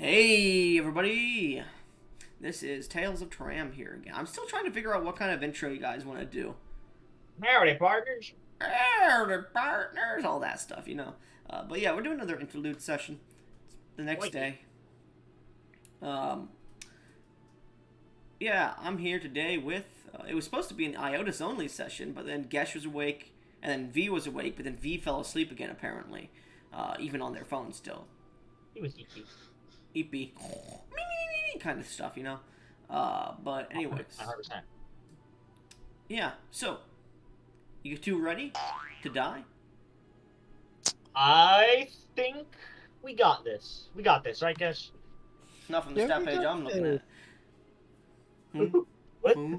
Hey everybody! This is Tales of Turam here again. I'm still trying to figure out what kind of intro you guys want to do. Howdy, partners. The partners, all that stuff. But yeah, we're doing another interlude session the next Wait. day. Um, yeah, I'm here today with. It was supposed to be an Iodus only session, but then Gesh was awake, and then V was awake, but then V fell asleep again apparently, even on their phone still. He was easy. Eepy, kind of stuff. But anyways, 100%. yeah. So you two ready to die? I think we got this. We got this, right, Gesh? Not from the Yeah, stat we page got I'm looking this. at. Hmm? What? Hmm?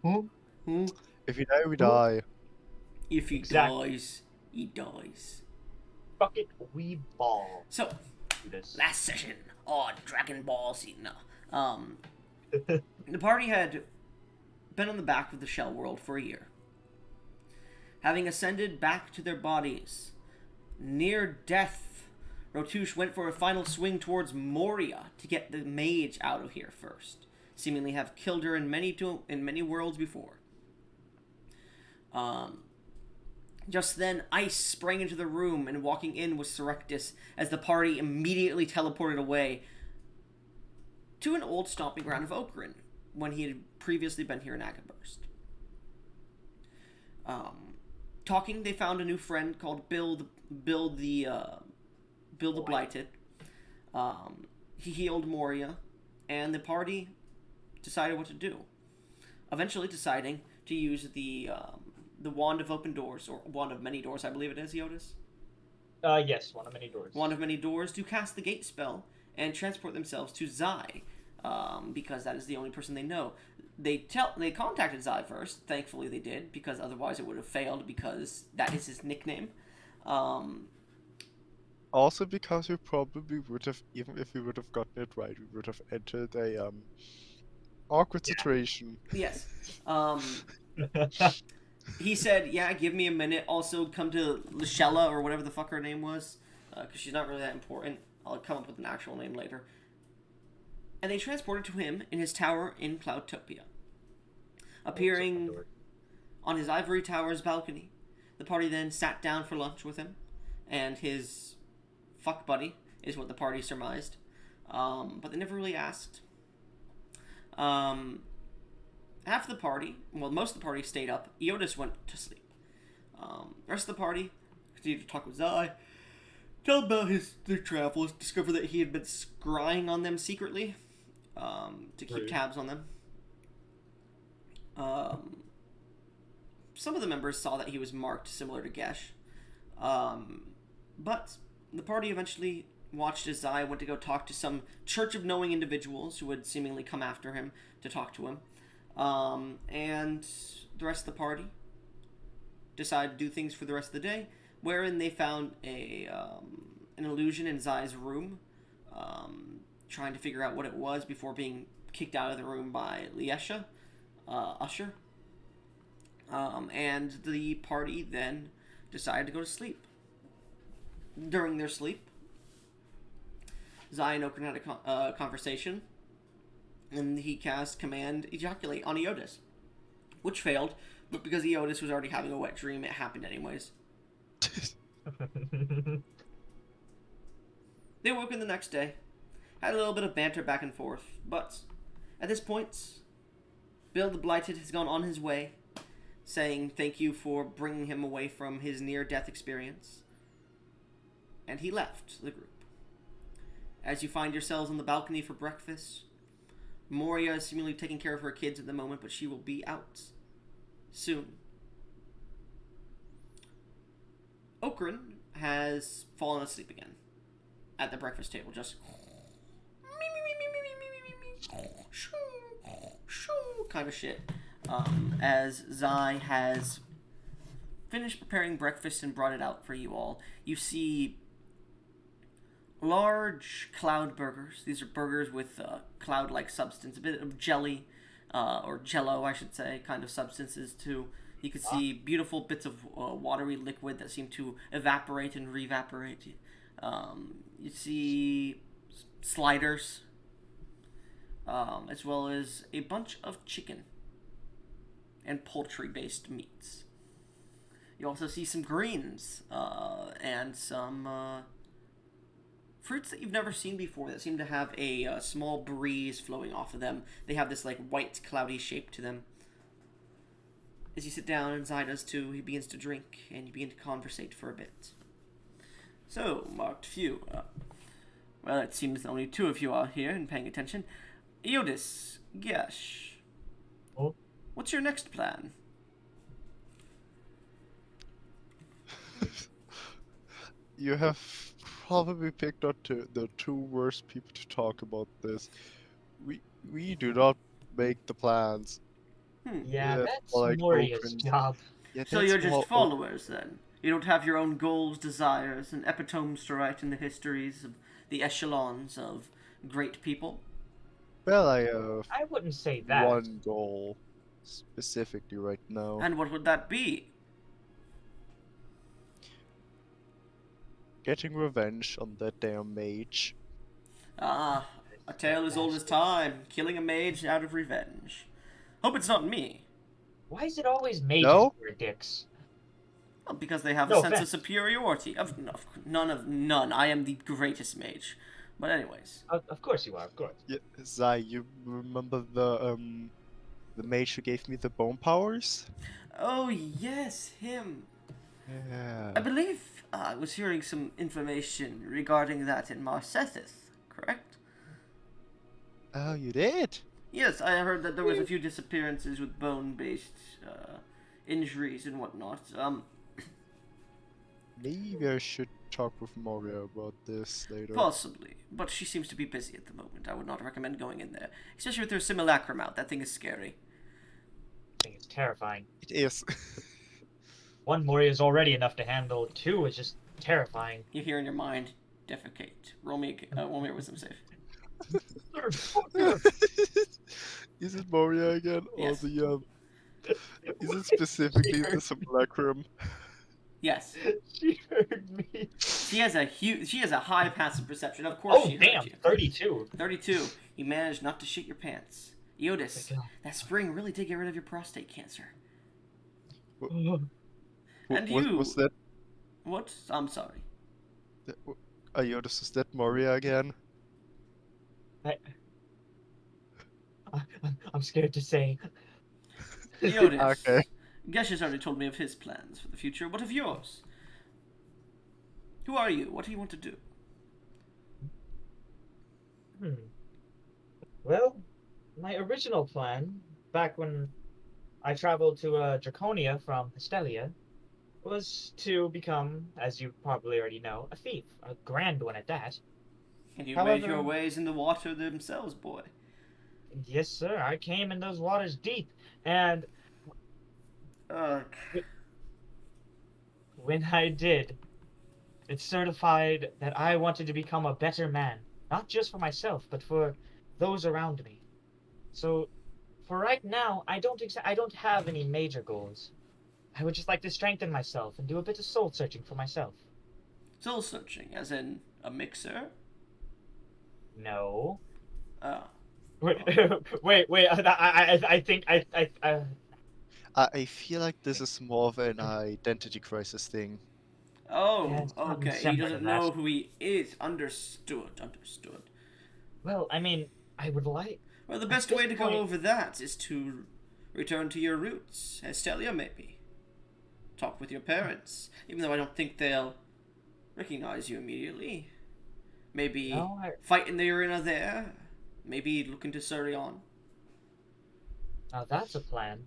Hmm? Hmm? If you die, we die. If he Exactly. dies, he dies. Fuck it, we ball. So, Do this. last session on Dragon Ball Z. No. The party had been on the back of the Shell World for a year. Having ascended back to their bodies, near death, Rotush went for a final swing towards Moria to get the mage out of here first, seemingly have killed her in many worlds before. Um, just then, Ice sprang into the room, and walking in was Serectus, as the party immediately teleported away to an old stomping ground of Okrin, when he had previously been here in Agaburst. Talking, they found a new friend called Bill the Blighted. He healed Moria, and the party decided what to do. Eventually, deciding to use the Wand of Open Doors, or Wand of Many Doors, I believe it is, Iodus. Yes, one of many doors. Wand of Many Doors to cast the Gate spell and transport themselves to Zai, because that is the only person they know. They contacted Zai first. Thankfully, they did, because otherwise it would have failed, because that is his nickname. Um, Also, because we probably would have, even if we would have gotten it right, we would have entered a awkward Yeah. situation. yes. He said, "Yeah, give me a minute. Also, come to Lashella or whatever the fuck her name was, because she's not really that important. I'll come up with an actual name later." And they transported to him in his tower in Cloudtopia. Appearing on his ivory tower's balcony, the party then sat down for lunch with him and his fuck buddy, is what the party surmised. But they never really asked. Half the party, well, most of the party stayed up. Iodus went to sleep. The rest of the party continued to talk with Zai, tell about their travels, discover that he had been scrying on them secretly, to keep tabs on them. Some of the members saw that he was marked similar to Gesh. But the party eventually watched as Zai went to go talk to some Church of Knowing individuals who would seemingly come after him to talk to him. And the rest of the party decided to do things for the rest of the day, wherein they found an illusion in Zai's room, trying to figure out what it was before being kicked out of the room by Liesha, Usher. And the party then decided to go to sleep. During their sleep, Zai and Okran had a conversation, and he cast Command Ejaculate on Iodus, which failed, but because Iodus was already having a wet dream, it happened anyways. They woke in the next day, had a little bit of banter back and forth, but at this point, Bill the Blighted has gone on his way, saying thank you for bringing him away from his near-death experience, and he left the group. As you find yourselves on the balcony for breakfast, Moria is seemingly taking care of her kids at the moment, but she will be out soon. Okran has fallen asleep again at the breakfast table, just kind of shit. As Zai has finished preparing breakfast and brought it out for you all, you see large cloud burgers. These are burgers with cloud-like substance, a bit of jelly, or jello, I should say, kind of substances too. You can see beautiful bits of watery liquid that seem to evaporate and re-evaporate. You see sliders, as well as a bunch of chicken and poultry-based meats. You also see some greens and some fruits that you've never seen before that seem to have a small breeze flowing off of them. They have this like white, cloudy shape to them. As you sit down, and Zai does too, he begins to drink, and you begin to conversate for a bit. So, marked few. Well, it seems only two of you are here and paying attention. Iodus, Gesh. Oh. What's your next plan? You have probably picked out the two worst people to talk about this. We do not make the plans. Yeah, That's that's more like Moria's open. job. Yeah, So that's you're just more followers, then? You don't have your own goals, desires, and epitomes to write in the histories of the echelons of great people? Well, I have I wouldn't say that. one goal specifically right now. And what would that be? Getting revenge on that damn mage. Ah, a tale as old as time. Killing a mage out of revenge. Hope it's not me. Why is it always mages No? who are dicks? Well, because they have No a sense of offense. superiority. None. I am the greatest mage. But anyways. Of course you are, of course. Yeah, Zai, you remember the mage who gave me the bone powers? Oh, yes, him. Yeah. I believe I was hearing some information regarding that in Marcethith, correct? Oh, you did? Yes, I heard that there was a few disappearances with bone-based injuries and whatnot. Maybe I should talk with Moria about this later. Possibly, but she seems to be busy at the moment. I would not recommend going in there, especially with her simulacrum out. That thing is scary. I think it's terrifying. It is. One Moria is already enough to handle. Two is just terrifying. You hear in your mind, defecate. Roll me a wisdom save. Is it Moria again? Yes. Or the is it specifically the simulacrum? Yes. She heard me. She has a high passive perception. Of course Oh she heard damn, you. 32. 32. You managed not to shit your pants. Iodus, Oh my God. that spring really did get rid of your prostate cancer. And Was, you- was that What? I'm sorry. Iodus, is that Moria again? I'm scared to say. Iodus. Okay. Gesh has already told me of his plans for the future. What of yours? Who are you? What do you want to do? Well, my original plan, back when I traveled to Draconia from Hystelia, was to become, as you probably already know, a thief. A grand one at that. And you However- made your ways in the water themselves, boy. Yes, sir, I came in those waters deep, and Ugh. when I did, it certified that I wanted to become a better man. Not just for myself, but for those around me. So, for right now, I don't have any major goals. I would just like to strengthen myself and do a bit of soul searching for myself. Soul searching, as in a mixer? No. Ah. Wait, I think I feel like this is more of an identity crisis thing. Oh, Yeah, it's something okay. He similar doesn't to that. know who he is. Understood. well, I mean, I would like. Well, the At best this way to go point- over that is to return to your roots. Estelia, maybe. Talk with your parents. Even though I don't think they'll recognize you immediately. Maybe No, fight in the arena there. Maybe look into Surion. now that's a plan.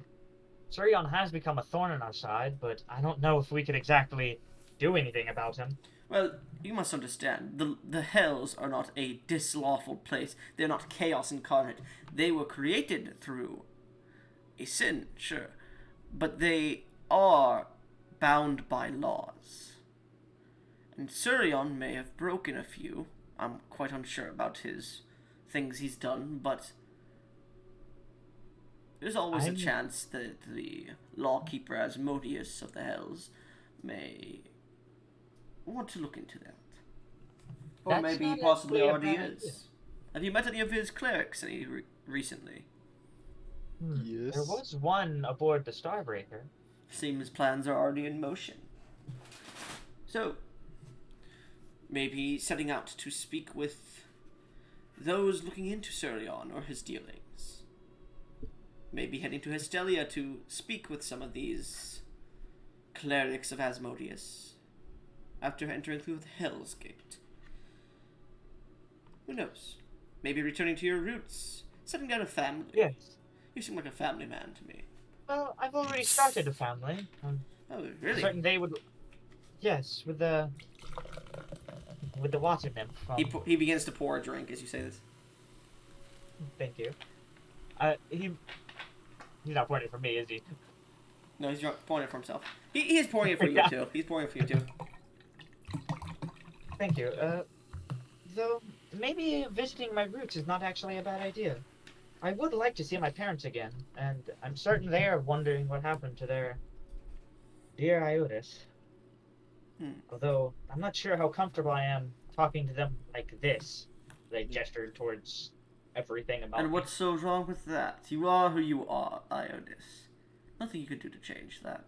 Surion has become a thorn in our side, but I don't know if we could exactly do anything about him. Well, you must understand, the Hells are not a dislawful place. They're not chaos incarnate. They were created through a sin, sure. But they are bound by laws. And Surion may have broken a few. I'm quite unsure about his things he's done, but there's always a chance that the lawkeeper Asmodeus of the Hells may want to look into that. Or That's maybe not possibly actually a already bad idea. is. Have you met any of his clerics recently? There Yes. was one aboard the Starbreaker. Seems plans are already in motion. So, maybe setting out to speak with those looking into Surion or his dealings. Maybe heading to Hestelia to speak with some of these clerics of Asmodeus after entering through the Hell's Gate. Who knows? Maybe returning to your roots, setting down a family. Yes. You seem like a family man to me. Well, I've already started a family. Oh, really? Certain they would. Yes, with the water nymph. He begins to pour a drink as you say this. Thank you. He's not pointing for me, is he? No, he's pouring it for himself. He is pouring it for you Yeah. too. He's pouring it for you too. Thank you. Though maybe visiting my roots is not actually a bad idea. I would like to see my parents again, and I'm certain they are wondering what happened to their dear Iodus. Although I'm not sure how comfortable I am talking to them like this. They gestured towards everything about And me. what's so wrong with that? You are who you are, Iodus. Nothing you can do to change that.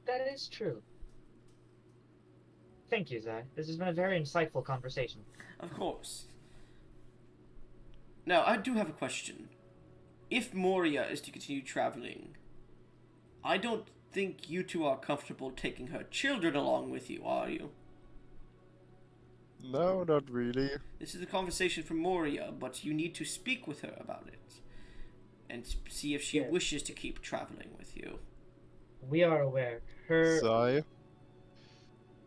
That is true. Thank you, Zai. This has been a very insightful conversation. Of course. Now, I do have a question. If Moria is to continue traveling, I don't think you two are comfortable taking her children along with you, are you? No, not really. This is a conversation for Moria, but you need to speak with her about it. And see if she Yes. wishes to keep traveling with you. We are aware. Her. Zai,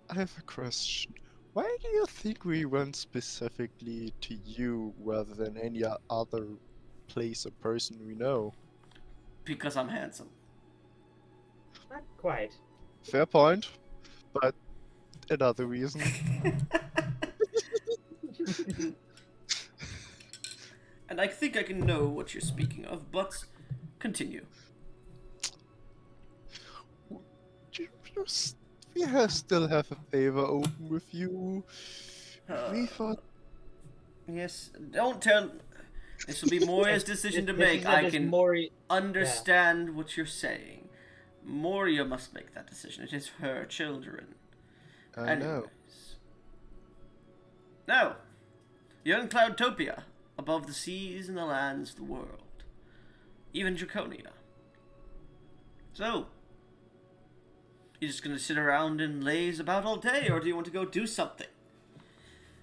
I have a question. Why do you think we went specifically to you rather than any other place or person we know? Because I'm handsome. Not quite. Fair point, but another reason. And I think I can know what you're speaking of, but continue. Still have a favor open with you. We thought Yes, don't tell. This will be Moria's decision to make. I can understand what you're saying. Moria must make that decision. It is her children. I know. Now, you're in Cloudtopia, above the seas and the lands of the world. Even Draconia. So, you just gonna sit around and laze about all day, or do you want to go do something?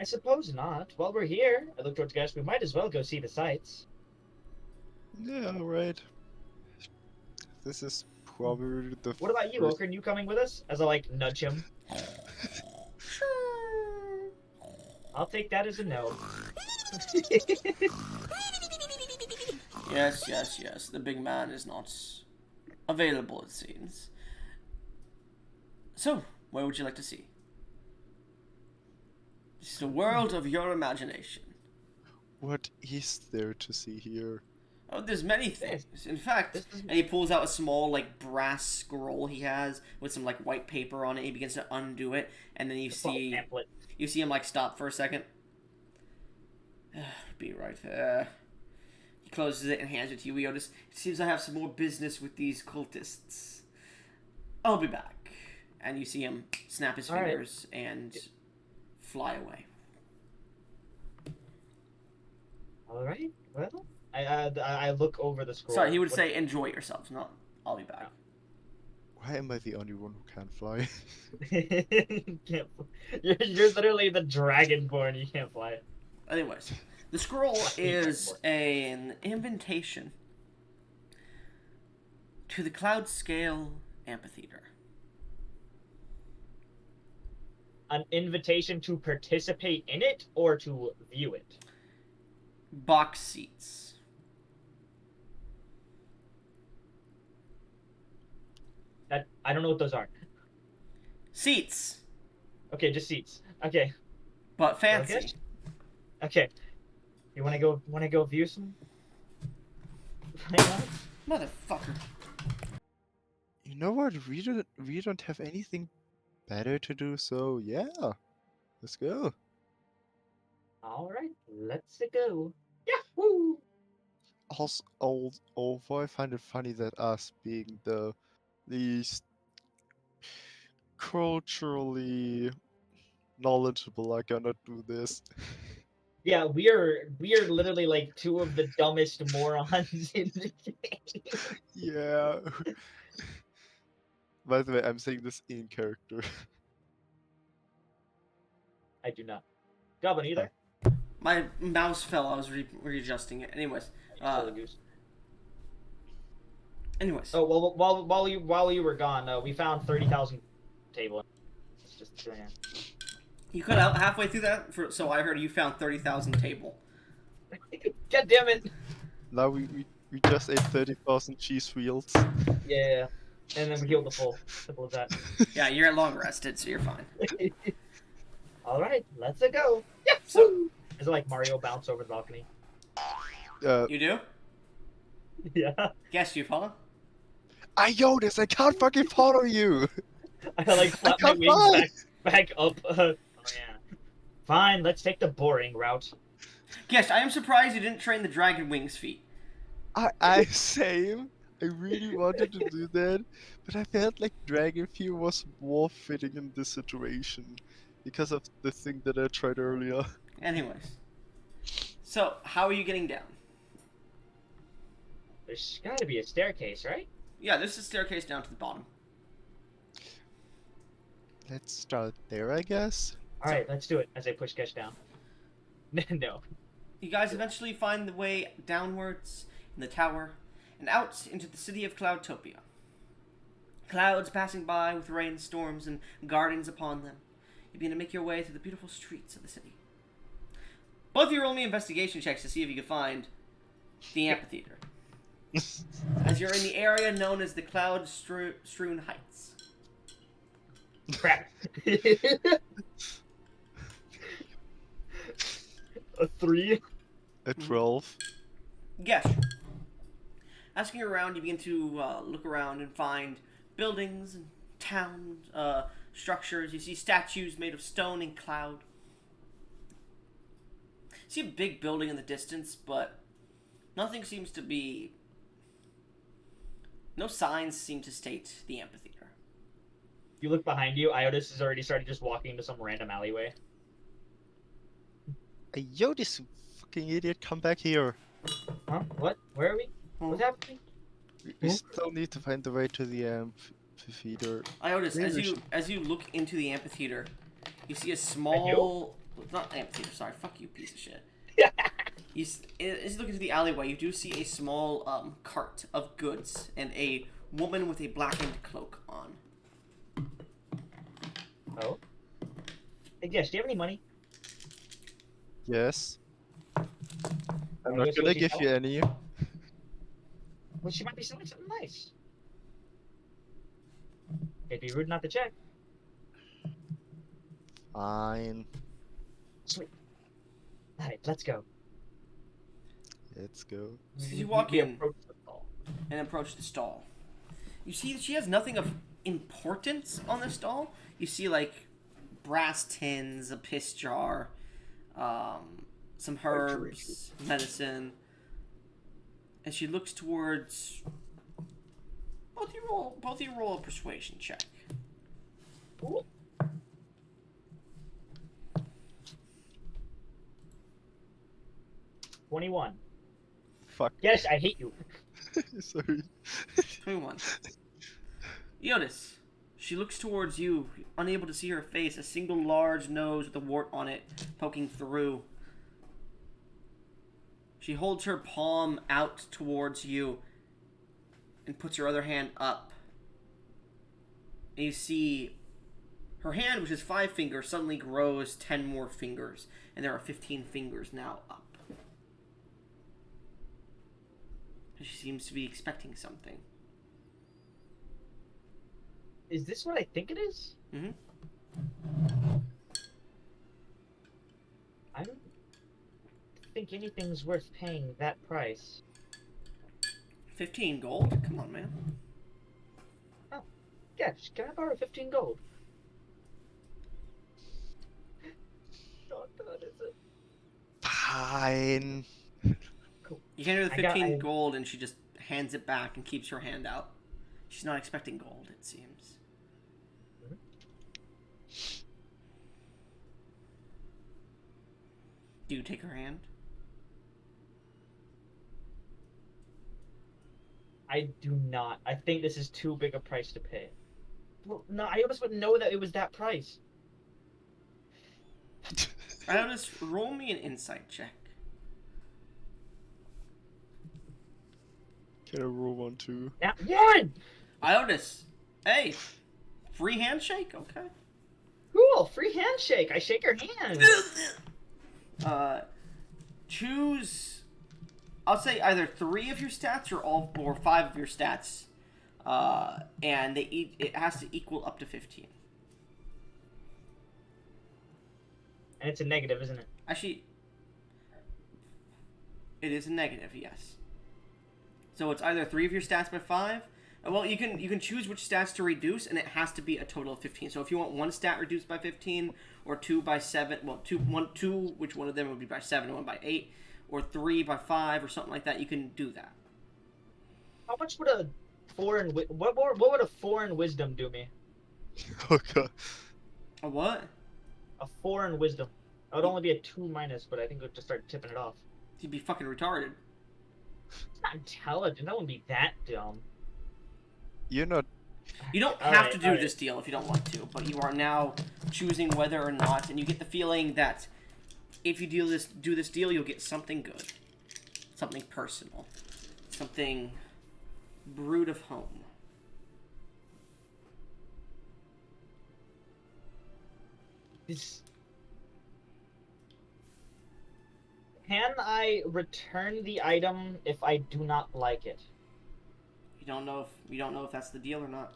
I suppose not. While we're here, I look towards Gesh, we might as well go see the sights. Yeah, right. This is probably the What about you, first- Okran? You coming with us? As I, like, nudge him. I'll take that as a no. Yes. The big man is not available, it seems. So, where would you like to see? This is a world of your imagination. What is there to see here? Oh, there's many things. In fact, and he pulls out a small, like, brass scroll he has with some, like, white paper on it. He begins to undo it, and then you see him, like, stop for a second. Be right there. He closes it and hands it to you, Iodus. It seems I have some more business with these cultists. I'll be back. And you see him snap his fingers and fly away. All right. Well, I look over the scroll. Sorry, he would say enjoy yourselves, not I'll be back. Why am I the only one who can't fly? You're literally the dragonborn. You can't fly. Anyways, the scroll is an invitation to the Cloud Scale Amphitheater. An invitation to participate in it or to view it? Box seats. That I don't know what those are. Seats, Okay, just seats. Okay. but fancy. Okay. You wanna go view some? Motherfucker. You know what? We don't have anything better to do so. Yeah, let's go. All right, let's go. Yahoo! Also, although I find it funny that us being the least culturally knowledgeable are gonna do this. Yeah, we are literally like two of the dumbest morons in the game. Yeah. By the way, I'm saying this in character. I do not. Goblin, are you there? My mouse fell. I was readjusting it. Anyways. Silly goose. Anyways. Oh well, while you were gone, we found 30,000 table. It's just You cut out halfway through that, so I heard you found 30,000 table. God damn it! Now we just ate 30,000 cheese wheels. Yeah, and then we healed the full. Simple as that. Yeah, you're long rested, so you're fine. All right, let's go. Yeah. So- Is it like Mario bounce over the balcony? You do? Yeah. Guess you follow? Iodus, I can't fucking follow you! I like flap my can't wings fly. back up. Oh yeah. Fine, let's take the boring route. Guess, I am surprised you didn't train the dragon wings feet. Same. I really wanted to do that, but I felt like Dragon Fear was more fitting in this situation because of the thing that I tried earlier. Anyways. So, how are you getting down? There's got to be a staircase, right? Yeah, this is a staircase down to the bottom. Let's start there, I guess. All right, let's do it. As I push Gesh down. No. You guys eventually find the way downwards in the tower and out into the city of Cloudtopia. Clouds passing by with rainstorms and gardens upon them. You begin to make your way through the beautiful streets of the city. Both of you roll me investigation checks to see if you can find the amphitheater. As you're in the area known as the Cloud-strewn Heights. Crap. A 3. A 12. Yes. Asking around, you begin to look around and find buildings and town structures. You see statues made of stone and cloud. You see a big building in the distance, but nothing seems to be... No signs seem to state the amphitheater. You look behind you, Iodus has already started just walking into some random alleyway. Iodus, you fucking idiot, come back here. Huh? What? Where are we? What's happening? We still need to find the way to the amphitheater. Iodus, Really? as you look into the amphitheater, you see a small... Not amphitheater, sorry. Fuck you, piece of shit. As you look into the alleyway, you do see a small cart of goods and a woman with a blackened cloak on. Oh? Hey, Gesh, do you have any money? Yes. I'm Wanna not go see gonna what she's give you selling? any. Well, she might be selling something nice. It'd be rude not to check. Fine. Sweet. Alright, let's go. Let's go. So you walk in approach the stall. and approach the stall. You see that she has nothing of importance on the stall. You see, like, brass tins, a piss jar, some herbs, medicine. And she looks towards... Both of you roll a persuasion check. Cool. $21. Fuck. Yes, I hate you. Sorry. 21. Iodus. She looks towards you, unable to see her face, a single large nose with a wart on it poking through. She holds her palm out towards you and puts her other hand up. And you see her hand, which is 5 fingers, suddenly grows 10 more fingers. And there are 15 fingers now up. She seems to be expecting something. Is this what I think it is? Mm-hmm. I don't think anything's worth paying that price. 15 gold? Come on, man. Yes, can I borrow 15 gold? in. Cool. You hand her the I got- 15 I- gold, and she just hands it back and keeps her hand out. She's not expecting gold, it seems. Do you take her hand? I do not. I think this is too big a price to pay. Well, no, I almost wouldn't know that it was that price. Iodus, roll me an insight check. Can I roll one too? Now, one! Iodus, hey, free handshake? Okay. Cool, free handshake. I shake her hand. Choose. I'll say either 3 of your stats or 5 of your stats, and it has to equal up to 15. And it's a negative, isn't it? Actually, it is a negative, yes. So it's either 3 of your stats by 5. Well, you can choose which stats to reduce, and it has to be a total of 15. So if you want 1 stat reduced by 15, or 2 by 7, well, 2, which one of them would be by 7, and 1 by 8, or 3 by 5, or something like that, you can do that. How much would a foreign what would a foreign wisdom do me? Oh god. A what? A foreign wisdom. It would only be a 2 minus, but I think it would just start tipping it off. You'd be fucking retarded. It's not intelligent. That wouldn't be that dumb. You're not. You don't have to do this deal if you don't want to, but you are now choosing whether or not, and you get the feeling that if you do this deal, you'll get something good, something personal, something brewed of home. This... Can I return the item if I do not like it? You don't know if that's the deal or not.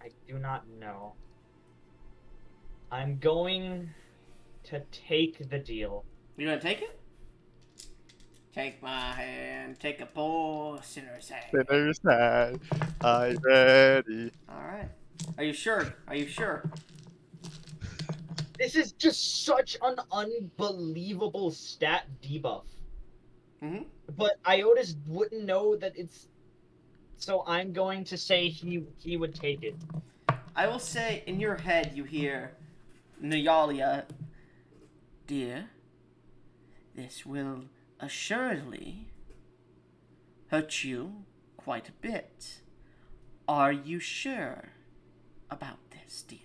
I do not know. I'm going to take the deal. You gonna take it? Take my hand, take a poor sinner's hand. Sinner's hand. I'm ready. Alright. Are you sure? Are you sure? This is just such an unbelievable stat debuff. Mm-hmm. But Iodus wouldn't know that it's... So I'm going to say he would take it. I will say, in your head, you hear Nyalia, dear, this will assuredly hurt you quite a bit. Are you sure about this deal?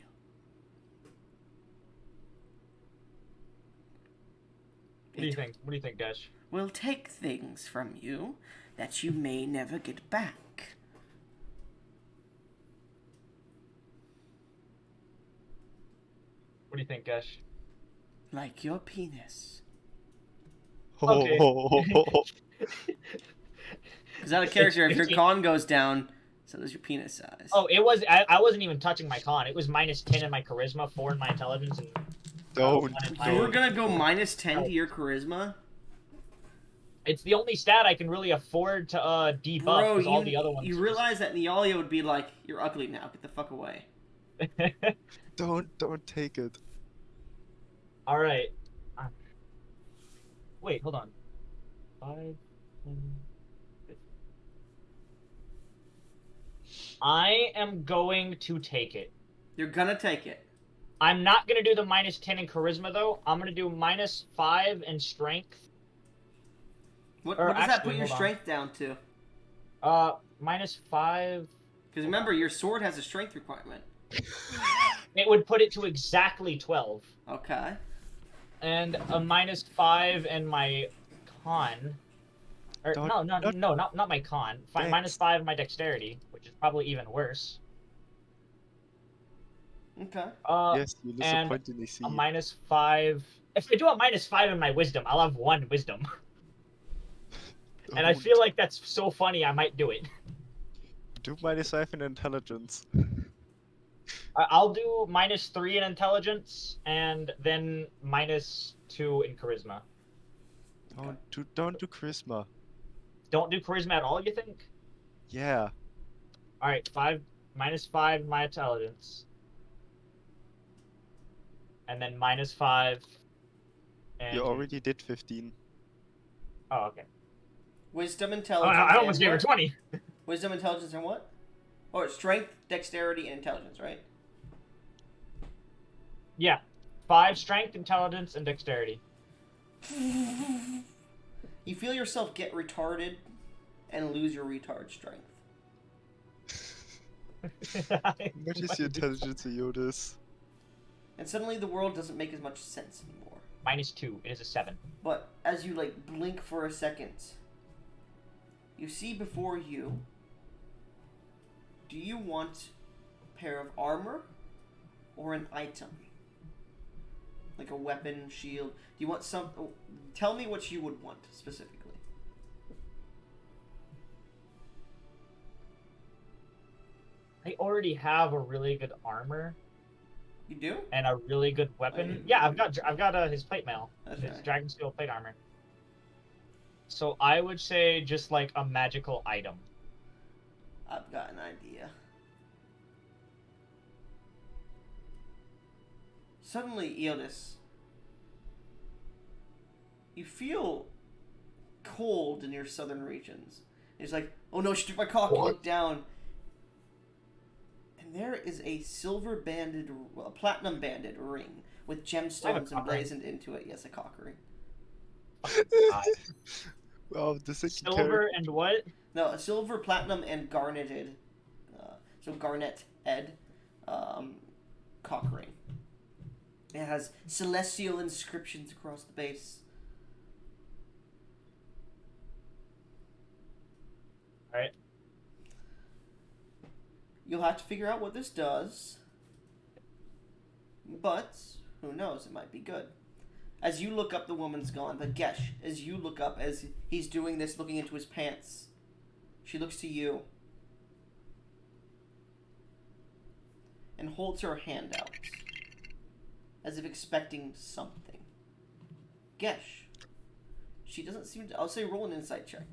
What do you think? What do you think, Dash? Will take things from you that you may never get back. What do you think, Gash? Like your penis. Okay. Because out of character, if your con goes down, so does your penis size. Oh, it was. I wasn't even touching my con. It was minus 10 in my charisma, 4 in my intelligence, and Don't. 1 in my... You were gonna go minus 10 to your charisma? It's the only stat I can really afford to debuff, Bro, because all the other ones... you realize that Nyalia would be like, you're ugly now, get the fuck away. Don't take it. Alright. Wait, hold on. 5, 10, 15. I am going to take it. You're gonna take it. I'm not going to do the minus 10 in charisma, though. I'm going to do minus 5 in strength. What Or does that actually, put your hold on. strength down to? Minus 5... Because remember, your sword has a strength requirement. It would put it to exactly 12. Okay. And a minus 5 in my con. Or, not my con. Dex. Minus 5 in my dexterity, which is probably even worse. Okay. Yes, you and disappointingly see. A minus 5... If I do a minus 5 in my wisdom, I'll have 1 wisdom. And I feel like that's so funny, I might do it. Do minus 5 in intelligence. I'll do minus 3 in intelligence, and then minus 2 in charisma. Don't do charisma. Don't do charisma at all, you think? Yeah. Alright, minus 5 in my intelligence. And then minus 5. And You already did 15. Oh, okay. Wisdom, Oh, intelligence, I almost and gave her what? 20. Wisdom, intelligence, and what? Or strength, dexterity, and intelligence, right? Yeah. 5 strength, intelligence, and dexterity. You feel yourself get retarded and lose your retard strength. What is your intelligence, Iodus? And suddenly the world doesn't make as much sense anymore. -2. It is a 7. But as you like blink for a second, you see before you, do you want a pair of armor or an item? Like a weapon, shield? Do you want some... Tell me what you would want, specifically. I already have a really good armor You do? and a really good weapon. Yeah, I've got his plate mail. That's His right. dragon steel plate armor. So I would say just like a magical item. I've got an idea. Suddenly, Iodus, you feel cold in your southern regions. It's like, oh no, she took my cock. You look down, and there is a platinum banded ring with gemstones cock ring. emblazoned into it. Yes, a cock ring. Well, the second Silver and what? No, a silver, platinum, and garneted. So garnet ed, cock ring. It has celestial inscriptions across the base. Alright. You'll have to figure out what this does. But, who knows, it might be good. As you look up, the woman's gone. But Gesh, as you look up, as he's doing this, looking into his pants, she looks to you. And holds her hand out. As if expecting something. Gesh. She doesn't seem to... I'll say roll an insight check.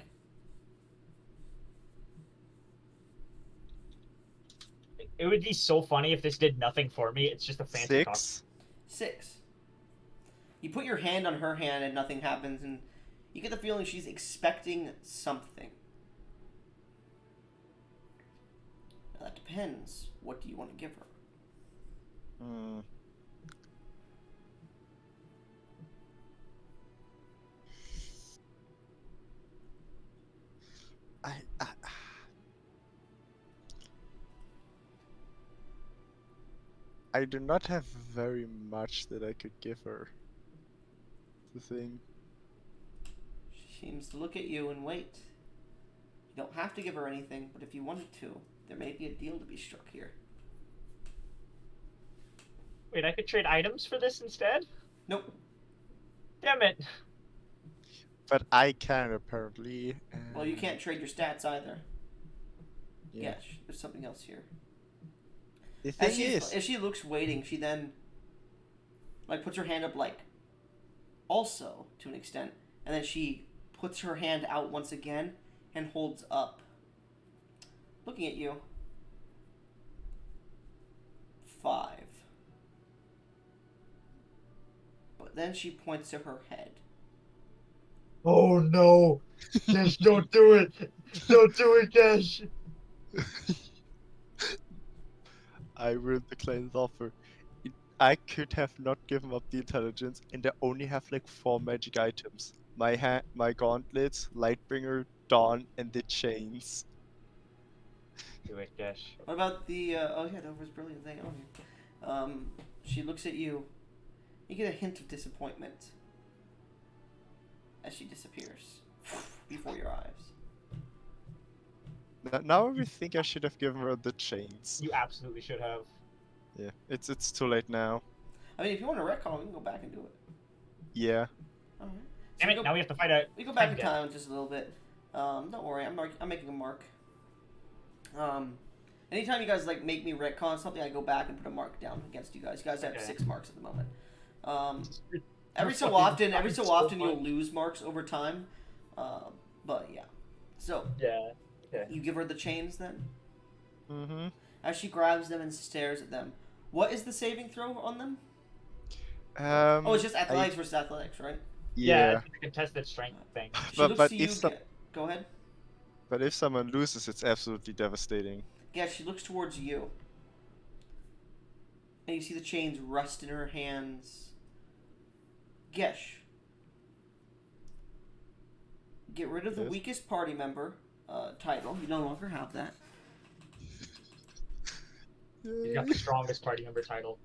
It would be so funny if this did nothing for me. It's just a fancy cock. 6. 6. You put your hand on her hand and nothing happens, and you get the feeling she's expecting something. Now, that depends. What do you want to give her? Hmm. I do not have very much that I could give her. The thing. She seems to look at you and wait. You don't have to give her anything, but if you wanted to, there may be a deal to be struck here. Wait, I could trade items for this instead? Nope. Damn it. But I can apparently. Well, you can't trade your stats either. Yeah. Gesh, there's something else here. The thing As she looks waiting, she then like puts her hand up like also to an extent, and then she puts her hand out once again and holds up, looking at you. 5. But then she points to her head. Oh no. Gesh, don't do it. Don't do it, Gesh. I will decline the offer. I could have not given up the intelligence, and I only have like 4 magic items. My gauntlets, Lightbringer, Dawn, and the chains. Do it, Gesh. What about the? Oh yeah, that was brilliant thing. Oh, yeah. She looks at you. You get a hint of disappointment as she disappears before your eyes. Now I think I should have given her the chains. You absolutely should have. Yeah, it's too late now. I mean, if you want to retcon, we can go back and do it. Yeah. All right. Damn it, now we have to fight a... We go back in death. time just a little bit. Don't worry, I'm making a mark. Anytime you guys like make me retcon something, I go back and put a mark down against you guys. You guys have Okay. 6 marks at the moment. Every You're so fucking often so you'll fun. lose marks over time. But yeah. So Yeah. Okay. you give her the chains then. Mm-hmm. As she grabs them and stares at them, what is the saving throw on them? Oh, Oh, it's just athletics versus athletics, right? Yeah, Yeah, it's a contested strength thing. She but looks but to if you. some Go ahead. but if someone loses, it's absolutely devastating. Yeah, she looks towards you. And you see the chains rust in her hands. Gesh, get rid of the Yes. weakest party member title. You no longer have that. He's got Yay. the strongest party member title.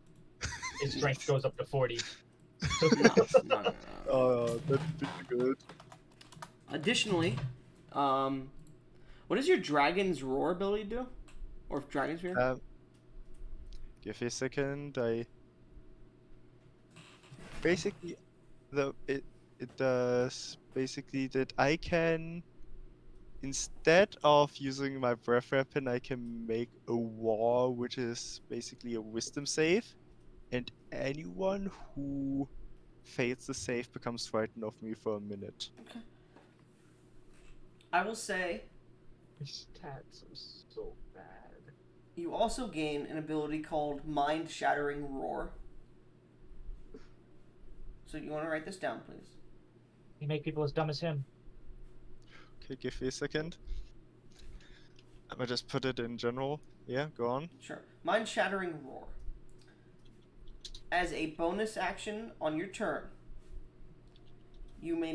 His strength goes up to 40. No. Oh, that'd be good. Additionally, what does your Dragon's Roar ability do? Or Dragon's Fear? Um, give me a second. I basically it does basically that I can, instead of using my breath weapon, I can make a war, which is basically a wisdom save, and anyone who fails the save becomes frightened of me for a minute. Okay. I will say His stats are so bad. you also gain an ability called Mind Shattering Roar. So you want to write this down, please? You make people as dumb as him. Okay, give me a second. I'm gonna just put it in general. Yeah, go on. Sure. Mind Shattering Roar. As a bonus action on your turn, you may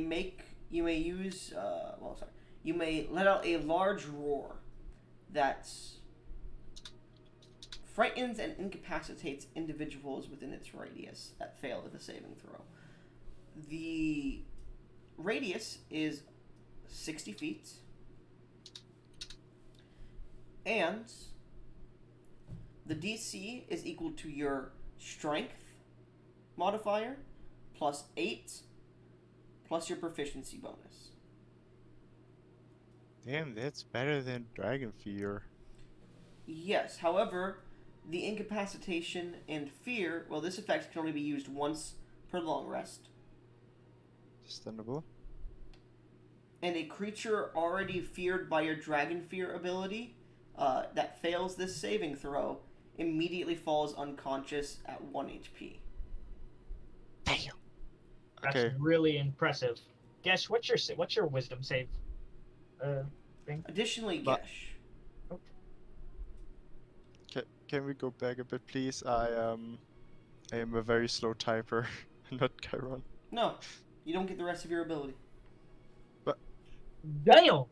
let out a large roar that frightens and incapacitates individuals within its radius that fail at the saving throw. The radius is 60 feet, and the DC is equal to your strength modifier plus 8 plus your proficiency bonus. Damn, that's better than Dragon Fear. Yes, however, the incapacitation and fear, well, this effect can only be used once per long rest. Understandable. And a creature already feared by your Dragon Fear ability that fails this saving throw immediately falls unconscious at 1 HP. Damn. That's Okay. really impressive. Guess what's your wisdom save? Thing. Additionally, But- Gesh, Can we go back a bit, please? I am a very slow typer, not Chiron. no, you don't get the rest of your ability. Damn!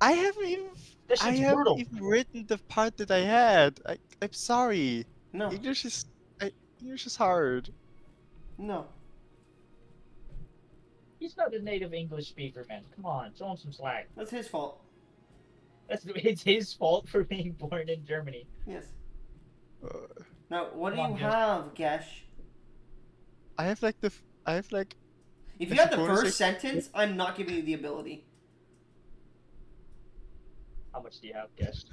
I haven't even. This I shit's haven't brutal. even written the part that I had. I'm sorry. No, English is. English is hard. no. He's not a native English speaker, man. Come on, show him some slack. That's his fault. It's his fault for being born in Germany. Yes. Uh, Now, what do Come you on, Gesh. have, Gesh? I have like the. I have like. If I you had the suppose first sentence, I'm not giving you the ability. How much do you have, Guess?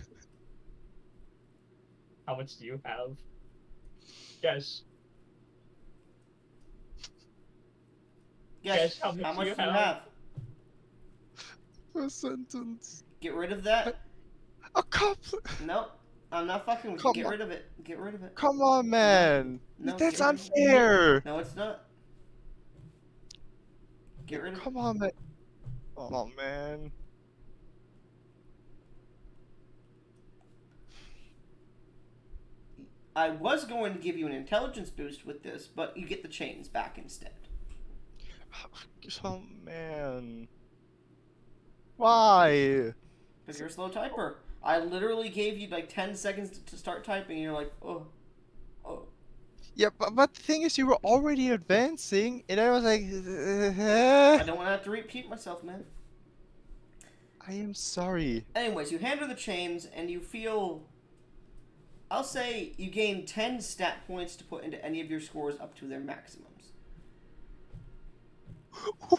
How much do you have? Guess. Yes. How much do you have? First sentence. Get rid of that. A couple. Nope. I'm not fucking with you. Come Get on. rid of it. Get rid of it. Come on, man. No, That's get rid of it. unfair. No, it's not. Get rid of it. Come on, man. Oh man. I was going to give you an intelligence boost with this, but you get the chains back instead. Oh man. Why? Because you're a slow typer. I literally gave you like 10 seconds to start typing, and you're like, oh. Yeah, but the thing is, you were already advancing, and I was like, I don't want to have to repeat myself, man. I am sorry. Anyways, you hand her the chains, and you feel... I'll say you gain 10 stat points to put into any of your scores up to their maximums.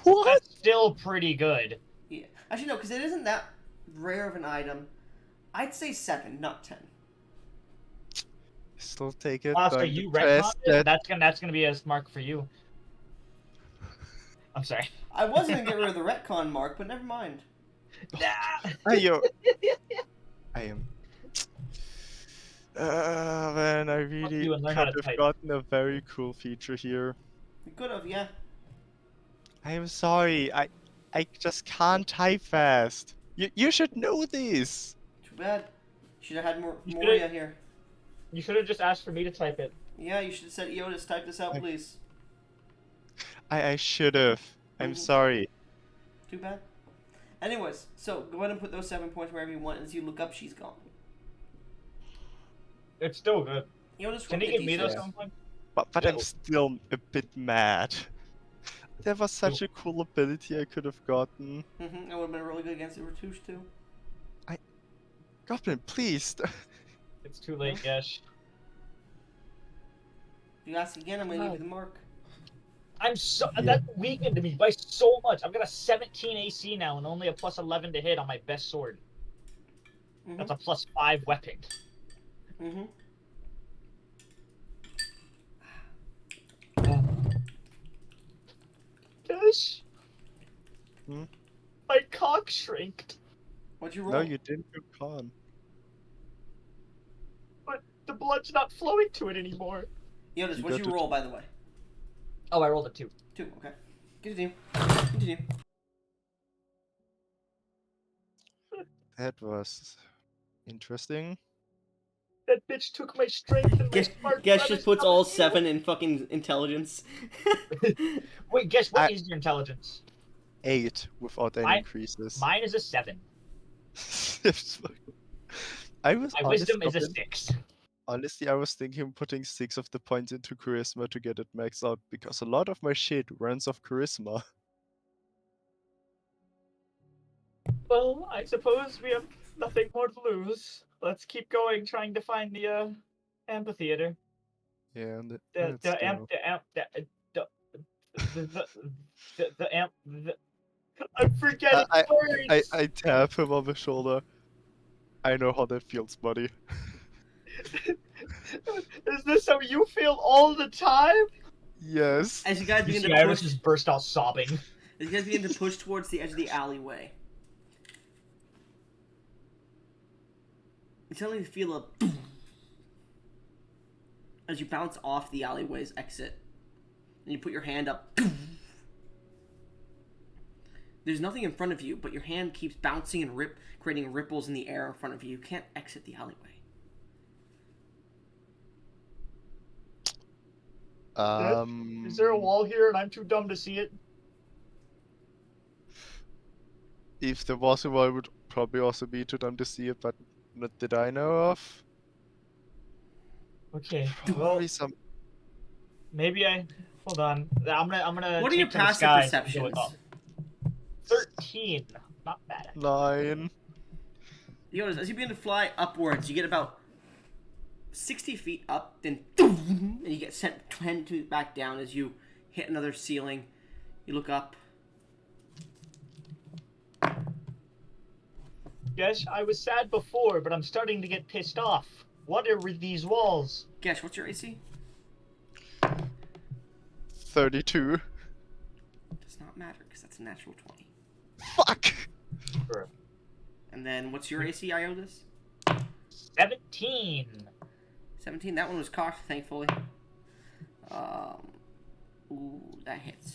What? That's still pretty good. Yeah. Actually, no, because it isn't that rare of an item. I'd say 7, not 10. Still take it. Oscar, but you depressed retconned that- it? That's gonna be a mark for you. I'm sorry. I was going to get rid of the retcon mark, but never mind. Ayo. I am. Man, I really you and learn how could to have type. gotten a very cool feature here. You could have, yeah. I am sorry. I just can't type fast. You should know this. Too bad. Should have had more You Moria should've- here. You should have just asked for me to type it. Yeah, you should have said, Iodus, type this out, I- please. I should have. I'm Mhm. sorry. Too bad. Anyways, so go ahead and put those 7 points wherever you want. As you look up, she's gone. It's still good. Iodus, Can roll you the give me those D6. 7 points? But I'm Yeah. still a bit mad. There was such a cool ability I could have gotten. It would have been really good against the Retouche, too. Goblin, please. It's too late, Gesh. If you ask again, I'm going to give you the mark. I'm so that weakened me by so much. I've got a 17 AC now and only a plus 11 to hit on my best sword. That's a plus 5 weapon. Mm-hmm. Gesh. Hmm? My cock shrinked, What'd you roll? No, you didn't do con. but the blood's not flowing to it anymore. Iodus, You what'd got you it. roll, by the way? Oh, I rolled a 2. 2, okay. Continue. Continue. That was interesting. That bitch took my strength and my spark. Guess just puts all 7 in fucking intelligence. Wait, guess what I- is your intelligence? 8 without any increases. Mine is a 7. I was My wisdom is a Goblin, 6. honestly, I was thinking putting 6 of the points into charisma to get it maxed out because a lot of my shit runs off charisma. Well, I suppose we have nothing more to lose. Let's keep going, trying to find the amphitheater. Yeah, and I'm forgetting words. I tap him on the shoulder. I know how that feels, buddy. Is this how you feel all the time? Yes. As you guys You begin see to Iris push, just burst out sobbing. as you guys begin to push towards the edge of the alleyway, you suddenly feel a as you bounce off the alleyway's exit, and you put your hand up. There's nothing in front of you, but your hand keeps bouncing and creating ripples in the air in front of you. You can't exit the alleyway. Is there a wall here and I'm too dumb to see it? If there was a wall, it would probably also be too dumb to see it, but not that I know of. Okay. Well, Probably some. maybe I. Hold on. I'm gonna. What are take your to the passive sky and perceptions? go up. 13. Not bad. 9. You notice as you begin to fly upwards, you get about 60 feet up, then and you get sent 10 feet back down as you hit another ceiling. You look up. Yes, I was sad before, but I'm starting to get pissed off. What are these walls? Gesh, what's your AC? 32. Does not matter because that's a natural 20. Fuck! Sure. And then what's your AC, Iodus? 17. 17. That one was cocked, thankfully. Ooh, that hits.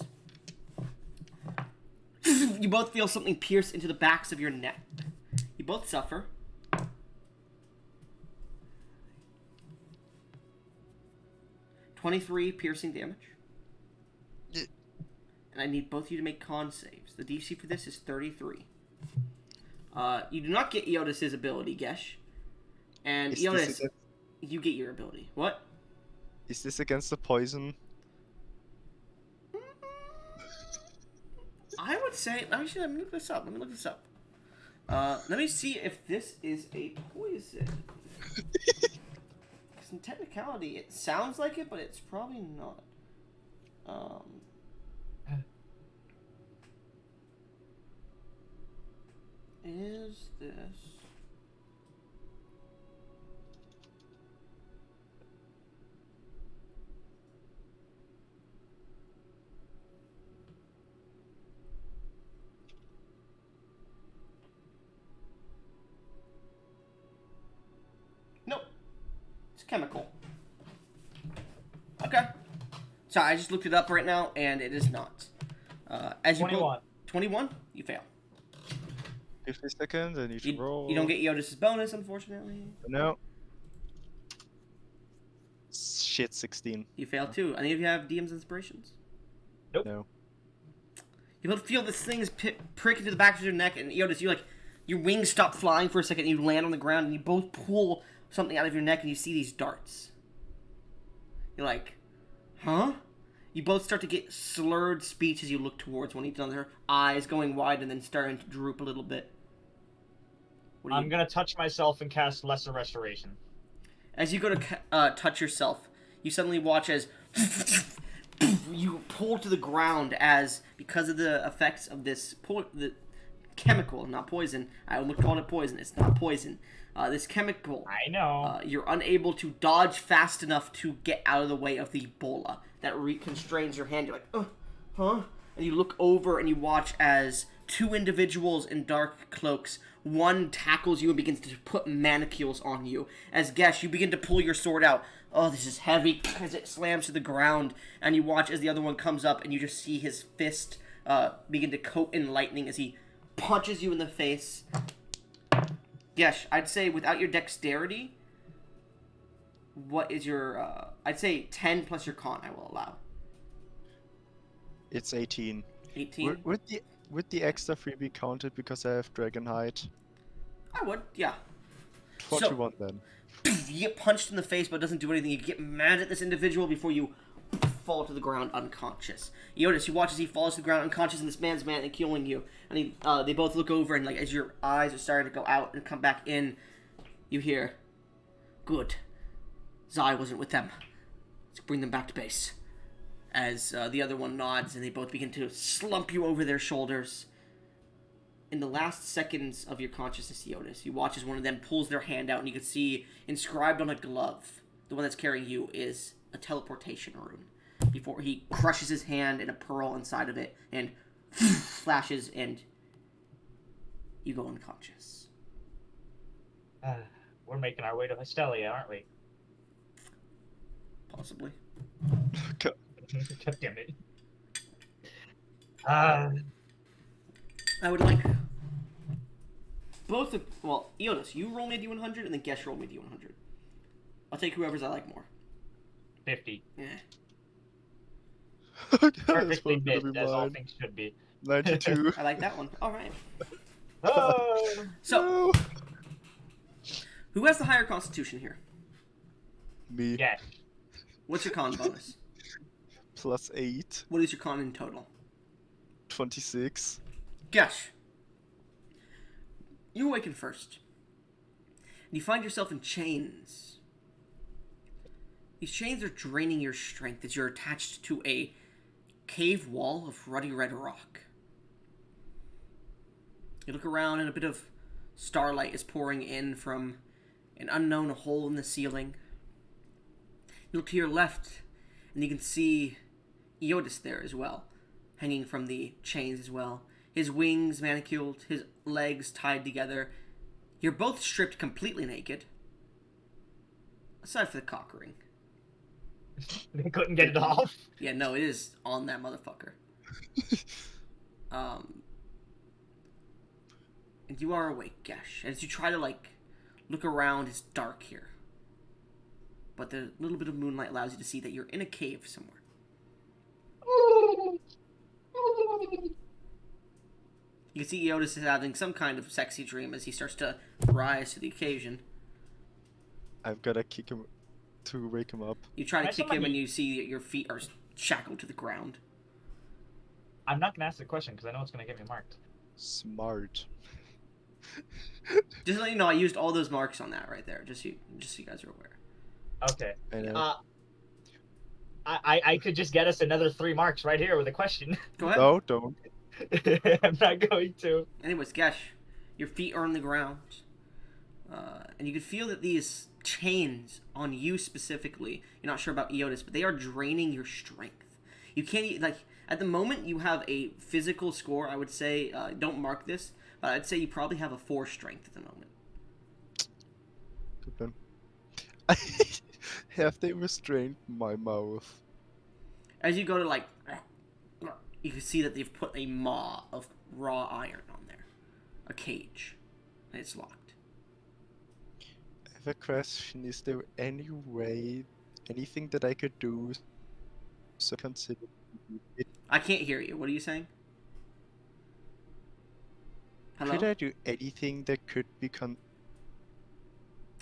You both feel something pierce into the backs of your neck. You both suffer. .23 piercing damage. Yeah. And I need both of you to make con saves. The DC for this is 33. You do not get Iodus' ability, Gesh. And Is Iodus, this, against, you get your ability. What? is this against the poison? I would say. Let me look this up. Let me see if this is a poison. Because in technicality, it sounds like it, but it's probably not. Is this? Nope. It's chemical. Okay. Sorry, I just looked it up right now, and it is not. As you 21. 21, you fail. 50 seconds, I need to roll. You don't get Iodus' bonus, unfortunately. No. Shit, 16. You fail too. Any of you have DM's inspirations? No. You both feel this thing is prick into the back of your neck, and Iodus, your wings stop flying for a second, and you land on the ground, and you both pull something out of your neck, and you see these darts. You're like, huh? You both start to get slurred speech as you look towards one each other, eyes going wide and then starting to droop a little bit. I'm gonna touch myself and cast Lesser Restoration. As you go to touch yourself, you suddenly watch as you pull to the ground as, because of the effects of this the chemical, not poison. I almost called it poison. It's not poison. This chemical. I know. You're unable to dodge fast enough to get out of the way of the bola that constrains your hand. You're like, huh? And you look over and you watch as two individuals in dark cloaks. One tackles you and begins to put manacles on you. As Gesh, you begin to pull your sword out. Oh, this is heavy as it slams to the ground. And you watch as the other one comes up and you just see his fist begin to coat in lightning as he punches you in the face. Gesh, I'd say without your dexterity, what is your... I'd say 10 plus your con I will allow. It's 18. 18? Would the extra freebie counted because I have dragon hide? I would, yeah. 41 then. You get punched in the face, but it doesn't do anything. You get mad at this individual before you fall to the ground unconscious. Iodus, you watch as he falls to the ground unconscious, and this man's and killing you. And they both look over, and like as your eyes are starting to go out and come back in, you hear, "Good. Zai wasn't with them. Let's bring them back to base." As the other one nods, and they both begin to slump you over their shoulders. In the last seconds of your consciousness, Iodus, you watch as one of them pulls their hand out, and you can see inscribed on a glove, the one that's carrying you, is a teleportation rune. Before he crushes his hand and a pearl inside of it, and flashes, and you go unconscious. We're making our way to Hestelia, aren't we? Possibly. God damn it. I would like both of... Well, Iodus, you roll me a D100, and then Gesh roll me a D100. I'll take whoever's I like more. 50. Yeah. Perfectly mid, as all things should be. 92. I like that one. Alright. Oh! So, No. who has the higher constitution here? Me. Yes. What's your con bonus? Plus 8. What is your con in total? 26. Gesh. You awaken first. And you find yourself in chains. These chains are draining your strength as you're attached to a cave wall of ruddy red rock. You look around and a bit of starlight is pouring in from an unknown hole in the ceiling. You look to your left and you can see Iodus there as well, hanging from the chains as well. His wings maniculed, his legs tied together. You're both stripped completely naked. Aside for the cock ring. They couldn't get it off. Yeah, no, it is on that motherfucker. And you are awake, Gesh. As you try to, look around, it's dark here. But the little bit of moonlight allows you to see that you're in a cave somewhere. You can see Iodus is having some kind of sexy dream as he starts to rise to the occasion. I've gotta kick him to wake him up. You try to kick him and you see that your feet are shackled to the ground. I'm not gonna ask the question because I know it's gonna get me marked. Smart. Just to let you know, I used all those marks on that right there, just so you guys are aware. Okay. I know. I could just get us another 3 marks right here with a question. Go ahead. No, don't. I'm not going to. Anyways, Gesh, your feet are on the ground. And you can feel that these chains on you specifically, you're not sure about Iodus, but they are draining your strength. You can't, at the moment you have a physical score, I would say, don't mark this, but I'd say you probably have a 4 strength at the moment. Good then. Have they restrained my mouth? As you go to, you can see that they've put a maw of raw iron on there. A cage. And it's locked. I have a question. Is there any way, anything that I could do so consider it? I can't hear you. What are you saying? Hello? Could I do anything that could be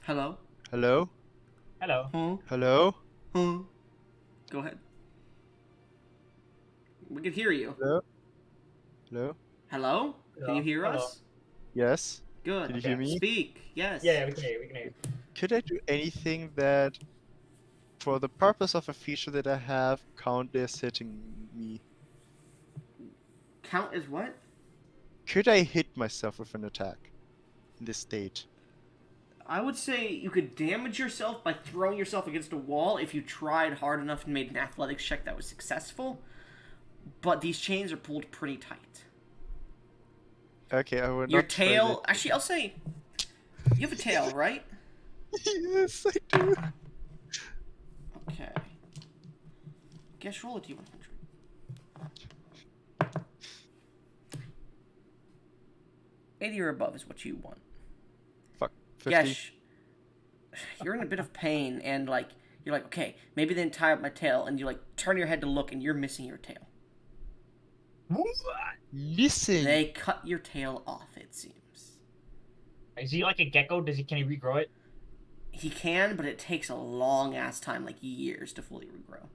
Hello? Hello? Hello. Huh? Hello? Huh? Go ahead. We can hear you. Hello? Hello? Hello? Can you hear Hello. us? Yes? Good. Can you hear me? Speak. Yes. Yeah, we can hear you. We can hear you. Could I do anything that, for the purpose of a feature that I have, count as hitting me? Count as what? Could I hit myself with an attack in this state? I would say you could damage yourself by throwing yourself against a wall if you tried hard enough and made an athletics check that was successful. But these chains are pulled pretty tight. Okay, I will Your not try tail... Actually, I'll say... You have a tail, right? Yes, I do. Okay. Guess roll a d100. $80 or above is what you want. Fuck. 50. Gesh, you're in a bit of pain, and like you're like, okay, maybe they didn't tie up my tail, and you like turn your head to look, and you're missing your tail. Missing. They cut your tail off, it seems. Is he like a gecko? Can he regrow it? He can, but it takes a long ass time, like years, to fully regrow.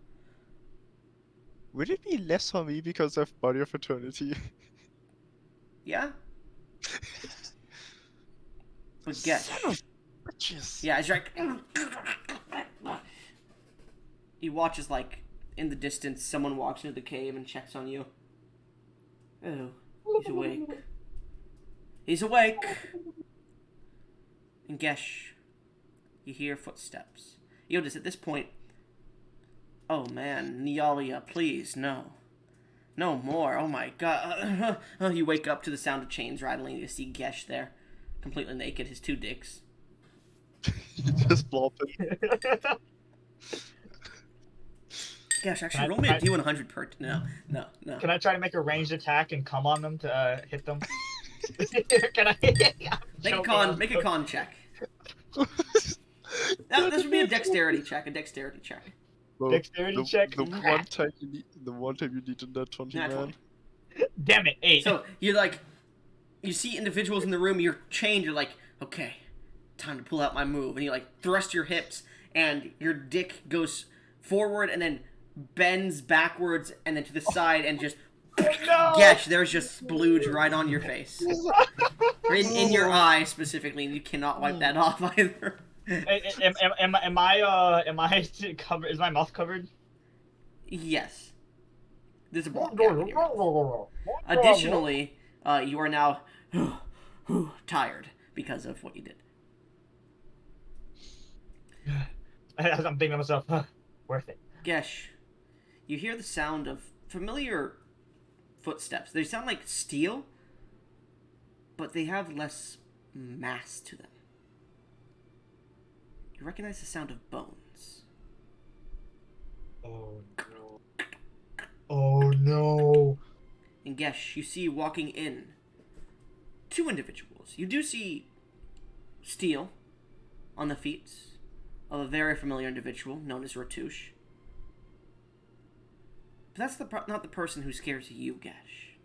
Would it be less for me because of Body of Eternity? Yeah, but Gesh, Son of bitches. yeah, as you're like, he watches like in the distance, someone walks into the cave and checks on you. Oh, he's awake. He's awake. And Gesh, you hear footsteps. Iodus, at this point, oh man, Nyalia, please, no. No more, oh my god. You wake up to the sound of chains rattling. You see Gesh there, completely naked, his two dicks. Just flopping. Gesh, actually, Can I- roll me a can I- D100 per... No. Can I try to make a ranged attack and come on them to hit them? Can I? Make a con check. This would be a dexterity check, Well, Dexterity check? The one time you needed that 20, Nat man. 20. Damn it! 8. So, you're like, you see individuals in the room, you're chained, you're like, okay, time to pull out my move. And you like thrust your hips, and your dick goes forward and then bends backwards and then to the side and just... No! Gesh, there's just splooge right on your face. In your eye, specifically, and you cannot wipe that off either. Am I covered? Is my mouth covered? Yes. There's a block down here. Additionally, you are now tired because of what you did. As I'm thinking to myself, worth it. Gesh, you hear the sound of familiar footsteps. They sound like steel, but they have less mass to them. You recognize the sound of bones. Oh no. Oh no. And Gesh, you see walking in two individuals. You do see steel on the feet of a very familiar individual known as Ratouche. But that's not the person who scares you, Gesh.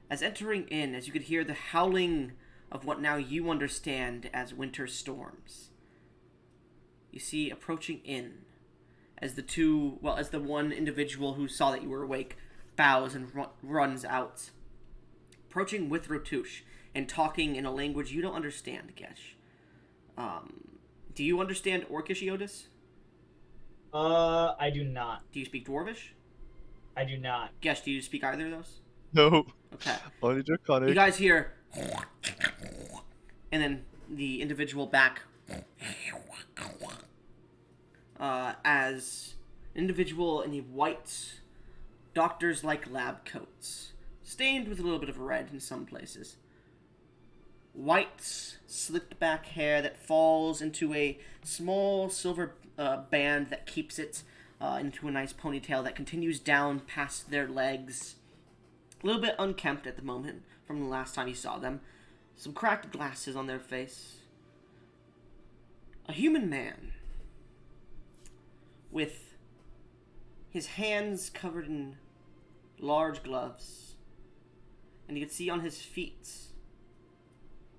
As entering in, as you could hear the howling of what now you understand as winter storms, you see approaching in as the one individual who saw that you were awake bows and runs out. Approaching with Ratouche and talking in a language you don't understand, Gesh. Do you understand Orcish, Iodus? I do not. Do you speak Dwarvish? I do not. Gesh, do you speak either of those? No. Okay. Only Draconic. You guys hear, and then the individual back, as an individual in the white, doctors-like lab coats, stained with a little bit of red in some places. White, slicked back hair that falls into a small silver band that keeps it into a nice ponytail that continues down past their legs A little bit unkempt at the moment from the last time you saw them. Some cracked glasses on their face. A human man with his hands covered in large gloves. And you can see on his feet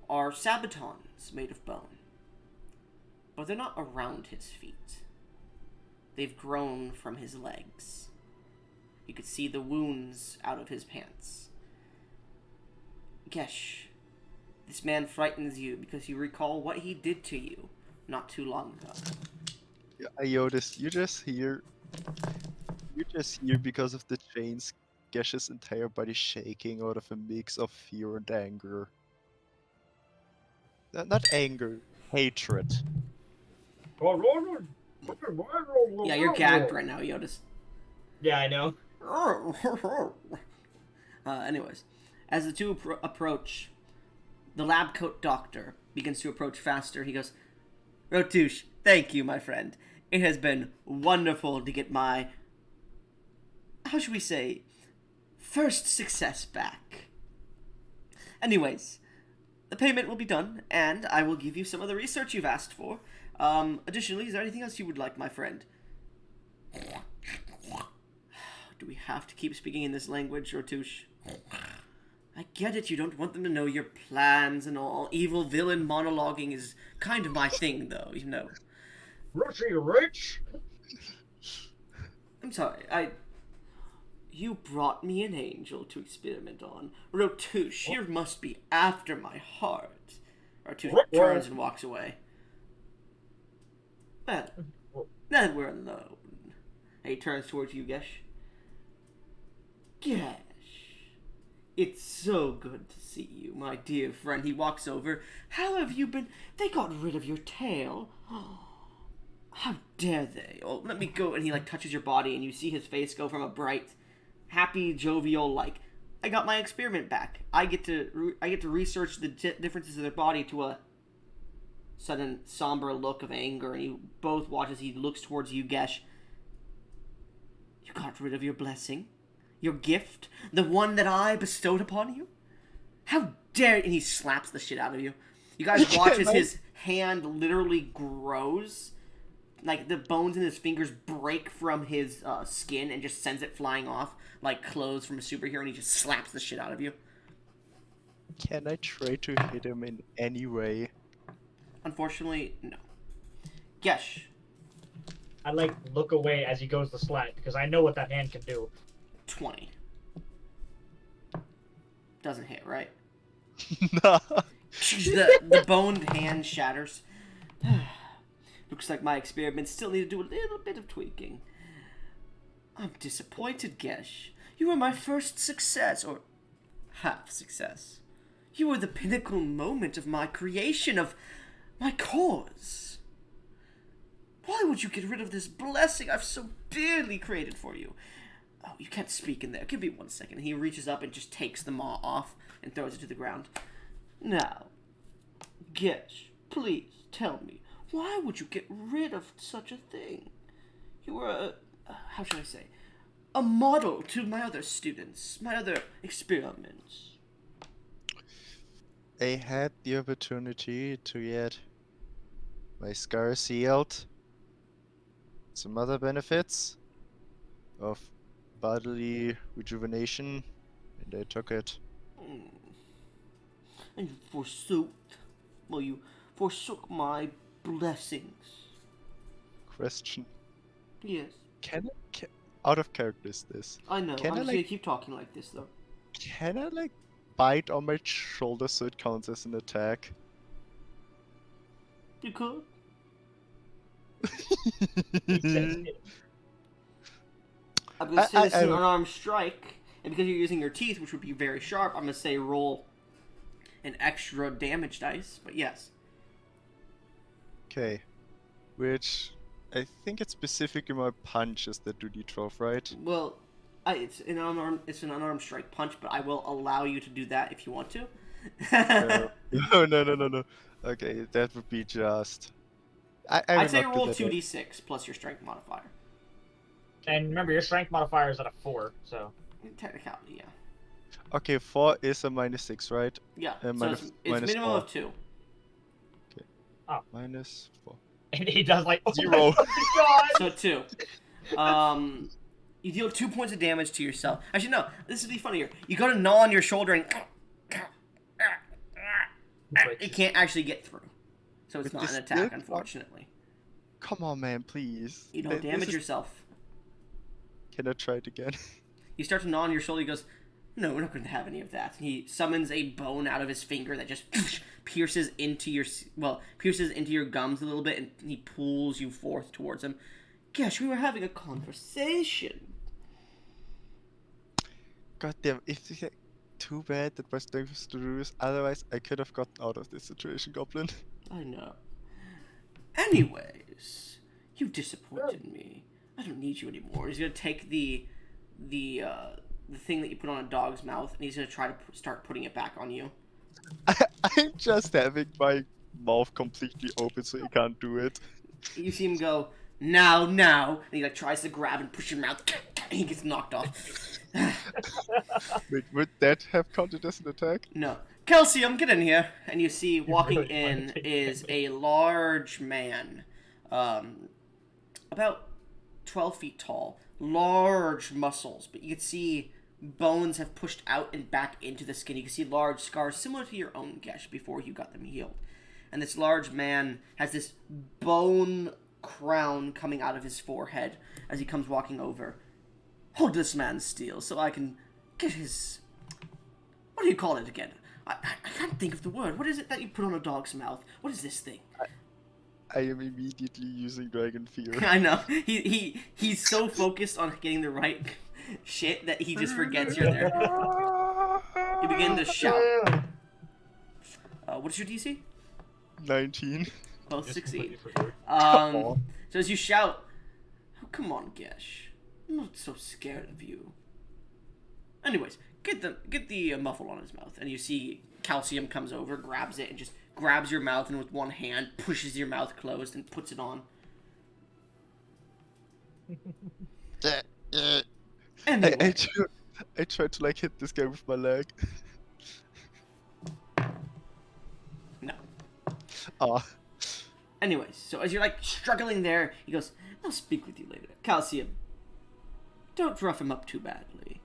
are sabatons made of bone. But they're not around his feet. They've grown from his legs. You could see the wounds out of his pants. Gesh, this man frightens you because you recall what he did to you not too long ago. Iodus, you're just here because of the chains. Gesh's entire body shaking out of a mix of fear and anger. Not anger, hatred. Yeah, you're gagged right now, Iodus. Yeah, I know. Anyways, as the two approach, the lab coat doctor begins to approach faster. He goes, Rotush, thank you, my friend. It has been wonderful to get my, how should we say, first success back. Anyways, the payment will be done, and I will give you some of the research you've asked for. Additionally, is there anything else you would like, my friend? Do we have to keep speaking in this language, Rotush? I get it, you don't want them to know your plans and all. Evil villain monologuing is kind of my thing, though, you know. Rich? I'm sorry, You brought me an angel to experiment on. Rotush, you must be after my heart. Rotush turns and walks away. Well, now that we're alone. And he turns towards you, Gesh. Gesh. It's so good to see you, my dear friend. He walks over. How have you been? They got rid of your tail. How dare they? Oh, let me go. And he, touches your body, and you see his face go from a bright, happy, jovial, I got my experiment back. I get to research the differences of their body to a sudden somber look of anger, and you both watch as he looks towards you, Gesh. You got rid of your blessing? Your gift? The one that I bestowed upon you? How dare... And he slaps the shit out of you. You guys watch as his hand literally grows. The bones in his fingers break from his skin and just sends it flying off like clothes from a superhero, and he just slaps the shit out of you. Can I try to hit him in any way? Unfortunately, no. Gesh. I look away as he goes to slap because I know what that hand can do. 20. Doesn't hit, right? No. The boned hand shatters. Looks like my experiments still need to do a little bit of tweaking. I'm disappointed, Gesh. You were my first success, or half success. You were the pinnacle moment of my creation, of my cause. Why would you get rid of this blessing I've so dearly created for you? Oh, you can't speak in there. Give me 1 second. He reaches up and just takes the maw off and throws it to the ground. Now, Gesh, please tell me, why would you get rid of such a thing? You were a, how should I say, a model to my other students, my other experiments. I had the opportunity to get my scar sealed, some other benefits of bodily rejuvenation, and I took it. And you forsook my blessings. Question. Yes. Out of character is this? I know, Can I'm I, just gonna keep talking like this, though. Can I bite on my shoulder so it counts as an attack? You could. I'm gonna say this is an unarmed strike, and because you're using your teeth, which would be very sharp, I'm gonna say roll an extra damage dice, but yes. Okay. Which, I think it's specifically my punches that do d12, right? Well, it's an unarmed strike punch, but I will allow you to do that if you want to. No. Okay, that would be just... I'd say roll 2d6 plus your strength modifier. And remember, your strength modifier is at a 4, so... Technicality, yeah. Okay, 4 is a -6, right? Yeah. So Minus- it's minus minimum 4. of 2. -4. And he does like, oh 0. my fucking god! So 2. You deal 2 points of damage to yourself. Actually, no. This would be funnier. You got a gnaw on your shoulder and it can't actually get through. So it's But not an this attack, still- unfortunately. Come on, man, please. You don't This damage is- yourself. Can I try it again? You start to gnaw on your shoulder. He goes, "No, we're not going to have any of that." And he summons a bone out of his finger that just pierces into your gums a little bit, and he pulls you forth towards him. Gosh, we were having a conversation. God damn, it's like, too bad that my strength was to do this. Otherwise, I could have gotten out of this situation, Goblin. I know. Anyways, you disappointed me. I don't need you anymore. He's gonna take the thing that you put on a dog's mouth, and he's gonna try to start putting it back on you. I'm just having my mouth completely open so you can't do it. You see him go, now, and he like tries to grab and push your mouth, and he gets knocked off. Wait, would that have counted as an attack? No. Calcium, get in here. And you see walking really wanna in take is a large man, about 12 feet tall, large muscles, but you can see bones have pushed out and back into the skin. You can see large scars similar to your own, Gesh, before you got them healed. And this large man has this bone crown coming out of his forehead as he comes walking over. Hold this man's steel so I can get his... What do you call it again? I can't think of the word. What is it that you put on a dog's mouth? What is this thing? I am immediately using Dragon Fear. I know. He's so focused on getting the right shit that he just forgets you're there. You begin to shout. What's your DC? 19. Both Just succeed. completely forgot. on. So as you shout, oh, come on, Gesh. I'm not so scared of you. Anyways, get the muffle on his mouth, and you see Calcium comes over, grabs it, and just grabs your mouth, and with one hand pushes your mouth closed and puts it on. Anyway, I tried to like hit this guy with my leg. no. Ah, Anyways, so as you're like struggling there, he goes, I'll speak with you later. Calcium, don't rough him up too badly.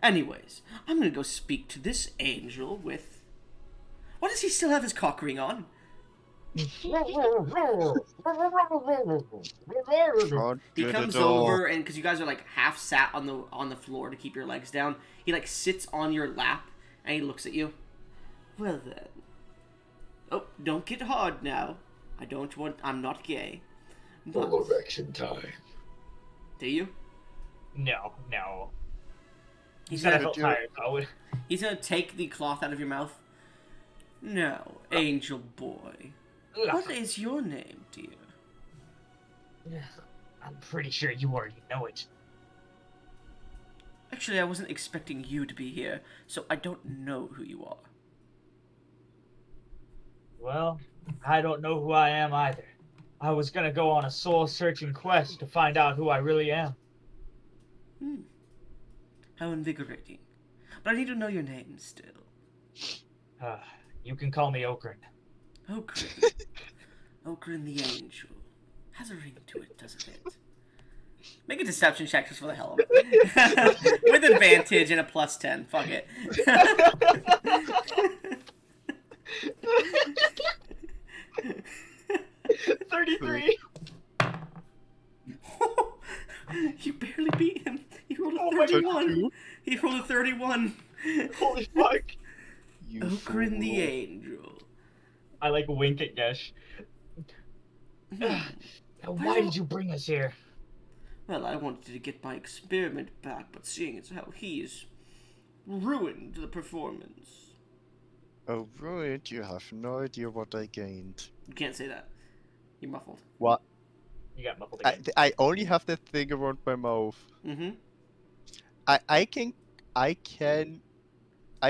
Anyways, I'm gonna go speak to this angel with... Why does he still have his cock ring on? He comes over, and because you guys are like half sat on the floor to keep your legs down, he like sits on your lap, and he looks at you. Well then. Oh, don't get hard now. I'm not gay. But, Full erection time. do you? No. He's Said I gonna, felt tired, though. he's gonna take the cloth out of your mouth. No, angel boy. What is your name, dear? I'm pretty sure you already know it. Actually, I wasn't expecting you to be here, so I don't know who you are. Well, I don't know who I am either. I was gonna go on a soul-searching quest to find out who I really am. How invigorating. But I need to know your name still. You can call me Okran. Okran. Okran the Angel. Has a ring to it, doesn't it? Make a deception check just for the hell of it. With advantage and a +10. Fuck it. 33! You barely beat him. He rolled a Oh my 31. God. He rolled a 31. Holy fuck! you Okran the fool. Angel. I like wink at Gesh. Now, why did you bring us here? Well, I wanted to get my experiment back, but seeing as how he's ruined the performance. Oh, ruined, you have no idea what I gained. You can't say that. You're muffled. What? You got muffled again. I only have that thing around my mouth. Mm-hmm. I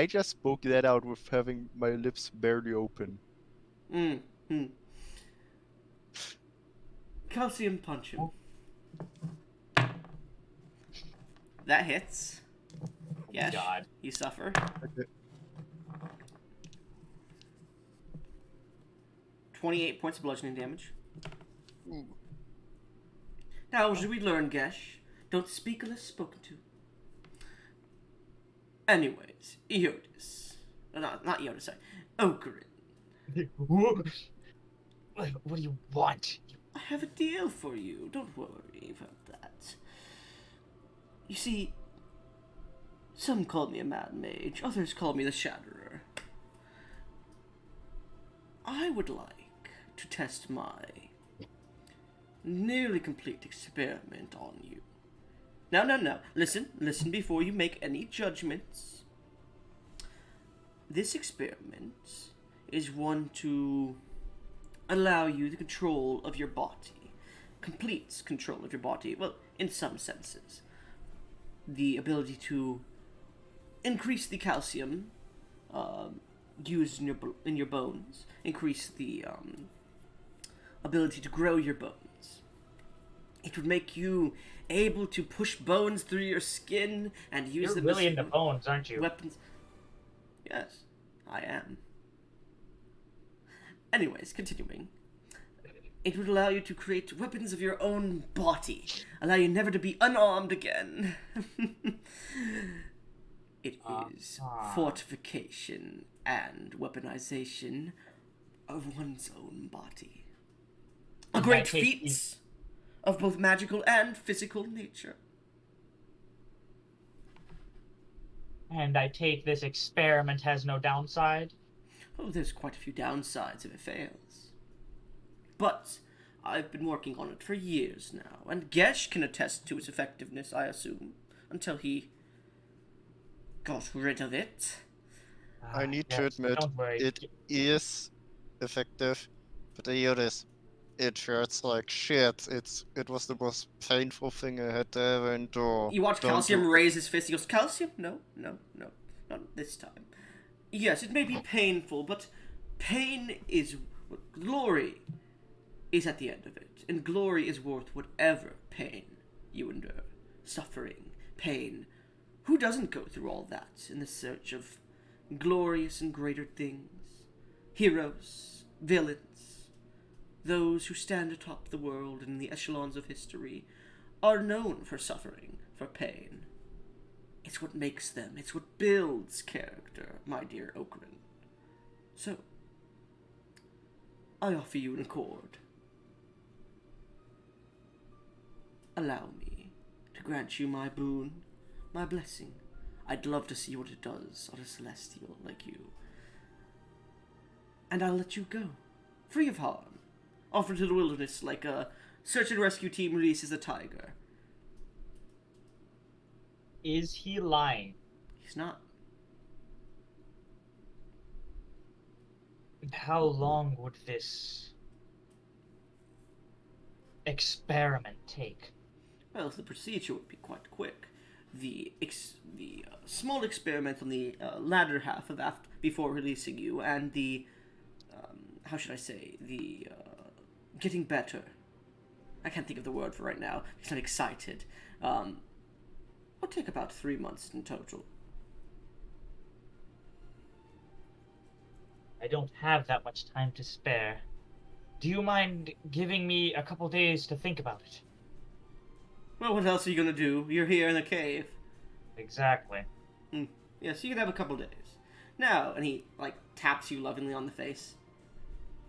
just spoke that out with having my lips barely open. Mm-hmm. Calcium punch him. That hits. Yes, God. you suffer. Okay. 28 points of bludgeoning damage. Ooh. Now, as we learn, Gesh, don't speak unless spoken to. Anyways, Iodus. Not Iodus, sorry. Ocarin. What do you want? I have a deal for you. Don't worry about that. You see, some call me a mad mage, others call me the Shatterer. I would like to test my nearly complete experiment on you. No. Listen before you make any judgments. This experiment is one to allow you the control of your body. Complete control of your body. Well, in some senses. The ability to increase the calcium used in your bones. Increase the ability to grow your bones. It would make you able to push bones through your skin and use You're them really as into bones, aren't you? weapons. Yes, I am. Anyways, continuing. It would allow you to create weapons of your own body. Allow you never to be unarmed again. It is fortification and weaponization of one's own body. A great feat of both magical and physical nature. And I take this experiment has no downside. Oh, there's quite a few downsides if it fails. But I've been working on it for years now, and Gesh can attest to its effectiveness, I assume, until he got rid of it. I need Yes, to admit, don't worry. it is effective, but Iodis, it hurts like shit. It was the most painful thing I had to ever endure. You watch Don't Calcium do- raise his fist. He goes, Calcium? No, not this time. Yes, it may be painful, but pain is glory is at the end of it, and glory is worth whatever pain you endure. Suffering, pain. Who doesn't go through all that in the search of glorious and greater things? Heroes, villains, those who stand atop the world in the echelons of history are known for suffering, for pain. It's what makes them, it's what builds character, my dear Ocarin. So, I offer you an accord. Allow me to grant you my boon, my blessing. I'd love to see what it does on a celestial like you. And I'll let you go, free of harm, off into the wilderness like a search and rescue team releases a tiger. Is he lying? He's not. And how long would this experiment take? Well, the procedure would be quite quick. The small experiment on the latter half of before releasing you, and the how should I say, the getting better. I can't think of the word for right now because I'm excited. Would take about 3 months in total. I don't have that much time to spare. Do you mind giving me a couple days to think about it? Well, what else are you gonna do? You're here in the cave. Exactly. Yes, you can have a couple days. Now, and he, taps you lovingly on the face.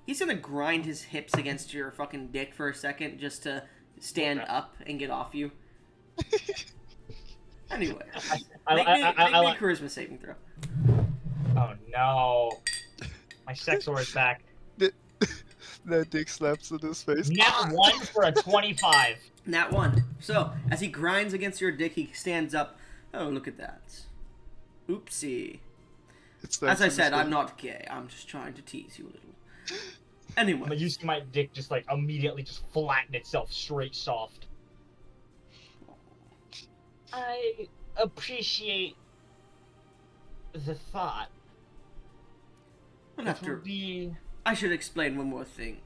He's gonna grind his hips against your fucking dick for a second just to stand up and get off you. Anyway, make me a charisma saving throw. Oh no. My Sexor is back. That dick slaps in his face. Nat 1 for a 25. Nat 1. So, as he grinds against your dick, he stands up. Oh, look at that. Oopsie. As I said, I'm not gay. I'm just trying to tease you a little. Anyway. But you see my dick just immediately just flatten itself straight soft. I appreciate the thought. Well, after... I should explain one more thing.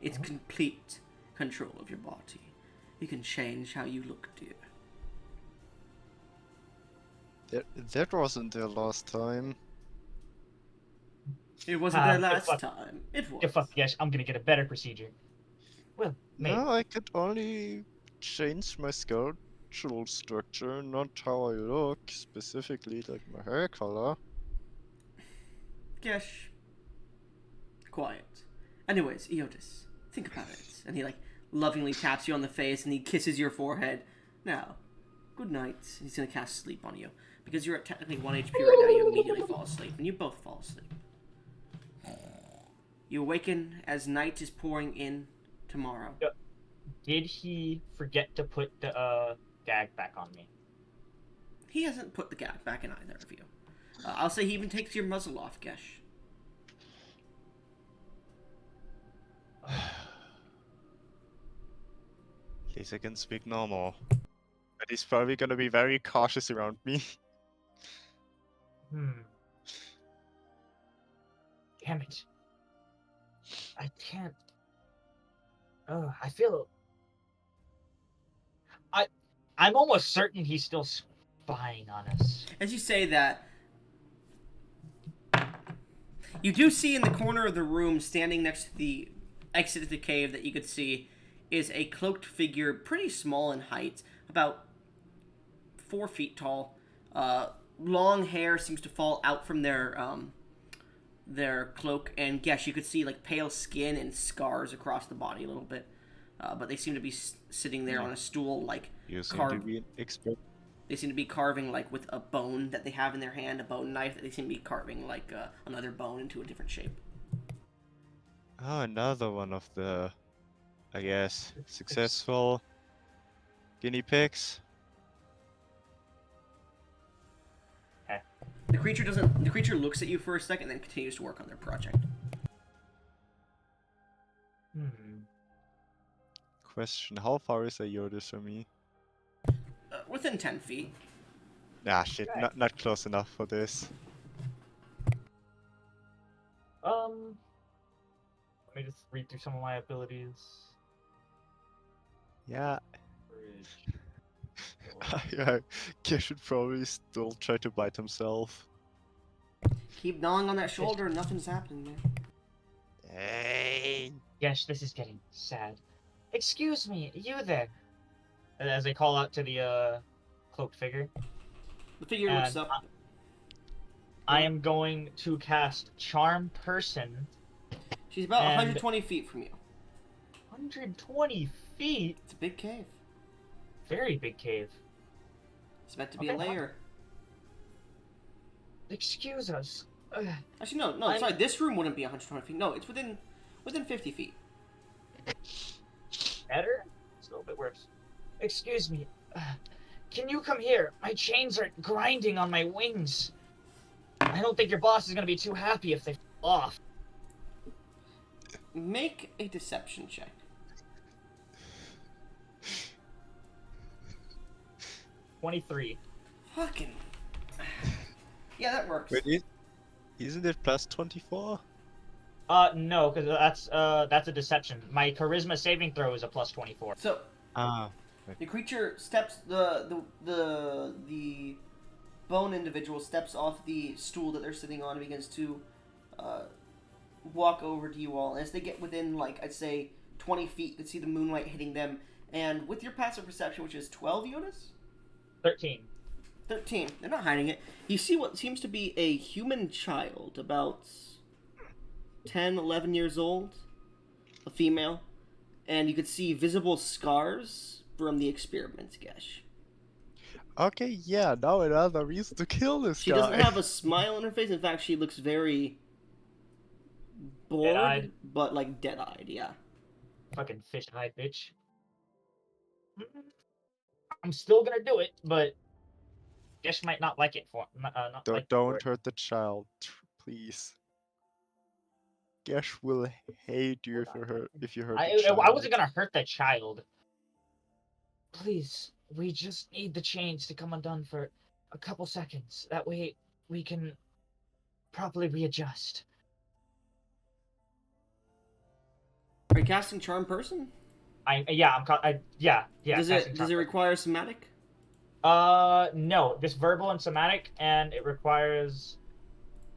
It's complete control of your body. You can change how you look, dear. That wasn't there last time. It wasn't Ah, there good last fuck. time. It was. Good fuck, yes, I'm gonna get a better procedure. Well, maybe. No, I could only change my skeletal structure, not how I look, specifically like my hair color. Gesh. Quiet. Anyways, Iodus, think about it. And he like lovingly taps you on the face and he kisses your forehead. Now, good night. He's gonna cast sleep on you. Because you're at technically 1 HP right now, you immediately fall asleep. And you both fall asleep. You awaken as night is pouring in tomorrow. Did he forget to put the gag back on me? He hasn't put the gag back in either of you. I'll say he even takes your muzzle off, Gesh. At least I can speak normal. But he's probably gonna be very cautious around me. Damn it. I can't. I feel. I'm almost certain he's still spying on us. As you say that, you do see in the corner of the room, standing next to the exit of the cave that you could see, is a cloaked figure, pretty small in height, about 4 feet tall. Long hair seems to fall out from their cloak, and yes, you could see like pale skin and scars across the body a little bit. But they seem to be sitting there on a stool, like You seem to be an expert. they seem to be carving like with a bone that they have in their hand, a bone knife that they seem to be carving like another bone into a different shape. Oh, another one of the, I guess, successful guinea pigs. The creature doesn't. The creature looks at you for a second, then continues to work on their project. Question: how far is Iodus from me? Within 10 feet. Ah, shit, not close enough for this. Let me just read through some of my abilities. Yeah, Bridge. yeah, Gesh should probably still try to bite himself. Keep gnawing on that shoulder, and nothing's happening there. Hey. Yes, this is getting sad. Excuse me, you there? As they call out to the cloaked figure. The figure looks And up. I am going to cast Charm Person. She's about and- 120 feet from you. 120 feet? It's a big cave. Very big cave. It's meant to be Okay, a lair. Excuse us. Actually, no, I'm- sorry. This room wouldn't be 120 feet. No, it's within 50 feet. Better? It's a little bit worse. Excuse me. Can you come here? My chains are grinding on my wings. I don't think your boss is going to be too happy if they fall off. Make a deception check. $23. Fucking. Yeah, that works. Wait, isn't it plus 24? No, because that's a deception. My charisma saving throw is a plus 24. So Ah. the creature steps the bone individual steps off the stool that they're sitting on and begins to walk over to you all. As they get within, like, I'd say 20 feet, you can see the moonlight hitting them. And with your passive perception, which is 12 units? 13. 13. They're not hiding it. You see what seems to be a human child, about 10, 11 years old, a female, and you could see visible scars from the experiment, Gesh. Okay, yeah, now another reason to kill this She guy. doesn't have a smile on her face. In fact, she looks very bored, Dead-eyed. but like dead-eyed. Yeah. Fucking fish-eyed bitch. I'm still gonna do it, but Gesh might not like it for not like it for Don't it. hurt the child, please. Gesh will hate you if you hurt the I child. wasn't gonna hurt that child. Please, we just need the chains to come undone for a couple seconds. That way we can properly readjust. Are you casting Charm Person? Yeah. Does casting it Charm. require somatic? No. This verbal and somatic, and it requires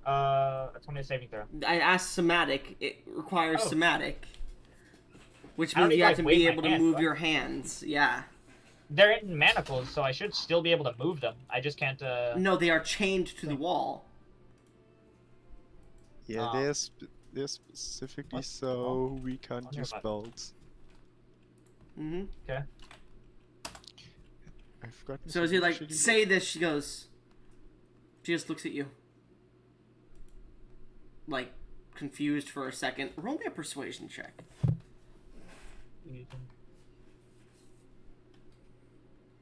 a 20 saving throw. I asked somatic. It requires Oh. somatic. Which I don't means need you to, have to like, wave be my able to hand, move right? your hands. Yeah. They're in manacles, so I should still be able to move them. I just can't. No, they are chained to the wall. Yeah, they're specifically What? so we can't wonder use about- spells. Mm-hmm. Okay. I've forgotten. So as you, like, shitty- say this, she goes... She just looks at you. Like, confused for a second. Roll me a persuasion check.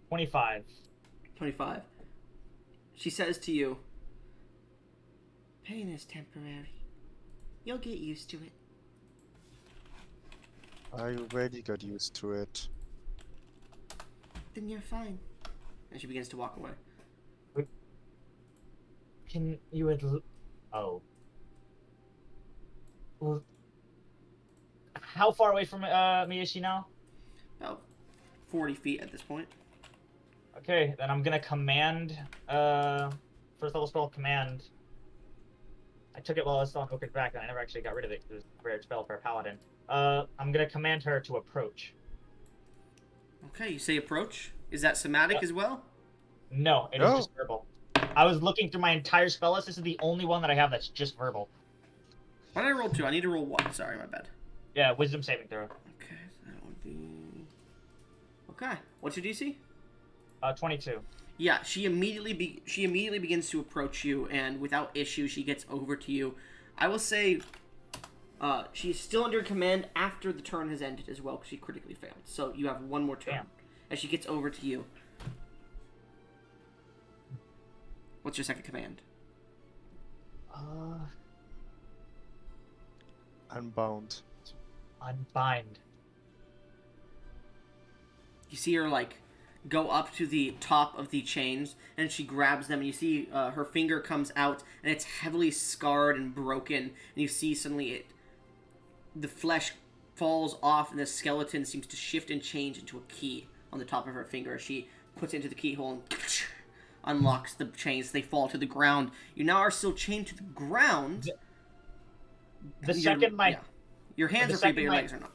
25. 25. She says to you, pain is temporary. You'll get used to it. I already got used to it. Then you're fine. And she begins to walk away. Can you Oh. Well, how far away from me is she now? About 40 feet at this point. Okay, then I'm gonna command, first level spell command. I took it while I was still on Focus back, and I never actually got rid of it because it was a rare spell for a paladin. I'm gonna command her to approach. Okay, you say approach. Is that somatic as well? No, it is No. just verbal. I was looking through my entire spell list. This is the only one that I have that's just verbal. Why did I roll 2? I need to roll 1. Sorry, my bad. Yeah, wisdom saving throw. Okay, so that would be... Okay, what's your DC? 22. Yeah, she immediately begins to approach you, and without issue, she gets over to you. I will say, she's still under command after the turn has ended as well, because she critically failed. So you have one more turn. Damn. As she gets over to you. What's your second command? Unbound. Unbind. You see her, like, go up to the top of the chains, and she grabs them, and you see her finger comes out, and it's heavily scarred and broken, and you see suddenly the flesh falls off, and the skeleton seems to shift and change into a key on the top of her finger. She puts it into the keyhole and unlocks the chains. They fall to the ground. You now are still chained to the ground. The second my... Yeah. Your hands the are free, but second your my- legs are not.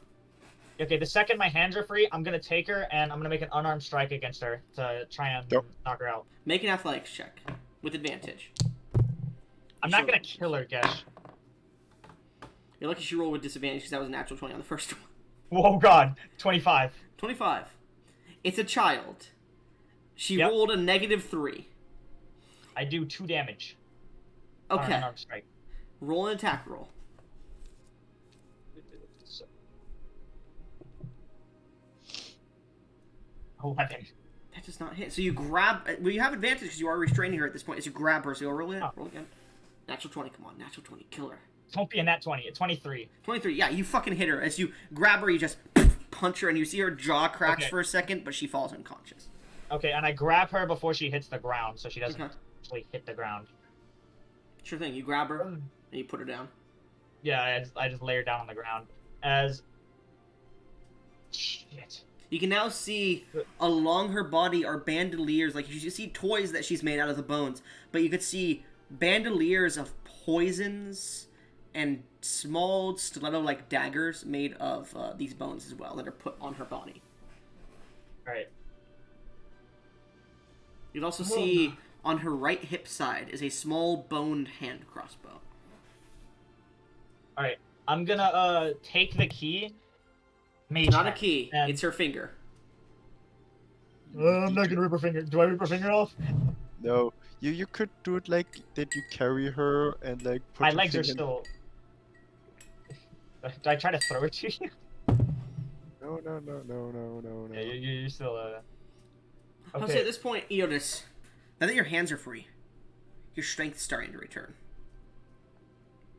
Okay, the second my hands are free, I'm gonna take her and I'm gonna make an unarmed strike against her to try and Yep. knock her out. Make an athletics check with advantage. I'm not Sure. gonna kill her, Gesh. You're lucky she rolled with disadvantage because that was a natural 20 on the first one. Whoa, God. 25. 25. It's a child. She Yep. rolled a -3. I do 2 damage. On an Okay. unarmed strike. Roll an attack roll. 11. That does not hit. So you grab... Well, you have advantage because you are restraining her at this point. As you grab her, so you'll roll it. Oh. Roll again. Natural 20. Come on. Natural 20. Kill her. Don't be a nat 20. It's 23. 23. Yeah, you fucking hit her. As you grab her, you just punch her, and you see her jaw cracks Okay. for a second, but she falls unconscious. Okay, and I grab her before she hits the ground, so she doesn't Okay. actually hit the ground. Sure thing. You grab her, and you put her down. Yeah, I just lay her down on the ground. As... Shit. You can now see along her body are bandoliers. Like, you see toys that she's made out of the bones. But you could see bandoliers of poisons and small stiletto-like daggers made of these bones as well that are put on her body. Alright. You'd also see on her right hip side is a small boned hand crossbow. Alright. I'm gonna, take the key. Mage Not a hand, key. and- It's her finger. I'm not gonna rip her finger. Do I rip her finger off? No, you could do it like that. You carry her and like put My your legs are thing in- still... Do I try to throw it to you? No. Yeah, you're still, I'll say at this point, Iodus, now that your hands are free, your strength's starting to return.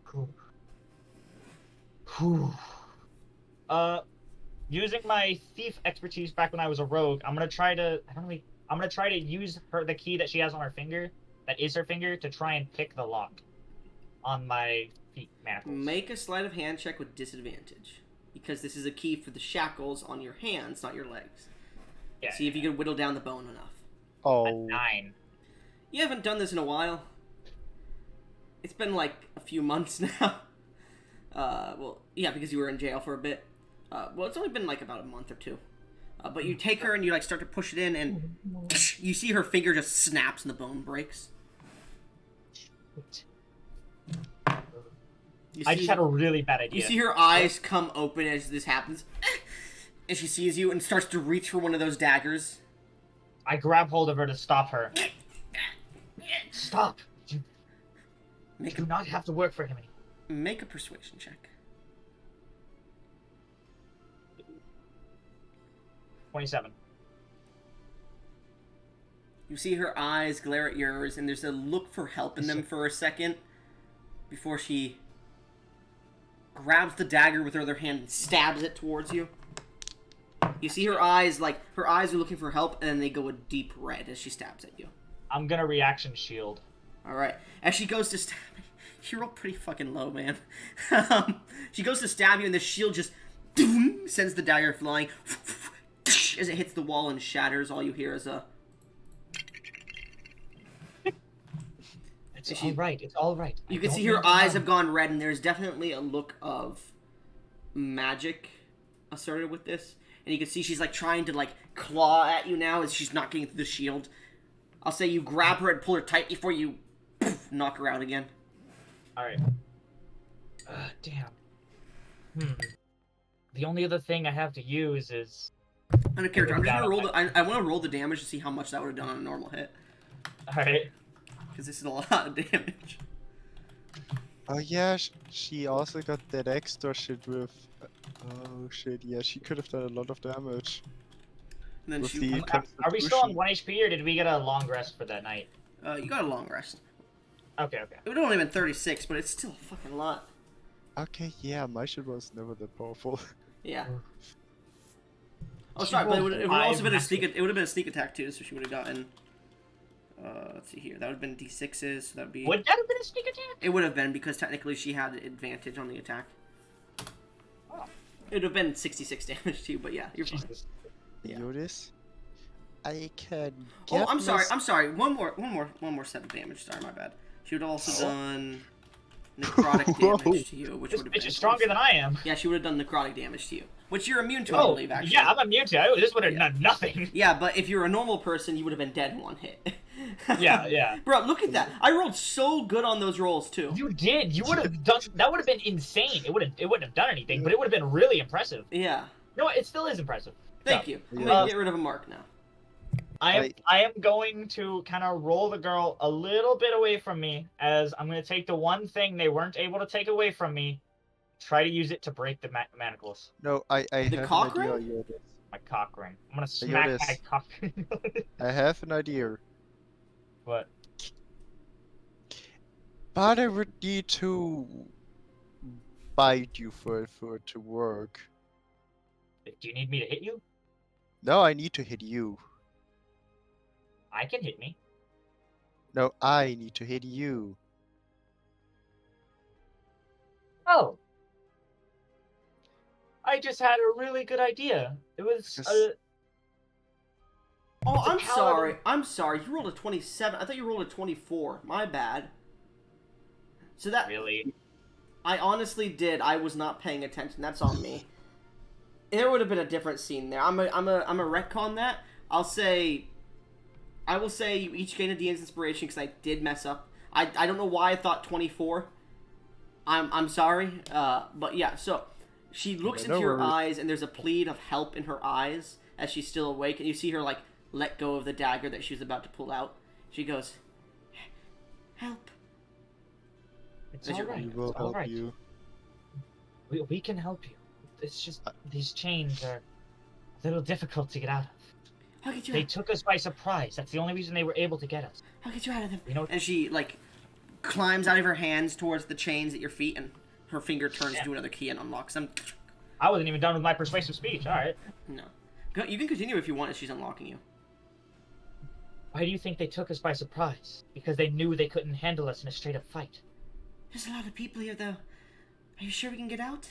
Cool. Whew. Using my thief expertise back when I was a rogue, I'm gonna try to. I'm gonna try to use the key that she has on her finger, that is her finger, to try and pick the lock on my feet manacles. Make a sleight of hand check with disadvantage. Because this is a key for the shackles on your hands, not your legs. Yeah. See if you can whittle down the bone enough. Oh. 9. You haven't done this in a while. It's been like a few months now. Well, yeah, because you were in jail for a bit. Well, it's only been like about a month or two. But you take her and you like start to push it in, and you see her finger just snaps and the bone breaks. I just had a really bad idea. You see her eyes come open as this happens, and she sees you and starts to reach for one of those daggers. I grab hold of her to stop her. Stop! You do not have to work for him anymore. Make a persuasion check. 27. You see her eyes glare at yours, and there's a look for help in them for a second before she grabs the dagger with her other hand and stabs it towards you. You see her eyes are looking for help, and then they go a deep red as she stabs at you. I'm gonna reaction shield. Alright. As she goes to stab you, roll pretty fucking low, man. She goes to stab you, and the shield just sends the dagger flying. As it hits the wall and shatters, all you hear is a... It's alright, it's alright. You can see her eyes have gone red, and there's definitely a look of magic asserted with this. And you can see she's, like, trying to, like, claw at you now as she's not getting through the shield. I'll say you grab her and pull her tight before you knock her out again. Alright. Damn. The only other thing I have to use is... On a character, I'm just gonna roll the... I want to roll the damage to see how much that would have done on a normal hit. Alright. Because this is a lot of damage. Oh yeah, she also got that extra shit with... Oh shit, yeah, she could have done a lot of damage. And then With she... Are we still on 1 HP, or did we get a long rest for that night? You got a long rest. Okay. It would have only been 36, but it's still a fucking lot. Okay, yeah, my shit was never that powerful. Yeah. Oh, sorry, but it would have also been a sneak. It would have been a sneak attack too, so she would have gotten. Let's see here. That would have been D6s. So that would be. Would that have been a sneak attack? It would have been because technically she had advantage on the attack. Oh. It would have been 66 damage too, but yeah, you're fine. Jesus. Yeah. Notice? I can. Oh, I'm sorry. I'm sorry. One more set of damage. Sorry, my bad. She would have also done necrotic damage to you, which This would have been bitch is stronger than I am. Yeah, she would have done necrotic damage to you, which you're immune to, I believe. Actually. Yeah, I'm immune to it. This would have done nothing. Yeah, but if you're a normal person, you would have been dead in one hit. Yeah. Bro, look at that. I rolled so good on those rolls, too. You did. You would have done. That would have been insane. It wouldn't have done anything, but it would have been really impressive. Yeah. No, it still is impressive. Thank you. I'm gonna get rid of a mark now. I am going to kind of roll the girl a little bit away from me, as I'm going to take the one thing they weren't able to take away from me, try to use it to break the manacles. No, I have cock an idea. ring? Iodus. My cock ring. I'm going to smack Iodus. my cock ring. I have an idea. What? But I would need to bite you for it to work. Do you need me to hit you? No, I need to hit you. I can hit me. No, I need to hit you. Oh. I just had a really good idea. It was Oh, It's a I'm paladin. sorry. I'm sorry. You rolled a 27. I thought you rolled a 24. My bad. So that... really. I honestly did. I was not paying attention. That's on me. There would have been a different scene there. I'm a retcon that. I will say you each gain a DM's inspiration because I did mess up. I don't know why I thought 24. I'm sorry. But yeah, so she looks into your eyes and there's a plead of help in her eyes as she's still awake, and you see her like let go of the dagger that she was about to pull out. She goes, "Help." It's Is your- alright. We will It's help alright. you. We can help you. It's just these chains are a little difficult to get out of. I'll get you They out. took us by surprise. That's the only reason they were able to get us. I'll get you out of them. You know, And she like climbs out of her hands towards the chains at your feet, and her finger turns to another key and unlocks them. I wasn't even done with my persuasive speech. All right. No. You can continue if you want as she's unlocking you. Why do you think they took us by surprise? Because they knew they couldn't handle us in a straight-up fight. There's a lot of people here, though. Are you sure we can get out?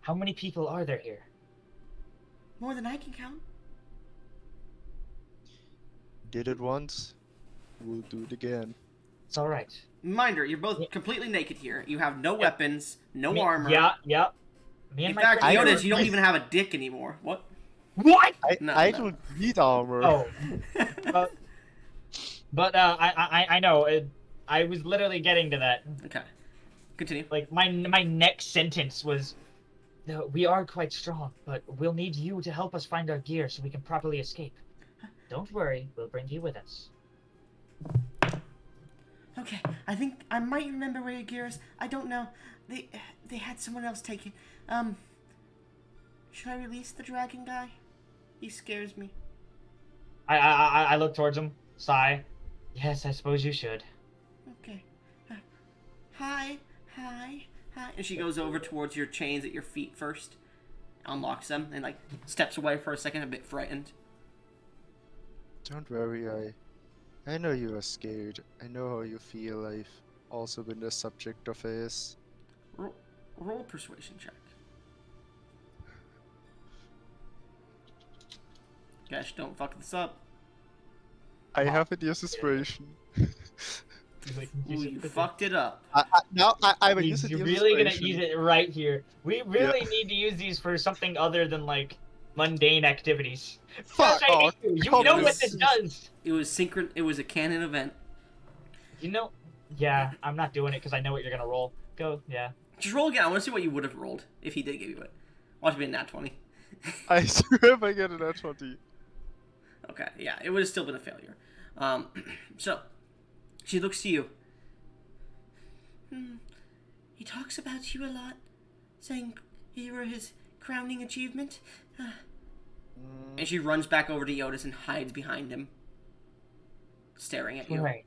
How many people are there here? More than I can count. Did it once, we'll do it again. It's all right. Reminder, you're both completely naked here. You have no weapons, no armor. Yeah. Me and In my fact, friend- Iodus, you don't even have a dick anymore. What? What? No, I no. don't need armor. Oh. But I know. I was literally getting to that. Okay. Continue. Like my next sentence was, "No, we are quite strong, but we'll need you to help us find our gear so we can properly escape. Don't worry, we'll bring you with us." Okay, I think I might remember where your gear is. I don't know. They had someone else take it. Should I release the dragon guy? He scares me. I look towards him, sigh. Yes, I suppose you should. Okay. Hi. And she goes over towards your chains at your feet first, unlocks them, and like steps away for a second, a bit frightened. Don't worry, I know you are scared. I know how you feel. I've also been the subject of this. Roll a persuasion check. Gosh, don't fuck this up. I haven't used inspiration. He's like, Ooh, you fucked it up. I will use it. You're really gonna use it right here. We really need to use these for something other than like mundane activities. Fuck Gosh, I hate off. you. You Come know on. what this does. It was a canon event. You know. Yeah, I'm not doing it because I know what you're gonna roll. Go. Yeah. Just roll again. I want to see what you would have rolled if he did give you it. Watch it be a nat 20. I swear if I get an nat 20. Okay, yeah, it would have still been a failure. So, she looks to you. He talks about you a lot, saying you were his crowning achievement. And she runs back over to Iodus and hides behind him, staring at you. Right.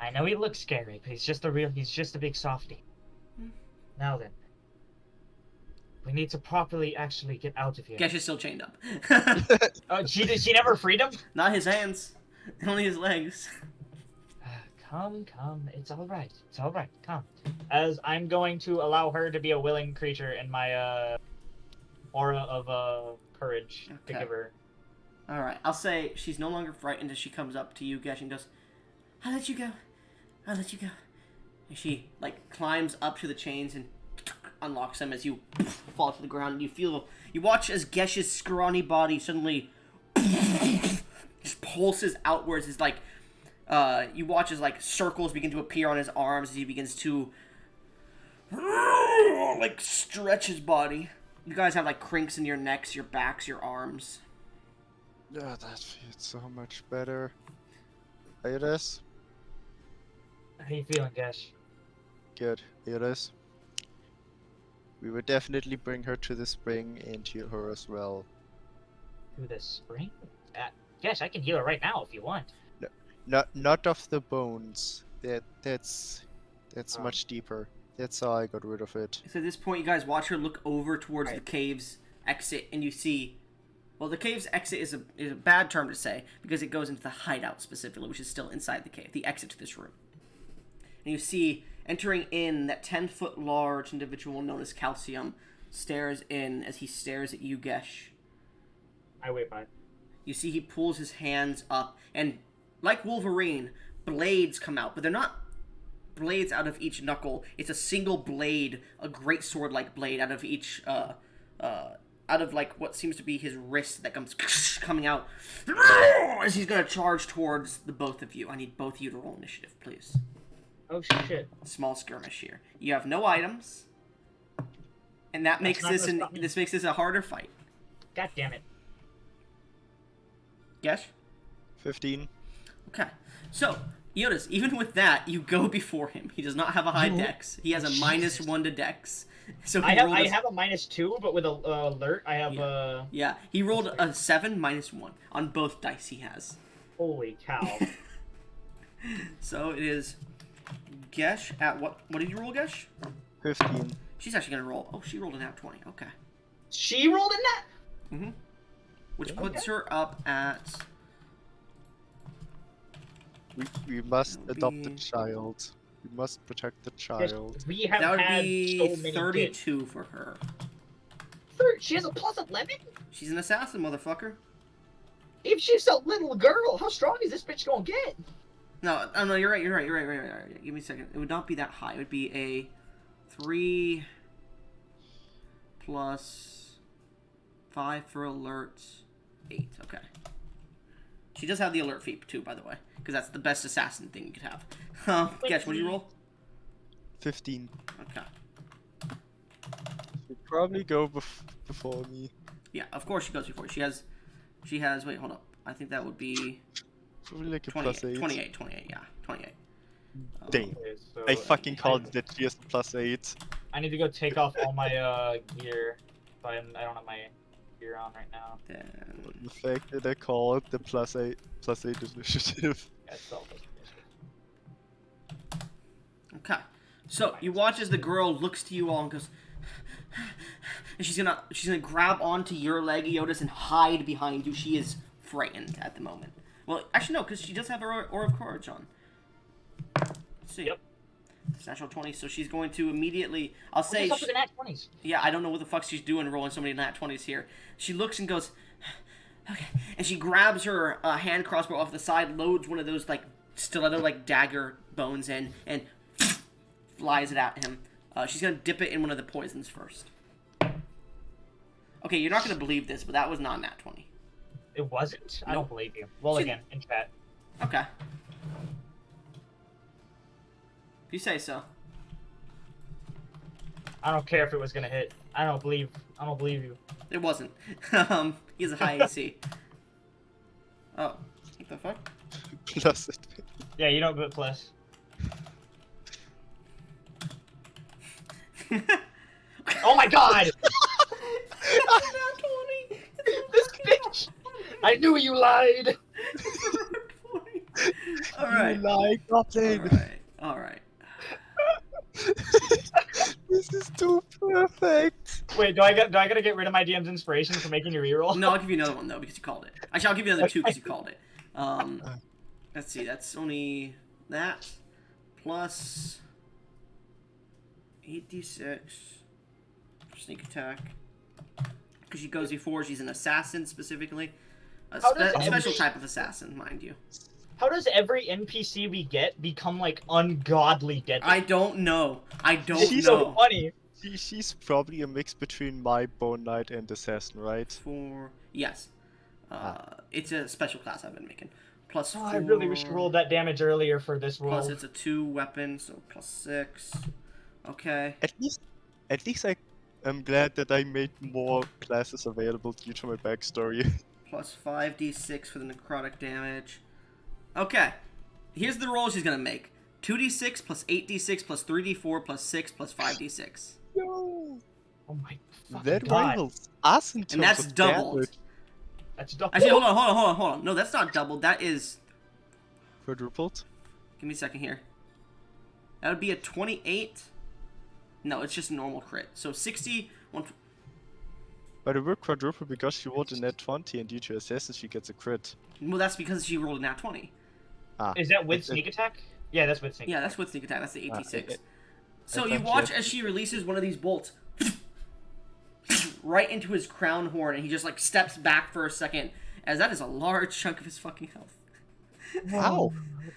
I know he looks scary, but he's just a big softie. Now then. We need to properly actually get out of here. Gesh is still chained up. Oh, she never freed him? Not his hands, only his legs. Come. It's all right. Come. As I'm going to allow her to be a willing creature in my aura of courage to Okay. give her. All right, I'll say she's no longer frightened as she comes up to you, Gesh, and goes, "I'll let you go. And she like climbs up to the chains and unlocks them as you fall to the ground. You watch as Gesh's scrawny body suddenly just pulses outwards. As like you watch as like circles begin to appear on his arms as he begins to like stretch his body. You guys have like crinks in your necks, your backs, your arms. Yeah, that feels so much better. Iodus? How you feeling, Gesh? Good. Iodus? We will definitely bring her to the spring and heal her as well. Through the spring? Gesh, I can heal her right now if you want. Not of the bones. That's Oh. much deeper. That's how I got rid of it. So at this point, you guys watch her look over towards the cave's exit, and you see, well, the cave's exit is a bad term to say because it goes into the hideout specifically, which is still inside the cave, the exit to this room. And you see, entering in, that 10-foot large individual known as Calcium stares in as he stares at you, Gesh. I wait by. You see he pulls his hands up, and like Wolverine, blades come out, but they're not blades out of each knuckle. It's a single blade, a great sword-like blade out of each, out of like what seems to be his wrist that comes coming out as he's gonna charge towards the both of you. I need both of you to roll initiative, please. Oh shit. Small skirmish here. You have no items, and that makes not this gonna stop me. this makes this a harder fight. God damn it. Gesh? 15. Okay. So, Iodus, even with that, you go before him. He does not have a high dex. He has a -1 to dex. So he I rolled have a -2, but with a alert, I have Yeah, he rolled a 7 -1 on both dice he has. Holy cow. So it is Gesh at what did you roll, Gesh? 15. She's actually gonna roll. Oh, she rolled a nat 20. Okay. She rolled in that? Mm-hmm. Which puts her up at. We must That would adopt the be- child. We must protect the child. We have That would had be so many 32 for her. She has a +11? She's an assassin, motherfucker. If she's a little girl, how strong is this bitch gonna get? No, oh, no, you're right. You're right. Give me a second. It would not be that high. It would be a 3 plus 5 for alerts, 8. Okay. She does have the alert feat too, by the way, because that's the best assassin thing you could have. Guess, what do you roll? 15. Okay. She'd probably go before me. Yeah, of course she goes before. She has. Wait, hold up. I think that would be Probably like a 28. plus 8. 28. Yeah, 28. Dang. Okay, so I fucking called it that she has a plus 8. I need to go take off all my gear. But I don't have my gear on right now. Then The fact that I called the plus 8 initiative. Yeah, it's selfish. okay. So you watch as the girl looks to you all and goes, and she's gonna grab onto your leg, Iodus, and hide behind you. She is frightened at the moment. Well, actually no, because she does have her Aura of Courage on. Let's see. Yep. It's natural 20, so she's going to immediately. I'll say. What's up with the nat 20s? Yeah, I don't know what the fuck she's doing rolling so many nat 20s here. She looks and goes, okay. And she grabs her hand crossbow off the side, loads one of those, like, stiletto, like, dagger bones in, and flies it at him. She's going to dip it in one of the poisons first. Okay, you're not going to believe this, but that was not nat 20. It wasn't? I don't believe you. Roll She- again, in chat. Okay. If you say so. I don't care if it was gonna hit. I don't believe you. It wasn't. He has a high AC. Oh, what the fuck? Plus it. Yeah, you don't get plus. Oh my god! Nat 20! This bitch! I knew you lied! Alright. You lie, Goblin! Alright. This is too perfect! Wait, do I gotta get rid of my DM's inspiration for making you reroll? No, I'll give you another one, though, because you called it. Actually, I'll give you another 2 because you called it. Let's see, that's only that plus 8d6 for sneak attack. Because she goes before, she's an assassin specifically. A special type of assassin, mind you. How does every NPC we get become, like, ungodly deadly? I don't know. She's so funny. She's probably a mix between my Bone Knight and Assassin, right? Yes. It's a special class I've been making. Plus 4. I really wish you rolled that damage earlier for this roll. Plus it's a 2 weapon, so plus 6. Okay. At least I'm glad that I made more classes available due to my backstory. Plus 5d6 for the necrotic damage. Okay. Here's the roll she's gonna make. 2d6 plus 8d6 plus 3d4 plus 6 plus 5d6. Yo! Oh my fucking That god. rivals us in terms And that's of doubled. damage. That's double. Actually, hold on. No, that's not doubled. That is... Quadrupled? Give me a second here. That would be a 28. No, it's just a normal crit. So 60... By the word quadruple because she rolled a net 20 and due to Assassin she gets a crit. Well, that's because she rolled a nat 20. Is that with sneak attack? Yeah, that's with sneak Yeah, that's with sneak attack. That's the 86. So I you thought watch she- as she releases one of these bolts right into his crown horn, and he just like steps back for a second, as that is a large chunk of his fucking health. Ow!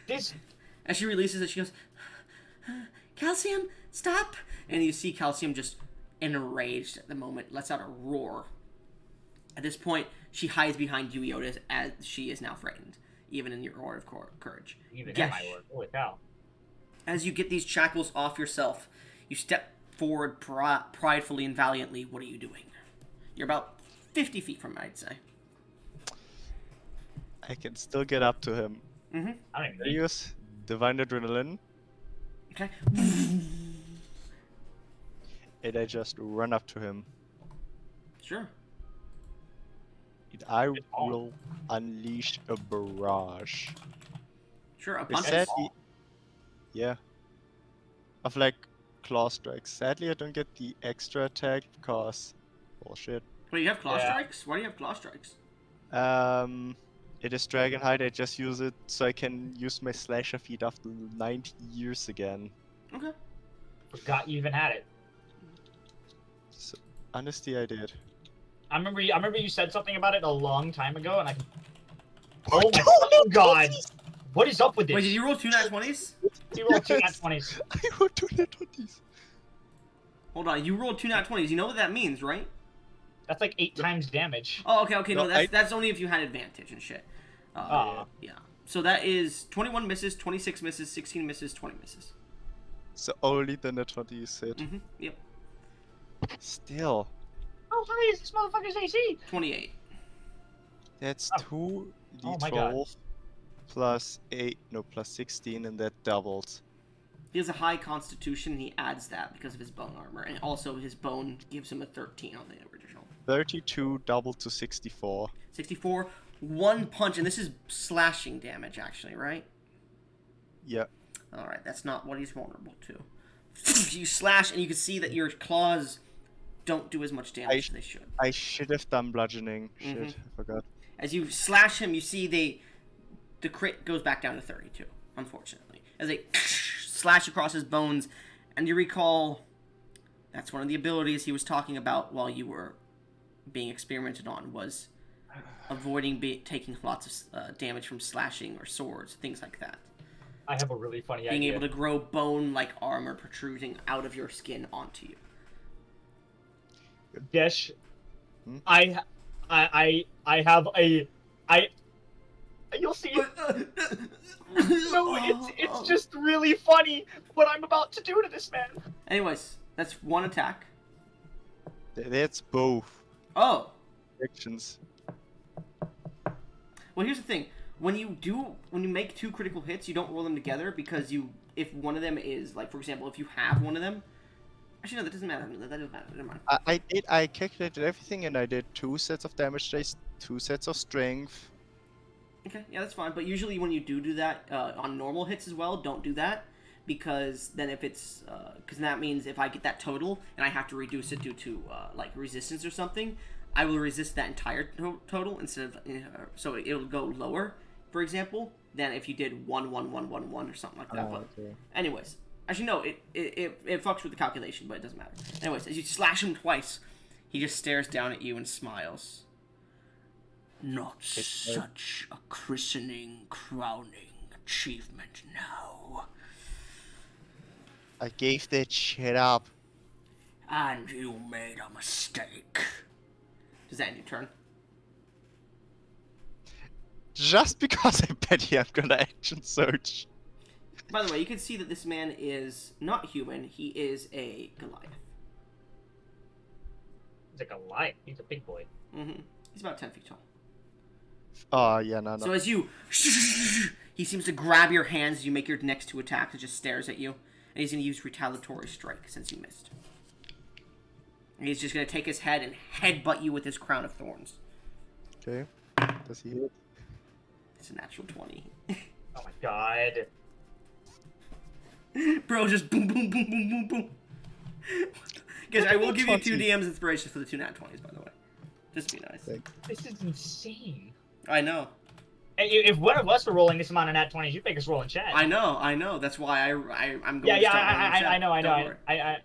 This As she releases it, she goes, "Calcium, stop!" And you see Calcium just enraged at the moment, lets out a roar. At this point, she hides behind you, Iodus, as she is now frightened, even in your Aura of Courage. even Gesh. in my word. Holy cow. As you get these shackles off yourself, you step forward pridefully and valiantly. What are you doing? You're about 50 feet from him, I'd say. I can still get up to him. Mm-hmm. I don't even I use Divine Adrenaline Okay. and I just run up to him. Sure. And I It's on. will unleash a barrage. Sure, a But punch. sadly, yeah, of like claw strikes. Sadly, I don't get the extra attack because bullshit. Wait, you have claw Yeah. strikes? Why do you have claw strikes? It is Dragonhide. I just use it so I can use my slasher feat after 90 years again. Okay. forgot you even had it. So, honestly, I did. I remember you said something about it a long time ago, and I Oh my fucking god! What is up with this? Wait, did you roll 2 nat 20s? You rolled two nat Yes. 20s. I rolled 2 nat 20s. Hold on, you rolled 2 nat 20s. You know what that means, right? That's like 8 times damage. Oh, okay, no, No, that's only if you had advantage and shit. Yeah. So that is 21 misses, 26 misses, 16 misses, 20 misses. So only the nat 20 is hit. Mm-hmm, yep. Still, How high is this motherfucker's AC? 28. that's Oh. 2 Oh my god. d12 plus 8, no, plus 16, and that doubles. He has a high constitution, he adds that because of his bone armor. And also his bone gives him a 13 on the original. 32 doubled to 64. 64, one punch, and this is slashing damage, actually, right? Yeah. Alright, that's not what he's vulnerable to. You slash, and you can see that your claws don't do as much damage as they should. I should have done bludgeoning. Mhm. Shit, I forgot. As you slash him, you see the crit goes back down to 32, unfortunately. As they slash across his bones, and you recall that's one of the abilities he was talking about while you were being experimented on, was avoiding taking lots of damage from slashing or swords, things like that. I have a really funny Being idea. able to grow bone-like armor protruding out of your skin onto you. Gesh, Hmm? I have a you'll see. No, it's just really funny what I'm about to do to this man. Anyways, that's one attack. That's both Oh, actions. well, here's the thing. When you make 2 critical hits, you don't roll them together because if one of them is, like, for example, if you have one of them. Actually, no, that doesn't matter. That doesn't matter. Never mind. I calculated everything, and I did 2 sets of damage dice, 2 sets of strength. Okay, yeah, that's fine. But usually when you do that on normal hits as well, don't do that because then if it's because that means if I get that total and I have to reduce it due to like resistance or something, I will resist that entire total instead of so it'll go lower, for example, than if you did 1 1 1 1 1 or something like that. Oh, But okay. anyways, actually no, it fucks with the calculation, but it doesn't matter. Anyways, as you slash him twice, he just stares down at you and smiles. Not such a christening, crowning achievement now. I gave that shit up. And you made a mistake. Does that end your turn? Just because I bet you I'm gonna action search. By the way, you can see that this man is not human. He is a Goliath. He's like a lion. He's a big boy. Mm-hmm. He's about 10 feet tall. Oh, yeah, no. So as you... He seems to grab your hands as you make your next 2 attacks and just stares at you. And he's going to use Retaliatory Strike since you missed. And he's just going to take his head and headbutt you with his Crown of Thorns. Okay. Does he hit? It's a natural 20. Oh my god. Bro, just boom, boom, boom, boom, boom, boom. Guys, I will give you 2 20. DM's inspiration for the 2 nat 20s, by the way. Just to be nice. Thanks. This is insane. I know. If one of us were rolling this amount of nat 20s, you'd make us roll in chat. I know. That's why I'm going Yeah, to yeah, start rolling in chat. I know. Don't worry. I And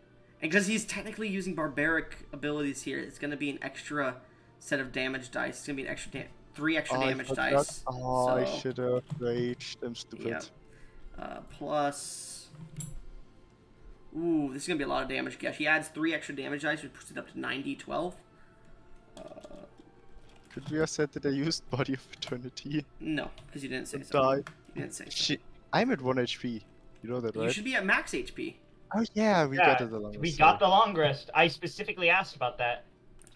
because he's technically using barbaric abilities here, it's going to be an extra set of damage dice. It's going to be an extra 3 extra I damage forgot. dice. Oh, I So, should have raged. I'm stupid. yeah. Plus... Ooh, this is going to be a lot of damage. Guess he adds 3 extra damage dice, which puts it up to 9d12. Could we have said that I used Body of Eternity? No, because you didn't say And so. die. You didn't say so. Shit. I'm at 1 HP. You know that, right? You should be at max HP. Oh, yeah, we got it along. We got the long rest. I specifically asked about that.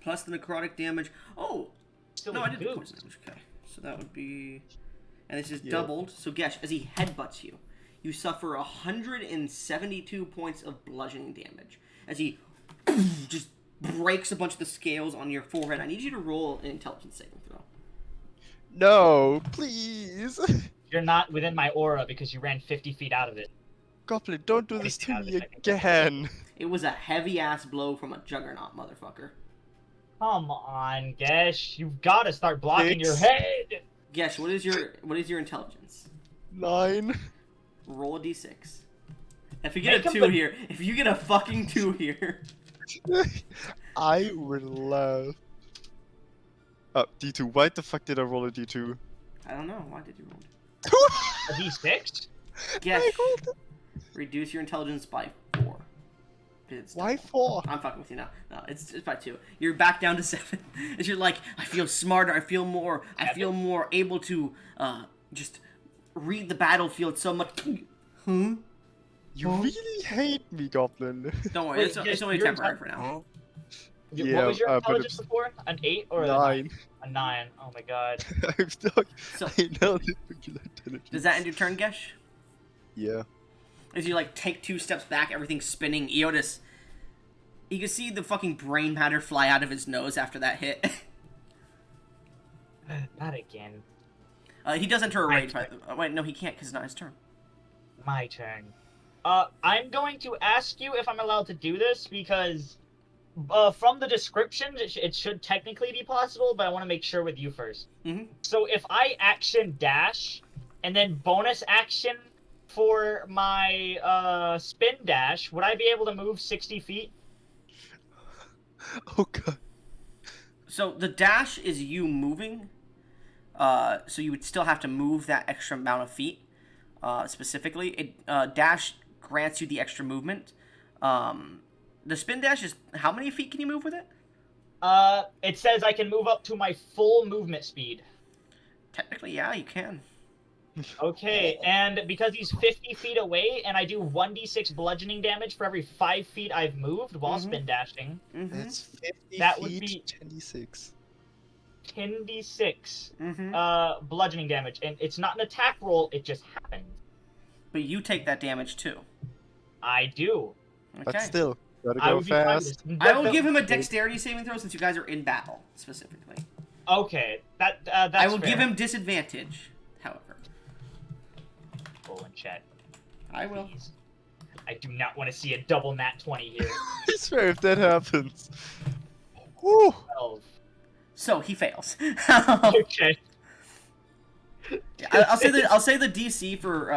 Plus the necrotic damage. Oh! Still No, I with did the boots. poison damage. Okay. So that would be... And this is Yeah. doubled. So Gesh, as he headbutts you, you suffer 172 points of bludgeoning damage. As he just breaks a bunch of the scales on your forehead. I need you to roll an intelligence saving throw. No, please. You're not within my aura because you ran 50 feet out of it. Goblin, don't do this to me again. It was a heavy-ass blow from a juggernaut, motherfucker. Come on, Gesh. You've got to start blocking your 6. head. Gesh, what is your intelligence? 9. Roll a d6. If you get Make a him 2 the- here, if you get a fucking 2 here... I will laugh. Oh, D2. Why the fuck did I roll a D2? I don't know. Why did you roll? A D6? Gesh, I rolled it. reduce your intelligence by 4. It's Why double. 4? I'm fucking with you now. No, it's by 2. You're back down to 7. As you're like, I feel smarter. I feel more able to just read the battlefield so much. Hmm? You really hate me, Goblin. Don't worry, Wait, it's only you're temporary for now. Yeah, What was your but intelligence it's before? An 8 or a 9. A 9. Oh my god. I'm still. So- I know the regular intelligence. Does that end your turn, Gesh? Yeah. As you like take 2 steps back, everything's spinning. Iodus, you can see the fucking brain matter fly out of his nose after that hit. Not again. He does enter a rage. Wait, no, he can't because it's not his turn. My turn. I'm going to ask you if I'm allowed to do this because from the description, it should technically be possible, but I want to make sure with you first. Mm-hmm. So if I action dash and then bonus action for my spin dash, would I be able to move 60 feet? Oh god. So the dash is you moving. So you would still have to move that extra amount of feet. Specifically, it dash grants you the extra movement. The spin dash is how many feet can you move with it? It says I can move up to my full movement speed. Technically, yeah, you can. Okay, and because he's 50 feet away, and I do 1d6 bludgeoning damage for every 5 feet I've moved while spin dashing, Mm-hmm. That's 50 That feet, would be- 26. 10d6 Mm-hmm. bludgeoning damage, and it's not an attack roll; it just happens. But you take that damage too. I do. Okay. But still, gotta I go would be fine fast. with I will give him a dexterity saving throw since you guys are in battle specifically. Okay, that's I will fair. give him disadvantage, however. Roll in chat. I will. Please. I do not want to see a double nat 20 here. I swear if that happens. Whew. 12. So he fails. Okay. I'll say the DC for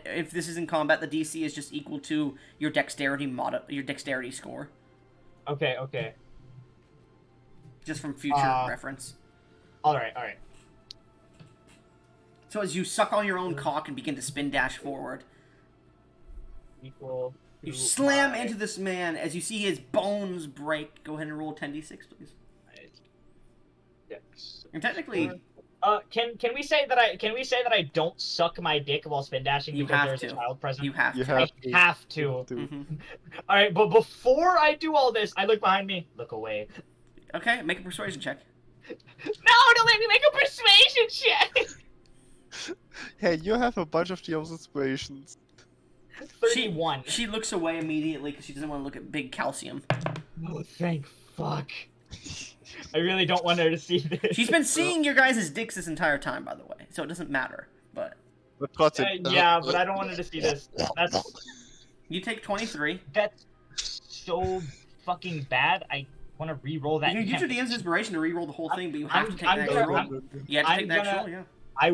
if this is in combat, the DC is just equal to your dexterity score, Okay. just from future reference. All right. So as you suck on your own cock and begin to spin dash forward, Equal. you to slam my- into this man as you see his bones break. Go ahead and roll 10d6, please. Dex. And technically, Can we say that I don't suck my dick while spin dashing You because have there's to. a child present? you have You to. have I have to. Mhm. All right, but before I do all this, I look behind me, look away. Okay, make a persuasion check. No, don't make me make a persuasion check. Hey, you have a bunch of DM's inspirations. 31. She looks away immediately because she doesn't want to look at big calcium. Oh, thank fuck. I really don't want her to see this. She's been seeing your guys' dicks this entire time, by the way, so it doesn't matter. But But trotzdem. Yeah, but I don't want her to see this. you take 23. That's so fucking bad. I want to re-roll that. You can use your damage. DM's inspiration to re-roll the whole thing, but you have I'm- to take I'm that gonna- extra roll. I'm- You have to take I'm that extra gonna- roll, yeah. I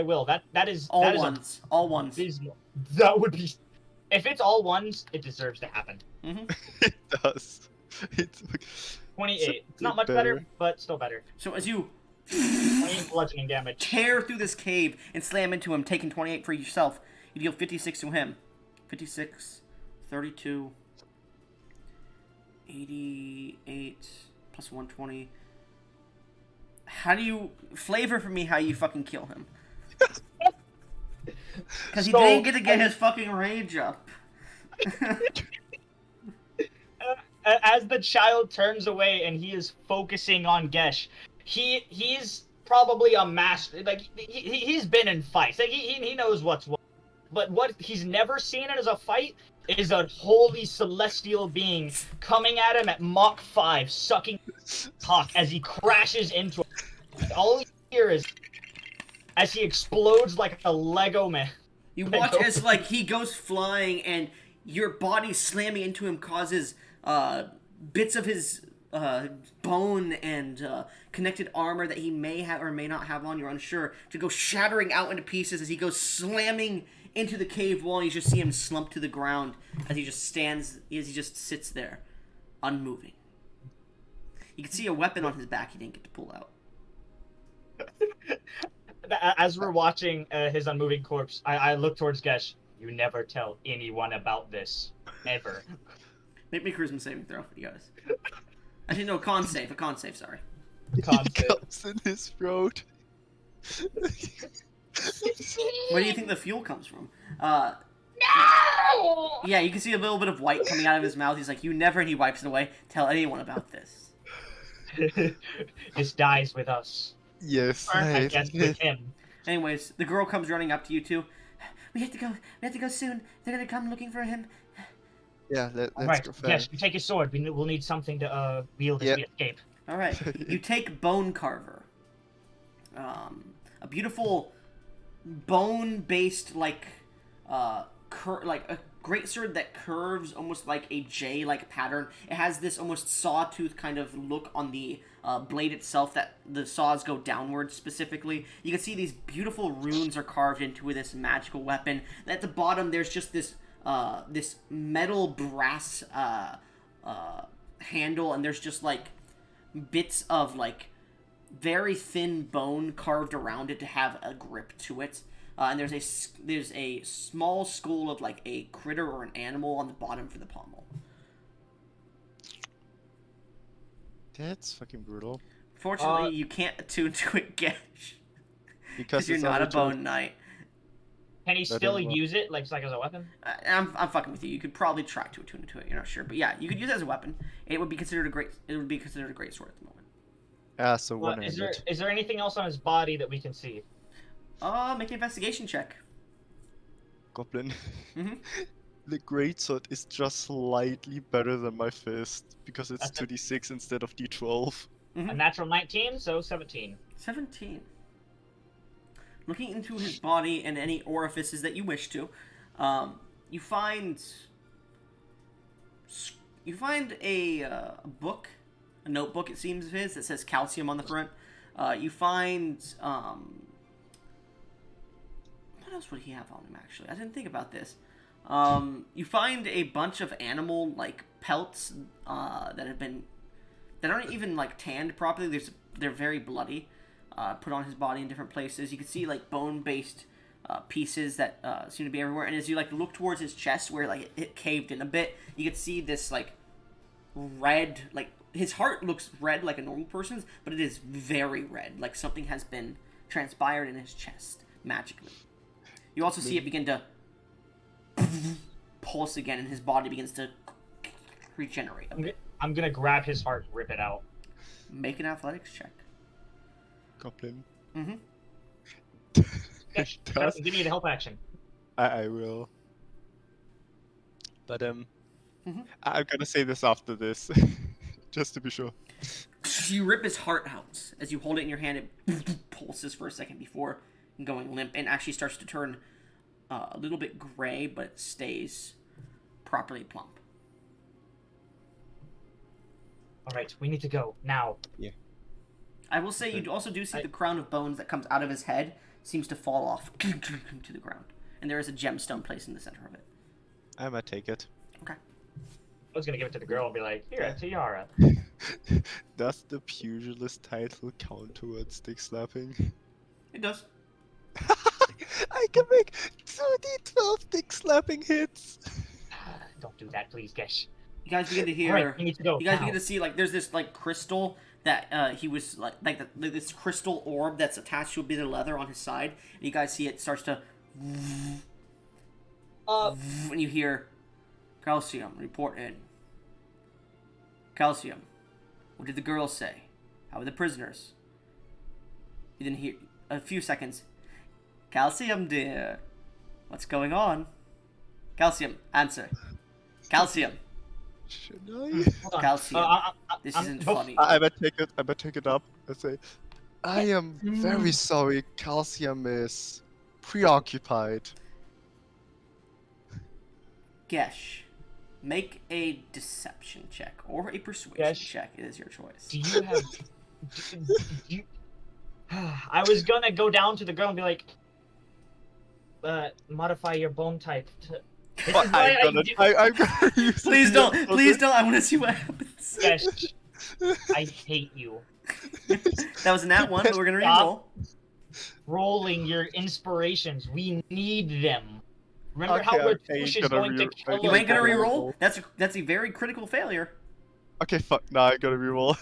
will. That is All that is ones. All ones. abysmal. That would be. If it's all ones, it deserves to happen. Mm-hmm. It does. It's 28. It's not bit much better, better. but still better. So as you 28 bludgeoning damage. tear through this cave and slam into him, taking 28 for yourself, you deal 56 to him. 56, 32, 88, plus 120. How do you... Flavor for me how you fucking kill him. Because he So, didn't get to get his fucking rage up. As the child turns away and he is focusing on Gesh, he's probably a master. Like he's been in fights. Like he knows what's what. But what he's never seen as a fight is a holy celestial being coming at him at Mach 5, sucking cock as he crashes into him. All you hear is as he explodes like a Lego man. You watch as like he goes flying and your body slamming into him causes bits of his bone and connected armor that he may have or may not have on, you're unsure, to go shattering out into pieces as he goes slamming into the cave wall. You just see him slump to the ground as he just sits there, unmoving. You can see a weapon on his back he didn't get to pull out. As we're watching his unmoving corpse, I look towards Gesh. You never tell anyone about this, ever. Make me a charisma saving throw, you guys. Actually, no, con save. A con save, sorry. Con It save. comes in his throat. Where do you think the fuel comes from? No! Yeah, you can see a little bit of white coming out of his mouth. He's like, you never, and he wipes it away, tell anyone about this. This dies with us. Yes, Or, I guess with him. Anyways, the girl comes running up to you two. We have to go. We have to go soon. They're gonna come looking for him. Yeah, let's Alright, go Gesh, fast. you take your sword. We'll need something to wield as Yep. we escape. All right. You take Bone Carver. A beautiful bone-based like a greatsword that curves almost like a J-like pattern. It has this almost sawtooth kind of look on the blade itself that the saws go downwards specifically. You can see these beautiful runes are carved into this magical weapon. And at the bottom, there's just this this metal brass handle, and there's just like bits of like very thin bone carved around it to have a grip to it. And there's a small skull of like a critter or an animal on the bottom for the pommel. That's fucking brutal. Fortunately, you can't attune to it, Gesh, because you're it's not a only bone knight. Can he That still didn't work. use it, like as a weapon? I'm fucking with you. You could probably try to attune it to it. You're not sure, but yeah, you could use it as a weapon. It would be considered a great. It would be considered a great sword at the moment. Ah, so Well, one-handed. is there anything else on his body that we can see? Make an investigation check. Goblin. Mhm. The greatsword is just slightly better than my fist because it's That's it. 2d6 instead of d12. A natural 19, so 17. 17. Looking into his body and any orifices that you wish to, you find a book, a notebook it seems of his that says calcium on the front. You find what else would he have on him actually? I didn't think about this. You find a bunch of animal like pelts that aren't even like tanned properly. They're very bloody. Put on his body in different places. You can see like bone-based pieces that seem to be everywhere. And as you like look towards his chest, where like it caved in a bit, you can see this like red, like his heart looks red like a normal person's, but it is very red, like something has been transpired in his chest magically. You also see it begin to pulse again, and his body begins to regenerate a bit. I'm gonna grab his heart and rip it out. Make an athletics check. Goblin. Mm-hmm. Gesh, Does- give me the help action. I will. But Mhm. I'm gonna say this after this, just to be sure. You rip his heart out. As you hold it in your hand, it pulses for a second before going limp, and actually starts to turn a little bit gray, but it stays properly plump. Alright, we need to go, now. I will say you also do see the crown of bones that comes out of his head seems to fall off to the ground, and there is a gemstone placed in the center of it. I might take it. Okay. I was gonna give it to the girl and be like, here, a tiara. Does the pugilist title count towards dick slapping? It does. I can make 2d12 dick slapping hits! Don't do that, please, Gesh. You guys begin to hear. Alright, we need to go, You guys now. begin to see like there's this like crystal that he was this crystal orb that's attached to a bit of leather on his side. And you guys see it starts to, and you hear, Calcium, report in. Calcium, what did the girls say? How are the prisoners? You didn't hear. A few seconds. Calcium, dear, what's going on? Calcium, answer. Calcium, Should I? Hold on. Calcium. This I'm- isn't bef- funny. I might take it. I might take it up. I say, I am very sorry. Calcium is preoccupied. Gesh, make a deception check or a persuasion Gesh. check. It is your choice. Do you have... do you... I was gonna go down to the girl and be like, modify your bone type to... This But is why I'm gonna use Please it. don't. Please don't. I want to see what happens. Gesh, I hate you. That was a nat one, but we're gonna Stop. reroll. rolling your inspirations. We need them. Remember how Okay, Ratouche is going to kill You us ain't gonna all? reroll? That's a very critical failure. Okay, fuck. Now I gotta reroll.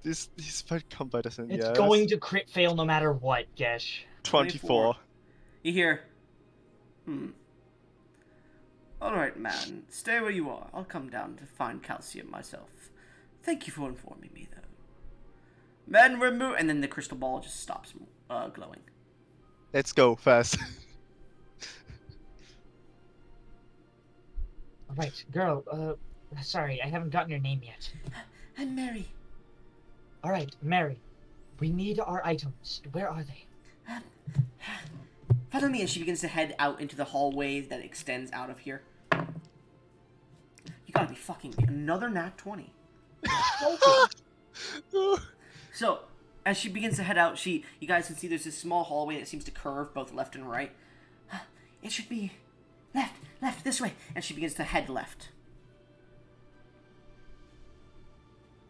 This fight combat isn't It's yes. going to crit fail no matter what, Gesh. 24. You hear? Alright, man. Stay where you are. I'll come down to find calcium myself. Thank you for informing me, though. Men remove... And then the crystal ball just stops glowing. Let's go fast. Alright, girl, sorry, I haven't gotten your name yet. I'm Mary. Alright, Mary. We need our items. Where are they? Follow me, and she begins to head out into the hallway that extends out of here. You gotta be fucking me. Another nat 20. So, as she begins to head out, you guys can see there's this small hallway that seems to curve both left and right. It should be left, this way. And she begins to head left.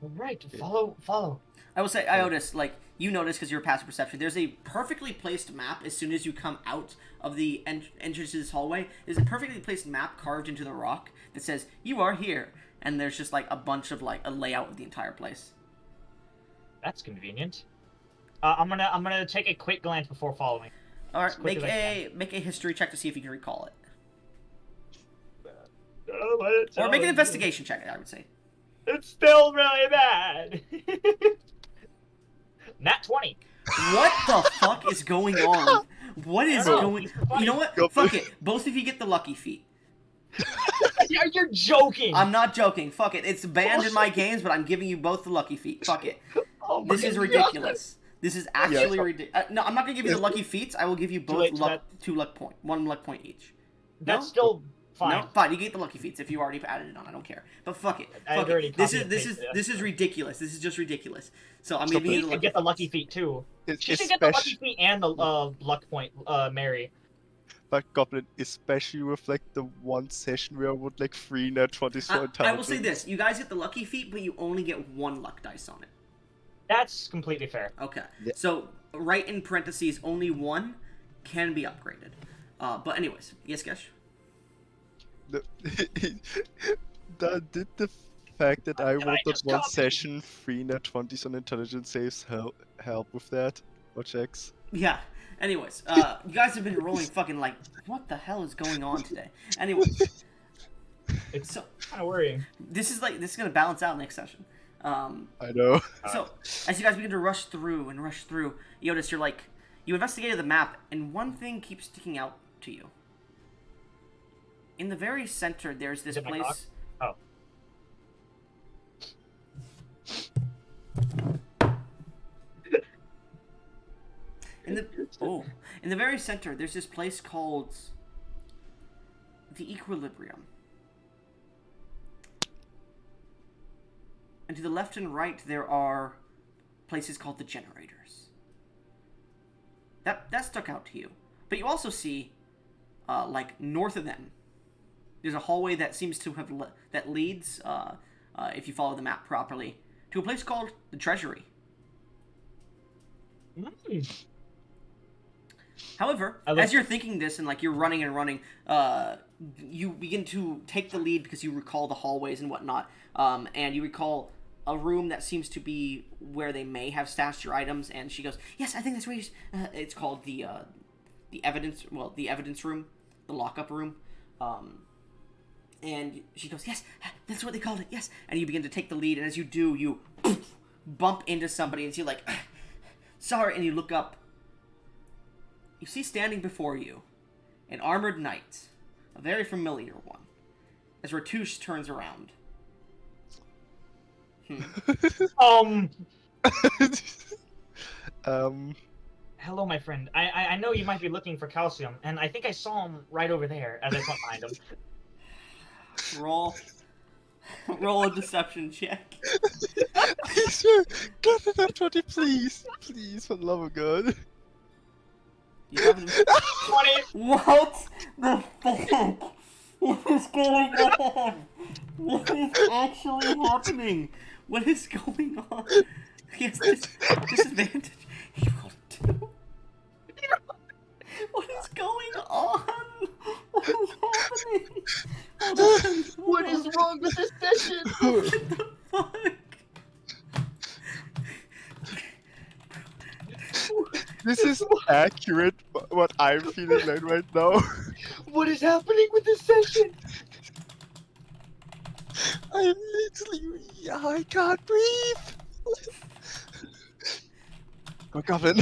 Right, follow. I will say, Iodus, like, you notice because you're passive perception, there's a perfectly placed map as soon as you come out of the entrance to this hallway. There's a perfectly placed map carved into the rock that says, you are here. And there's just, like, a bunch of, like, a layout of the entire place. That's convenient. I'm gonna take a quick glance before following. Alright, make a history check to see if you can recall it. Or make an investigation check, I would say. It's still really bad. Nat 20. What the fuck is going on? What is going... You know what? Fuck it. Both of you get the lucky feet. You're joking. I'm not joking. Fuck it. It's banned in my games, but I'm giving you both the lucky feet. Fuck it. Oh This is ridiculous. This is actually ridiculous. No, I'm not gonna give you the lucky feats. I will give you both one luck point each. That's still fine. No, fine. You get the lucky feats if you already added it on. I don't care. But fuck it. Fuck it. This is ridiculous. This is just ridiculous. So I'm giving you the lucky get the lucky feet too. It's She should get the lucky feet and the luck point, Mary. But Goblin, especially with like the one session where I would like 3 nat 20s for intelligence. I will say this: you guys get the lucky feat, but you only get one luck dice on it. That's completely fair. Okay. Yeah. So right in parentheses, only one can be upgraded. But anyways, yes, Gesh? Did the fact that I rolled that one session 3 nat 20s on intelligence saves help with that? Or checks? Yeah. Anyways, you guys have been rolling fucking like, what the hell is going on today? Anyways. It's so kind of worrying. This is gonna balance out next session. I know. So, as you guys begin to rush through, Iodus, you investigated the map, and one thing keeps sticking out to you. In the very center, there's this place... Oh. In the very center, there's this place called the Equilibrium. And to the left and right, there are places called the Generators. That stuck out to you. But you also see, like, north of them, there's a hallway that seems to have that leads, if you follow the map properly, to a place called the Treasury. However, as you're thinking this and like you're running, you begin to take the lead because you recall the hallways and whatnot, and you recall a room that seems to be where they may have stashed your items. And she goes, "Yes, I think that's where it's called the evidence room, the lockup room." And she goes, "Yes, that's what they called it. Yes." And you begin to take the lead, and as you do, you bump into somebody, and you're like, "Sorry," and you look up. You see standing before you an armored knight, a very familiar one, as Ratouche turns around. Hello, my friend. I know you might be looking for calcium, and I think I saw him right over there as I went behind him. Roll a deception check. Get to that 20, please. Please, for the love of God. You have 20. What the fuck? What is going on? What is actually happening? What is going on? He has disadvantage. He rolled a 2. is happening? Hold on. What is wrong with this session? What the fuck? This is accurate what I'm feeling like right now. What is happening with this session? I'm literally... I can't breathe! Oh, Goblin,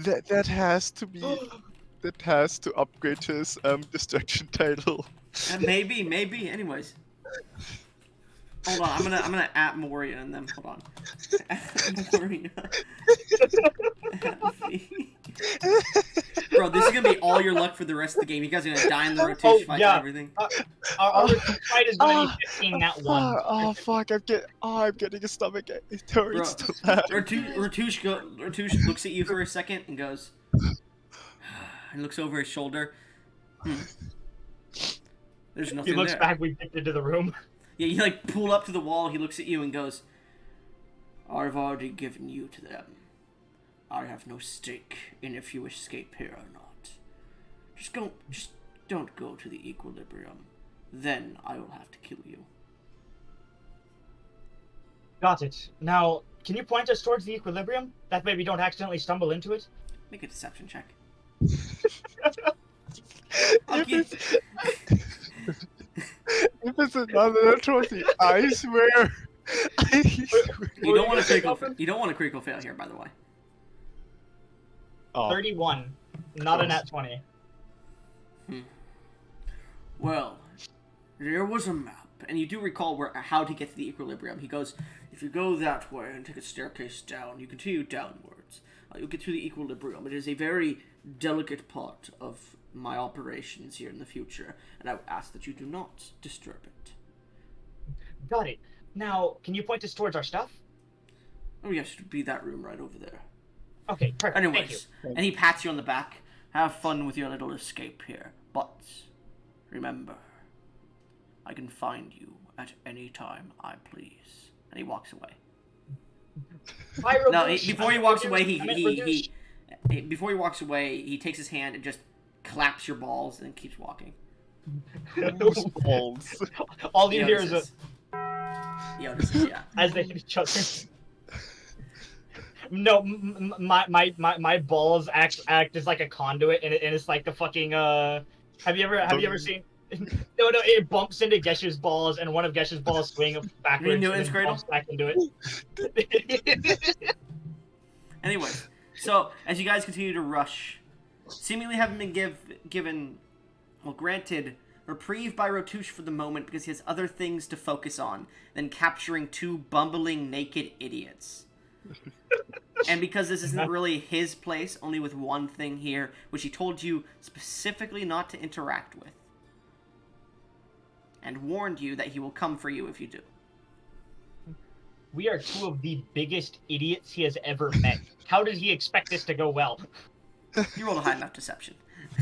that has to be... That has to upgrade to his destruction title. Maybe. Anyways. Hold on, I'm gonna at Moria and then hold on. At Moria. Bro, this is gonna be all your luck for the rest of the game. You guys are gonna die in the rotation fight and everything. Our fight is gonna be 15 that one. Oh fuck! I'm getting a stomach. It hurts to laugh. Ratush looks at you for a second and goes, and looks over his shoulder. There's nothing He looks there. back. We dipped into the room. Yeah, you like pull up to the wall. He looks at you and goes, "I've already given you to them. I have no stake in if you escape here or not. Just don't go to the equilibrium. Then I will have to kill you." Got it. Now, can you point us towards the equilibrium? That way we don't accidentally stumble into it. Make a deception check. If it's another trophy, I swear. You don't want to critical. You don't want a critical fail here, by the way. Oh. 31. Not a nat 20. Well, there was a map, and you do recall how to get to the equilibrium. He goes, if you go that way and take a staircase down, you continue downwards. You'll get to the equilibrium. It is a very delicate part of my operations here in the future, and I would ask that you do not disturb it. Got it. Now, can you point us towards our stuff? Oh yes, it would be that room right over there. Okay, perfect. Thank you. Anyways, and he pats you on the back. Have fun with your little escape here, but remember, I can find you at any time I please. And he walks away. No, before he walks away, before he walks away, he takes his hand and just claps your balls and keeps walking. Those balls. All you hear is a... Yeah. As they hit each other. No, my balls act as like a conduit, and it's like the fucking Have you ever seen? No, it bumps into Gesh's balls, and one of Gesh's balls swing backwards. Newton's and cradle? bumps back into it. Anyway, so as you guys continue to rush, seemingly having been given, well, granted, reprieve by Rotush for the moment because he has other things to focus on than capturing two bumbling naked idiots. And because this isn't really his place, only with one thing here, which he told you specifically not to interact with. And warned you that he will come for you if you do. We are two of the biggest idiots he has ever met. How did he expect this to go well? You rolled a high enough deception.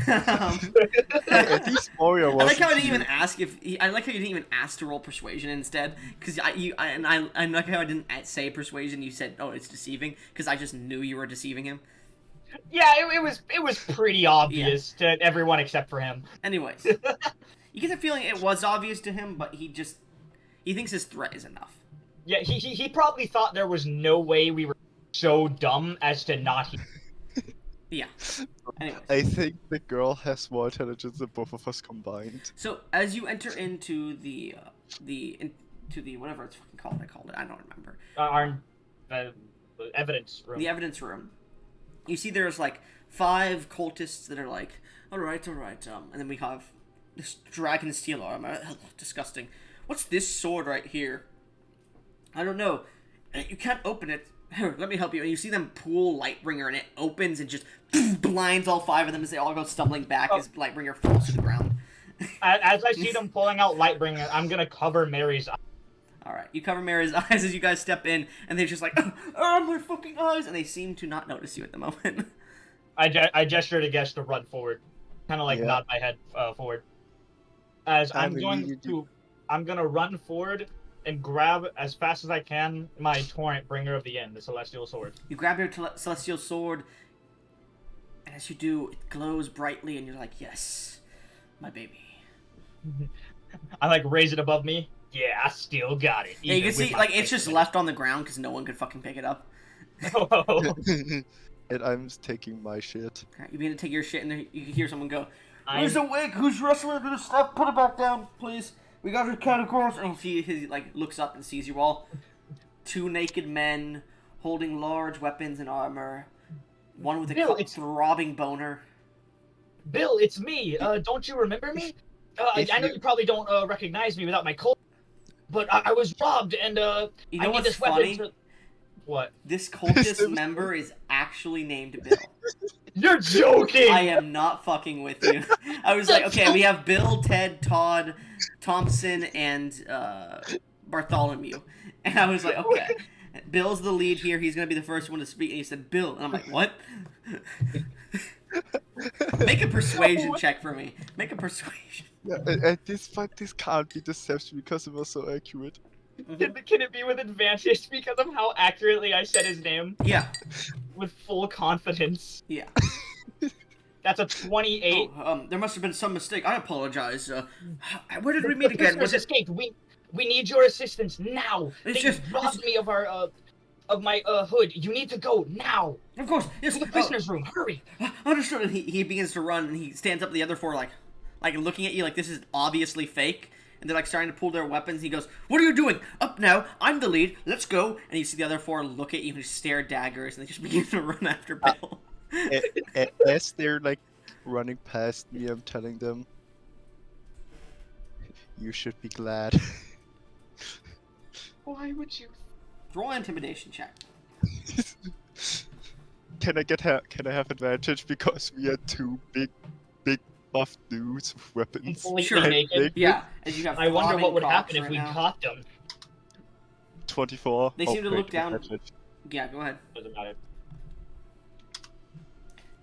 At least Mario I was. like how I didn't even ask I like how you didn't even ask to roll persuasion instead, because I like how I didn't say persuasion. You said, "Oh, it's deceiving," because I just knew you were deceiving him. Yeah, it was pretty obvious to everyone except for him. Anyways, you get the feeling it was obvious to him, but he thinks his threat is enough. Yeah, he probably thought there was no way we were so dumb as to not hear. Yeah. Anyways. I think the girl has more intelligence than both of us combined. So as you enter into the whatever it's fucking called, I don't remember. Our evidence room. The evidence room. You see, there's like 5 cultists that are like, all right, and then we have this dragon steel armor. Disgusting. What's this sword right here? I don't know. You can't open it. Here, let me help you. And you see them pull Lightbringer, and it opens and just blinds all 5 of them as they all go stumbling back as Lightbringer falls to the ground. As I see them pulling out Lightbringer, I'm gonna cover Mary's eyes. Alright, you cover Mary's eyes as you guys step in, and they're just like, oh, my fucking eyes! And they seem to not notice you at the moment. I gesture to Gesh to run forward. Kind of like nod my head forward. As I'm gonna run forward and grab as fast as I can my Torrent, Bringer of the End, the Celestial Sword. You grab your Celestial Sword, and as you do, it glows brightly, and you're like, yes, my baby. I like raise it above me. Yeah, I still got it. Yeah, you even can with see my like it's face just in left on the ground because no one could fucking pick it up. it. Oh, And I'm taking my shit. You mean to take your shit and then you can hear someone go, I'm "Where's the wig? Who's wrestling under the stuff? Put it back down, please. We got your categories." And he like looks up and sees you all. Two naked men holding large weapons and armor. One with a Bill, it's- throbbing boner. Bill, it's me. Don't you remember me? If I know you- you probably don't recognize me without my coat, but I was robbed, and You know I need what's this weapon funny? to... What? This cultist member is actually named Bill. You're joking! I am not fucking with you. I was like, okay, we have Bill, Ted, Todd, Thompson, and Bartholomew. And I was like, okay, Bill's the lead here. He's going to be the first one to speak. And he said, Bill. And I'm like, what? Make a persuasion check for me. Make a persuasion. Yeah, and this can't be deception because it was so accurate. Can it be with advantage because of how accurately I said his name? Yeah. With full confidence. Yeah. That's a 28. Oh, there must have been some mistake. I apologize. Where did we meet again? Was it... escaped. We need your assistance now. It's They just- robbed me of our of my hood. You need to go now. Of course. Yes. To the prisoner's room. Hurry. Understood. And he begins to run, and he stands up to the other four, like looking at you like this is obviously fake. And they're like starting to pull their weapons. He goes, "What are you doing? Up now! I'm the lead. Let's go!" And you see the other four look at you and stare daggers, and they just begin to run after Bill. As they're like running past me, I'm telling them, "You should be glad." Why would you? Roll an intimidation check. Can I have advantage because we are two big buff dudes with weapons? Completely Sure. naked. Yeah, as you have. I wonder throbbing what would cocks happen if right we now. caught them. 24. They seem to wait, look down- advantage. Yeah, go ahead. Doesn't matter.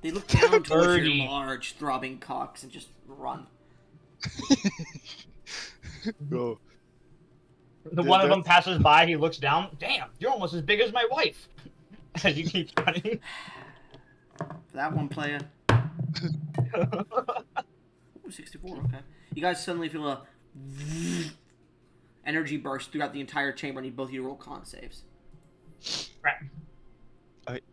They look down towards your 30. large, throbbing cocks and just run. Bro, The Yeah, one of them that's- passes by. He looks down. Damn, you're almost as big as my wife. As you keep running. For that one player. Ooh, 64, okay. You guys suddenly feel a energy burst throughout the entire chamber. I need both of you to roll con saves. Crap.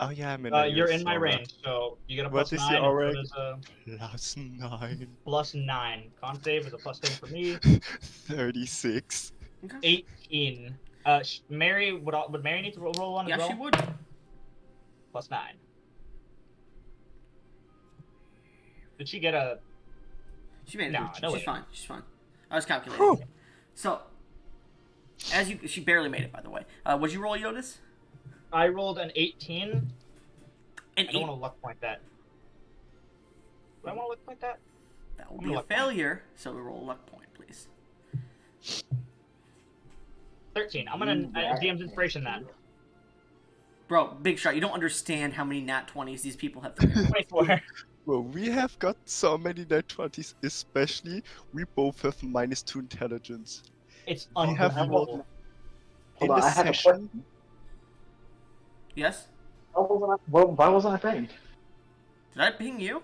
oh yeah, I'm in. You're in my range, so you get a What plus is 9. your and range? so there's a Plus 9. plus 9. Con save is a plus 10 for me. 36. 18. Mary would Mary need to roll one as Yeah, well? she would. Plus 9. Did she get a? She made it. No, no She's way. fine. She's fine. I was calculating. Whew. So, she barely made it, by the way. What'd you roll, Iodus? I rolled an 18. An I don't 8. want to luck point that. Do I want to luck point that? That will I'm be a luck point. failure, so we roll a luck point, please. 13. I'm gonna DM's inspiration that. Bro, big shot. You don't understand how many nat 20s these people have figured out. 24. Well, we have got so many net 20s, especially we both have -2 intelligence. It's We have unbelievable. In Hold on, the I have a session, question. Yes? Why wasn't I paying? Did I ping you?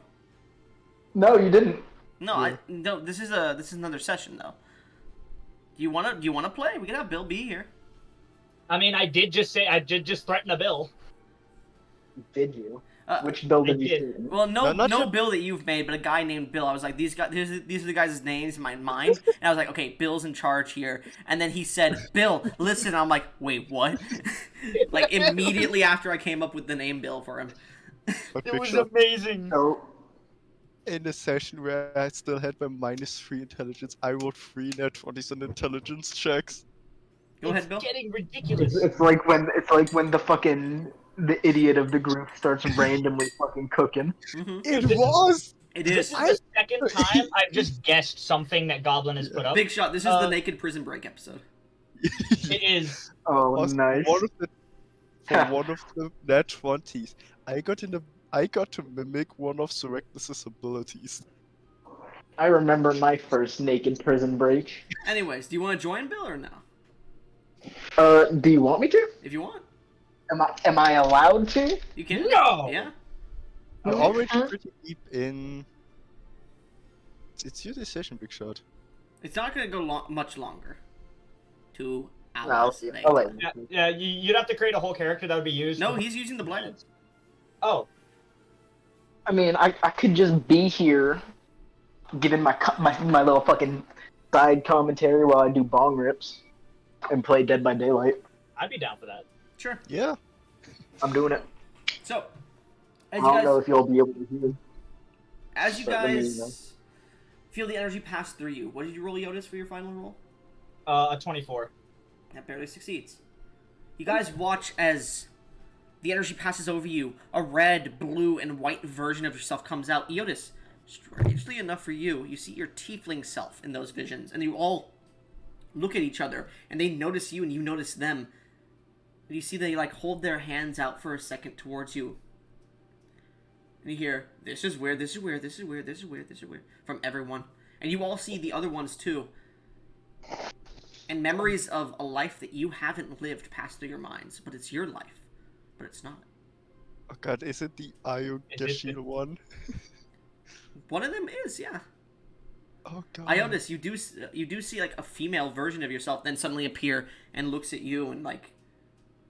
No, you didn't. No, no. This is another session though. Do you wanna play? We can have Bill B here. I mean, I did just threaten a bill. Did you? Uh, Which bill did you did. see? Well, no, No, not no your- Bill that you've made, but a guy named Bill. I was like, these are the guys' names in my mind, and I was like, okay, Bill's in charge here. And then he said, Bill, listen. I'm like, wait, what? Like immediately after I came up with the name Bill for him. but It Big was Shot, amazing. So, in the session where I still had my -3 intelligence, I rolled 3 net 20s on intelligence checks. Go ahead, Bill. It's getting ridiculous. it's like when the idiot of the group starts randomly fucking cooking. Mm-hmm. It was! It This is. is the second time I've just guessed something that Goblin has put up. Big shot. This is the Naked Prison Break episode. It is. Oh, Was nice. one of the net 20s, I got to mimic one of Cyrectus' abilities. I remember my first naked prison break. Anyways, do you want to join Bill or no? Do you want me to? If you want, Am I allowed to? you can. No! Yeah. I'm Okay. already pretty deep in. It's your decision, Big Shot. It's not going to go much longer. 2 No, hours I'll later. let Yeah, yeah. You'd have to create a whole character that would be used. No, he's using the blinded. Oh, I mean, I could just be here, giving my little fucking side commentary while I do bong rips, and play Dead by Daylight. I'd be down for that. Sure. Yeah. I'm doing it. So, I as don't know if you'll be able to hear. you but let me know. guys feel the energy pass through you, what did you roll, Iodus, for your final roll? A 24. That barely succeeds. You guys watch as the energy passes over you. A red, blue, and white version of yourself comes out. Iodus, strangely enough for you, you see your tiefling self in those visions, and you all look at each other, and they notice you, and you notice them. And you see they, like, hold their hands out for a second towards you. And you hear, this is weird, this is weird, this is weird, this is weird, this is weird, from everyone. And you all see the other ones, too. And memories of a life that you haven't lived pass through your minds, but it's your life. But it's not. Oh god, is it the Iodus one? One of them is, yeah. Oh god. Iodus, you do see like a female version of yourself then suddenly appear and looks at you, and like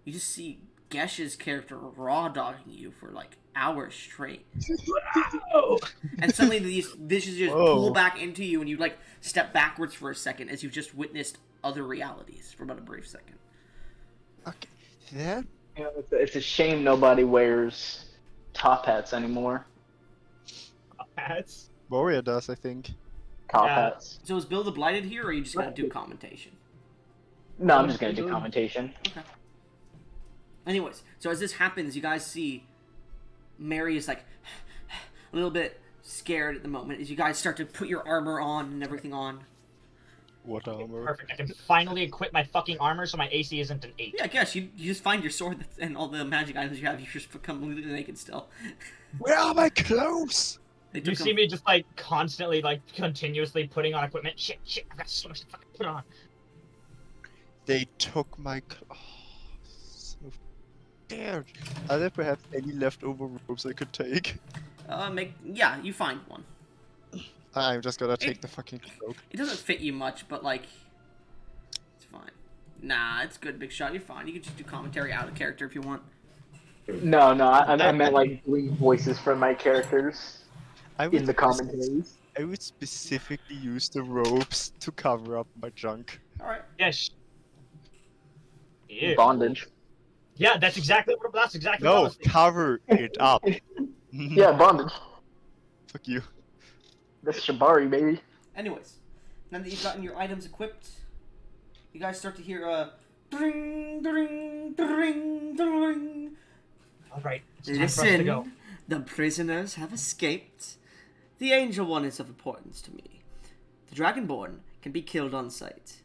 you just see Gesh's character raw dogging you for like hours straight. And suddenly these visions just pull back into you, and you like step backwards for a second as you've just witnessed other realities for about a brief second. Okay. That You know, it's a shame nobody wears top hats anymore. Hats. Warrior does, I think. Top Yeah. hats. So is Bill the Blighted here, or are you just gonna do commentation? No, I'm just gonna do commentation. Okay. Anyways, so as this happens, you guys see Mary is like a little bit scared at the moment as you guys start to put your armor on and everything on. What armor? Perfect. I can finally equip my fucking armor so my AC isn't an 8. Yeah, I guess you just find your sword and all the magic items you have. You just become completely naked still. Where are my clothes? They You took see them- me just like constantly, like continuously putting on equipment. Shit, I've got so much to fucking put on. They took my oh, so scared. Are there perhaps any leftover robes I could take? yeah, you find one. I'm just gonna take the fucking cloak. It doesn't fit you much, but like, it's fine. Nah, it's good, Big Shot. You're fine. You can just do commentary out of character if you want. No, I meant like doing voices from my characters in the commentaries. I would specifically use the robes to cover up my junk. All right. Yes. Ew. Bondage. Yeah, that's exactly what I No, was thinking. cover it up. Yeah, bondage. Fuck you. That's Shibari, baby. Anyways, now that you've gotten your items equipped, you guys start to hear a dring, dring, dring, dring. Alright, it's time for us to go. Listen, the prisoners have escaped. The Angel One is of importance to me. The Dragonborn can be killed on sight.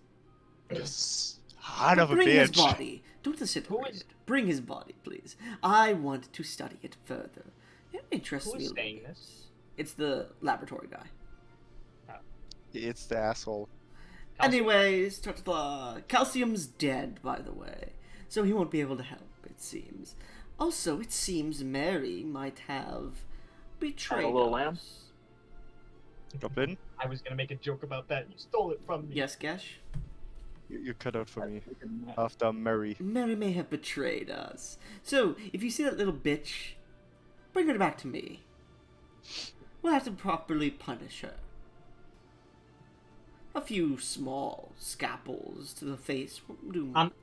Yes. Son But of a bring his bitch. body. Don't disintegrate it. Bring his body, please. I want to study it further. It interests Who me is a saying little bit. this? It's the laboratory guy. It's the asshole. Anyways, Calcium's dead, by the way, so he won't be able to help, it seems. Also, it seems Mary might have betrayed a little lamb? us. Goblin, I was gonna make a joke about that. You stole it from me. Yes, Gesh? you cut out for me. After Mary. Mary may have betrayed us. So, if you see that little bitch, bring her back to me. We'll have to properly punish her. A few small scalpels to the face won't do much.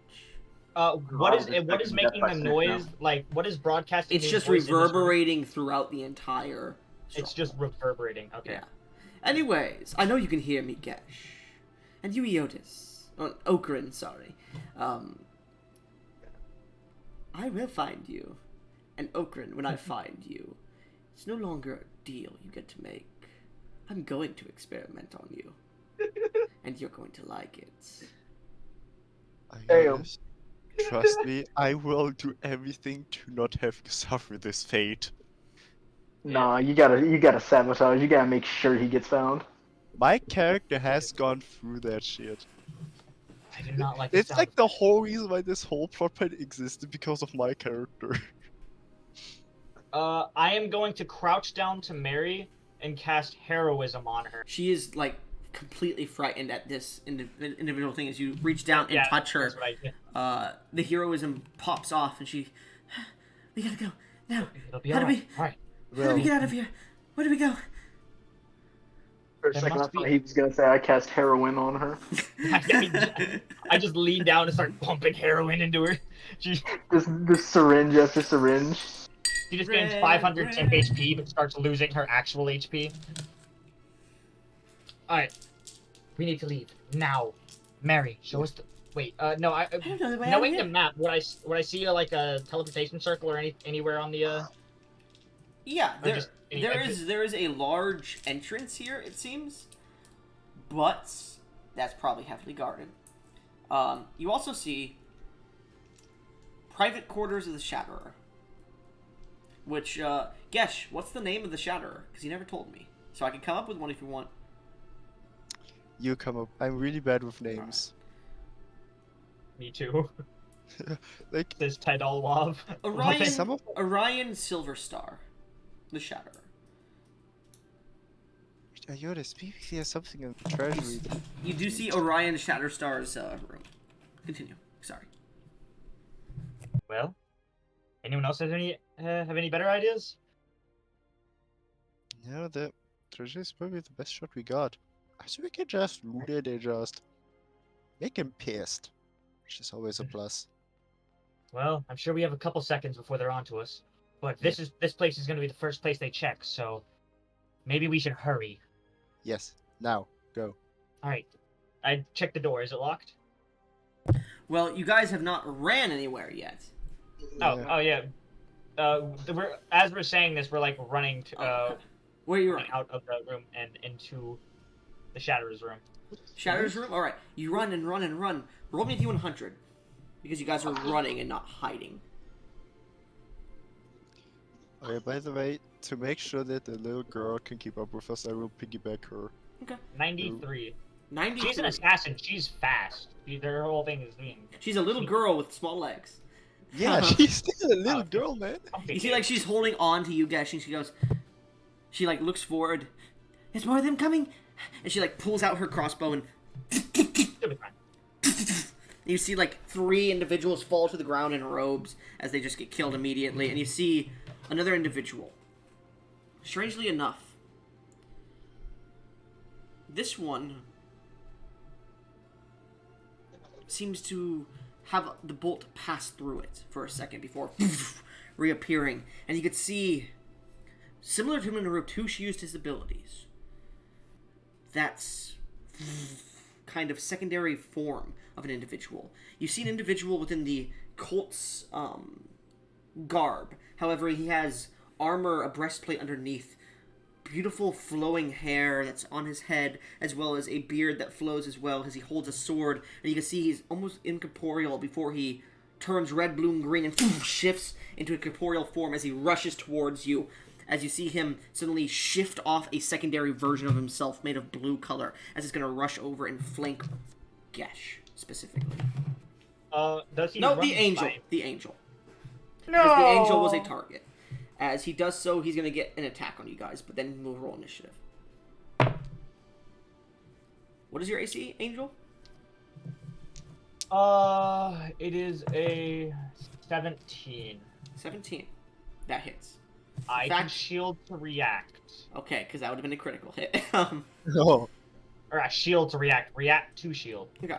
What is Wow, what is that's making the fucking noise? now. Like, what is broadcasting? It's these just voices in this room? reverberating throughout the entire It's structure. just reverberating. Okay. Yeah. Anyways, I know you can hear me, Gesh. And you, Iodus. Oh, Okrin, sorry. I will find you. And Okrin, when I find you, it's no longer a deal you get to make. I'm going to experiment on you. And you're going to like it. Damn. Trust me, I will do everything to not have you suffer this fate. Nah, you gotta sabotage. You gotta make sure he gets found. My character has gone through that shit. I do not like. It's the like sound. the whole reason why this whole plot point existed because of my character. I am going to crouch down to Mary and cast heroism on her. She is, like, completely frightened at this individual thing as you reach down and touch her. That's what I did. The heroism pops off, and she, we gotta go now. It'll be How do alright. we? Alright. How do we get out of here? Where do we go? For a There second, I must thought be- he was gonna say I cast heroin on her. I just lean down and start pumping heroin into her. She This syringe after syringe. just gains Red, 510 red. HP, but starts losing her actual HP. Alright. We need to leave. Now. Mary, show us the... Wait, no, I don't know the way out of knowing the here. map, would I see like a teleportation circle or anywhere on the Yeah, Or just any exit? there is a large entrance here, it seems, but that's probably heavily guarded. You also see private quarters of the Shatterer. Which, Gesh, what's the name of the Shatterer? Because you never told me. So I can come up with one if you want. You come up. I'm really bad with names. Me too. Like, This Ted Alwav. Orion, Some of- Orion Silverstar. The Shatterer. Iodus, maybe there's something in the treasury. You do see Orion Shatterstar's room. Continue. Sorry. Well, anyone else have any better ideas? No, the treasure is probably the best shot we got. I think we can just loot it and just make him pissed, which is always a plus. Well, I'm sure we have a couple seconds before they're onto us. But this place is going to be the first place they check, so maybe we should hurry. Yes, now, go. All right. I checked the door. Is it locked? Well, you guys have not ran anywhere yet. Oh yeah. As we're saying this, we're like running to, Okay. Where are you running? out of the room and into the Shatterer's room. Shatter's room? Alright. You run and run and run. Roll me a D100. Because you guys are running and not hiding. Okay, by the way, to make sure that the little girl can keep up with us, I will piggyback her. Okay. 93. 93. She's an assassin. She's fast. Their whole thing is being. She's a little girl with small legs. Yeah, she's still a little girl, man. You see, like, she's holding on to you, Gesh, and she goes... She, like, looks forward. There's more of them coming! And she, like, pulls out her crossbow and... She'll be fine. You see, like, 3 individuals fall to the ground in robes as they just get killed immediately. And you see another individual. Strangely enough, this one seems to have the bolt pass through it for a second before reappearing. And you could see, similar to him in Naruto, she used his abilities. That's kind of secondary form of an individual. You see an individual within the cult's garb. However, he has armor, a breastplate underneath, beautiful flowing hair that's on his head, as well as a beard that flows as well as he holds a sword. And you can see he's almost incorporeal before he turns red, blue, and green and shifts into a corporeal form as he rushes towards you. As you see him suddenly shift off a secondary version of himself made of blue color, as he's going to rush over and flank Gesh, specifically. Does he? No, run the angel. by- The angel. No. Because the angel was a target. As he does so, he's going to get an attack on you guys, but then we'll roll initiative. What is your AC, Angel? It is a 17. 17. That hits. I Fact- can shield to react. Okay, because that would have been a critical hit. No. Or a shield to react. React to shield. Okay.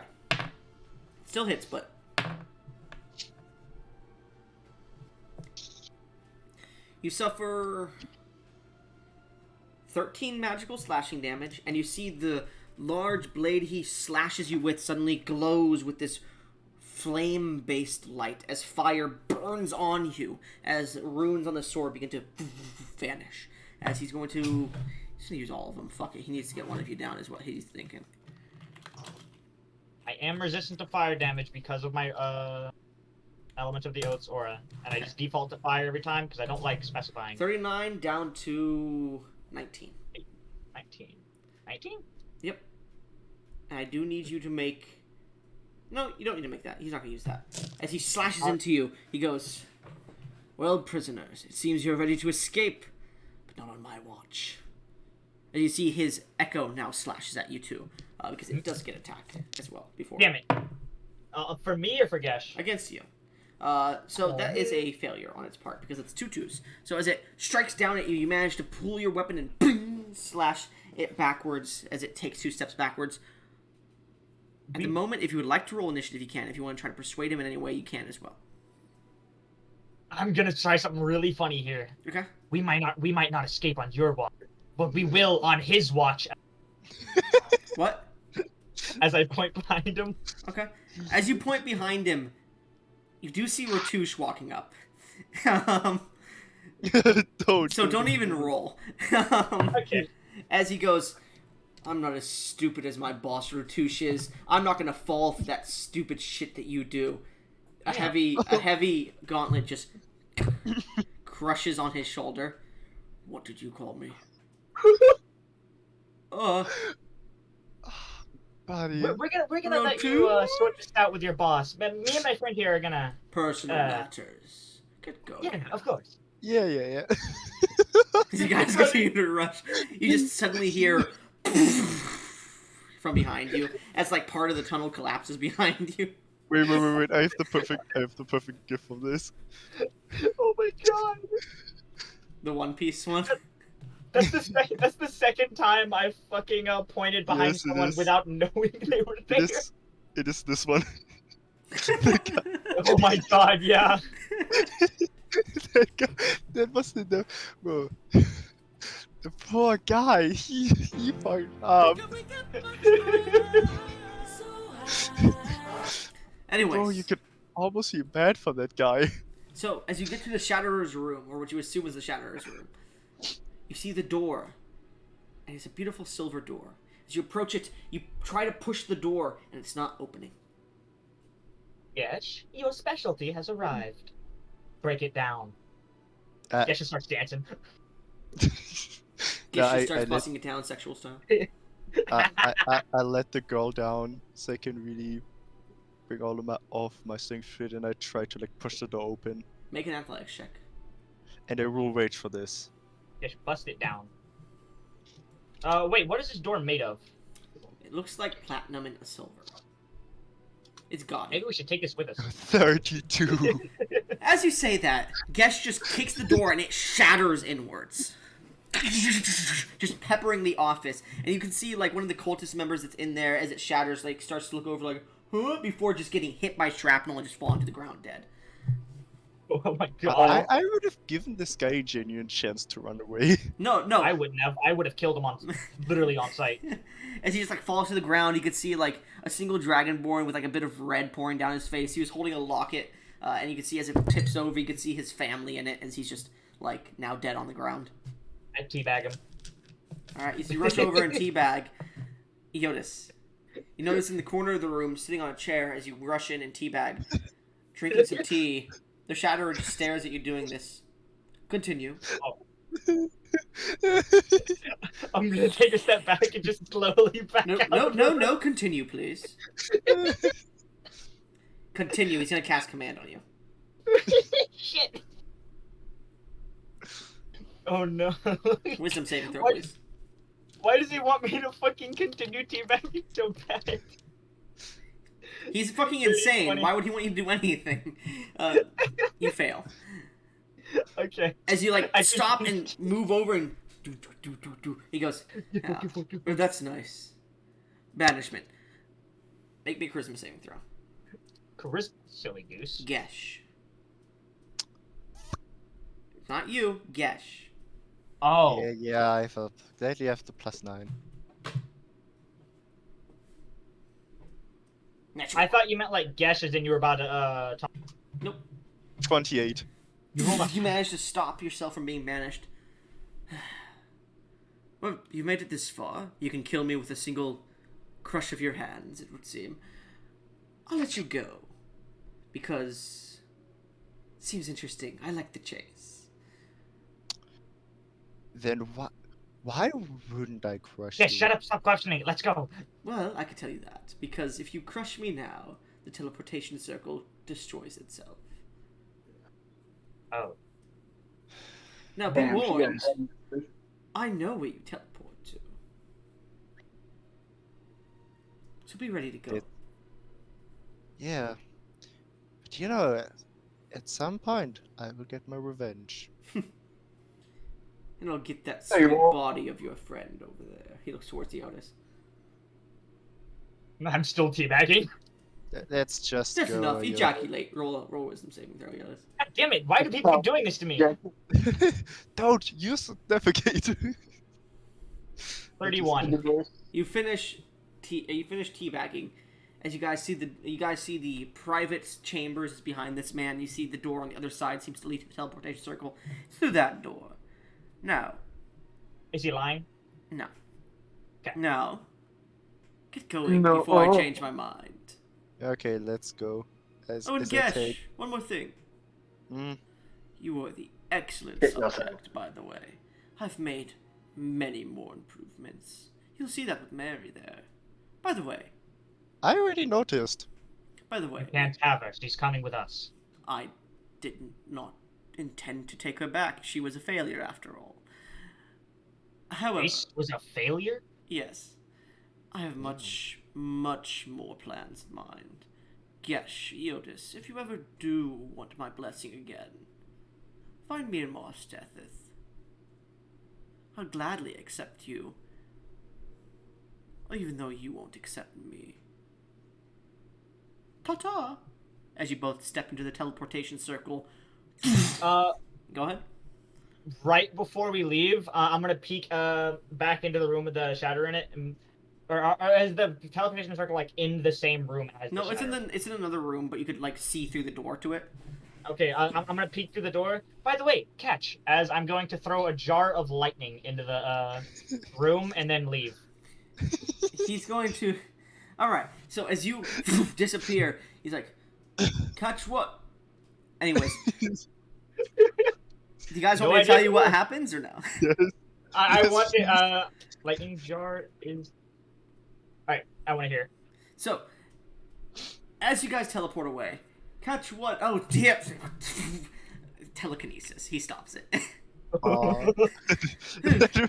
Still hits, but... You suffer 13 magical slashing damage, and you see the large blade he slashes you with suddenly glows with this flame-based light as fire burns on you, as runes on the sword begin to vanish. As he's going to use all of them. Fuck it, he needs to get one of you down is what he's thinking. I am resistant to fire damage because of my element of the Oath's aura, and I just default to fire every time because I don't like specifying. 39 down to 19. 19. 19? Yep. And I do need you to make... No, you don't need to make that. He's not going to use that. As he slashes into you, he goes, "Well, prisoners, it seems you're ready to escape, but not on my watch." And you see his echo now slashes at you too, because it does get attacked as well before. Damn it. For me or for Gesh? Against you. So that is a failure on its part because it's 2-2s. So as it strikes down at you, you manage to pull your weapon and boom, slash it backwards as it takes 2 steps backwards. At the moment, if you would like to roll initiative, you can. If you want to try to persuade him in any way, you can as well. I'm gonna try something really funny here. Okay. We might not escape on your watch, but we will on his watch. What? As I point behind him. Okay. As you point behind him, you do see Ratush walking up. Don't even roll. Okay. As he goes, I'm not as stupid as my boss Ratush is. I'm not gonna fall for that stupid shit that you do. A heavy gauntlet just crushes on his shoulder. What did you call me? Buddy. We're gonna let you sort this out with your boss. Me and my friend here are gonna. Personal matters. Get going. Yeah, of course. Yeah. As you guys continue to rush, you just suddenly hear from behind you as like part of the tunnel collapses behind you. Wait. I have the perfect gift of this. Oh my god. The One Piece one. That's the second time I fucking pointed behind someone without knowing they were there. It is this one. Oh my god, yeah. That must have been bro. The poor guy, he fucked up. Anyways. Bro, you could almost feel bad for that guy. So, as you get to the Shatterer's room, or what you assume is the Shatterer's room, you see the door, and it's a beautiful silver door. As you approach it, you try to push the door, and it's not opening. Gesh, your specialty has arrived. Break it down. Gesh just starts dancing. Gesh starts busting it down sexual style. I let the girl down so I can really bring all of my strength shit, and I try to like push the door open. Make an athletics check. And I roll rage for this. Just bust it down. Wait, what is this door made of? It looks like platinum and silver. It's gaudy. Maybe we should take this with us. 32. As you say that, Gesh just kicks the door and it shatters inwards. Just peppering the office. And you can see like one of the cultist members that's in there as it shatters, like starts to look over like, huh? Before just getting hit by shrapnel and just falling to the ground dead. Oh my god. I would have given this guy a genuine chance to run away. No. I wouldn't have. I would have killed him literally on sight. As he just like falls to the ground, you could see like a single dragonborn with like a bit of red pouring down his face. He was holding a locket, and you could see as it tips over, you could see his family in it as he's just like now dead on the ground. I teabag him. Alright, as you rush over and teabag Iodus. You notice in the corner of the room, sitting on a chair as you rush in and teabag, drinking some tea. The Shatterer just stares at you doing this. Continue. Oh. I'm gonna take a step back and just slowly back out. No, continue, please. Continue, he's gonna cast command on you. Shit. Oh no. Wisdom saving throw, What? please. Why does he want me to fucking continue teabagging so bad? He's fucking insane. Why would he want you to do anything? You fail. Okay. As you like stop and move over and do. He goes, oh, that's nice. Banishment. Make me a charisma saving throw. Charisma, silly goose. Gesh. Not you, Gesh. Oh. Yeah, I thought that you have the +9. Natural. I thought you meant like Gesh as in you were about to talk. Nope. 28. You managed to stop yourself from being banished. Well, you made it this far. You can kill me with a single crush of your hands, it would seem. I'll let you go. Because it seems interesting. I like the chase. Then why wouldn't I crush Yeah, you? shut up, stop questioning. Let's go. Well, I can tell you that. Because if you crush me now, the teleportation circle destroys itself. Oh. Now, be Damn, she warned. got I know where you teleport to. So be ready to go. It- Yeah. But you know, at some point, I will get my revenge. And I'll get that No, you sweet won't. body of your friend over there. He looks towards Iodus. I'm still teabagging. Let's just That's go. enough. yo. Ejaculate. Roll wisdom saving throw, Iodus. God damn it! Why do people keep doing this to me? Yeah. Don't use the navigator. 31. You finish teabagging. As you guys see the private chambers behind this man. You see the door on the other side seems to lead to the teleportation circle. It's through that door. No. Is he lying? No. Okay. No. Get going No. before I change my mind. Okay, let's go. As, Oh, and as I Gesh, take... one more thing. Mm, You are the excellent Hit no subject, by the way. I've made many more improvements. You'll see that with Mary there. By the way, I already noticed. We can't have her. She's coming with us. I did not intend to take her back. She was a failure after all. However, Ace was a failure? yes, I have much more plans in mind. Gesh, Iodus, if you ever do want my blessing again, find me in Mos Tetheth. I'll gladly accept you, even though you won't accept me. Ta-ta! As you both step into the teleportation circle. Uh, Go ahead. right before we leave, I'm gonna peek back into the room with the shatter in it, or is the teleportation circle like in the same room as No, the shatter? it's in another room, but you could like see through the door to it. Okay, I'm gonna peek through the door. By the way, catch, as I'm going to throw a jar of lightning into the room and then leave. He's going to. All right. So as you disappear, he's like, "Catch what?" Anyways, do you guys want No me to tell idea. you what happens or no? Yes. I Yes, want please. it. Lightning jar is. Alright, I want to hear. So, as you guys teleport away, catch what? Oh dear! Telekinesis. He stops it. Aw.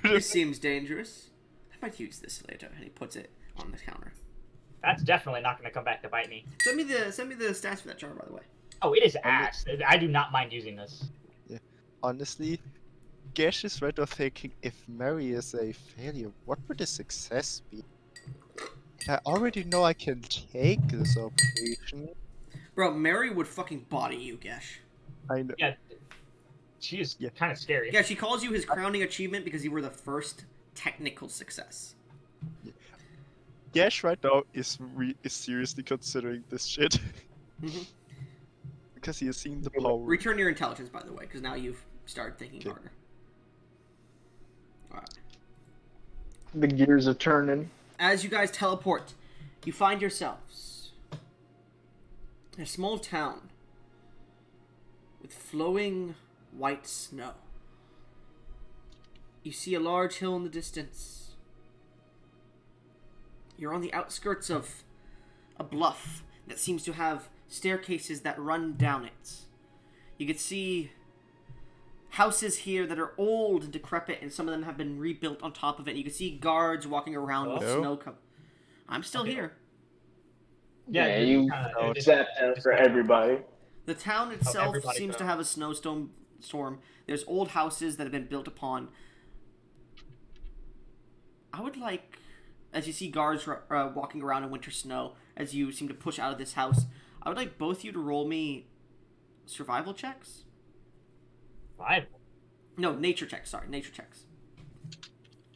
This seems dangerous. I might use this later. And he puts it on the counter. That's definitely not going to come back to bite me. Send me the stats for that jar, by the way. Oh, it is ass. I do not mind using this. Honestly, Gesh is right of thinking if Mary is a failure, what would a success be? I already know I can take this operation. Bro, Mary would fucking body you, Gesh. I know. Yeah, she is Yeah. kind of scary. Yeah, she calls you his crowning achievement because you were the first technical success. Gesh right now is seriously considering this shit. Mhm. Because he has seen the power. Return your intelligence, by the way, because now you've started thinking Okay. harder. Alright. The gears are turning. As you guys teleport, you find yourselves in a small town with flowing white snow. You see a large hill in the distance. You're on the outskirts of a bluff that seems to have staircases that run down it. You can see houses here that are old and decrepit, and some of them have been rebuilt on top of it. You can see guards walking around with Hello? snow cover. I'm still Okay. here. Yeah, you you Oh, sat down for everybody. The town itself everybody seems to fell. have a snowstorm. There's old houses that have been built upon. I would like, as you see guards walking around in winter snow, as you seem to push out of this house, I would like both of you to roll me survival checks. Survival. No, nature checks. Sorry, nature checks.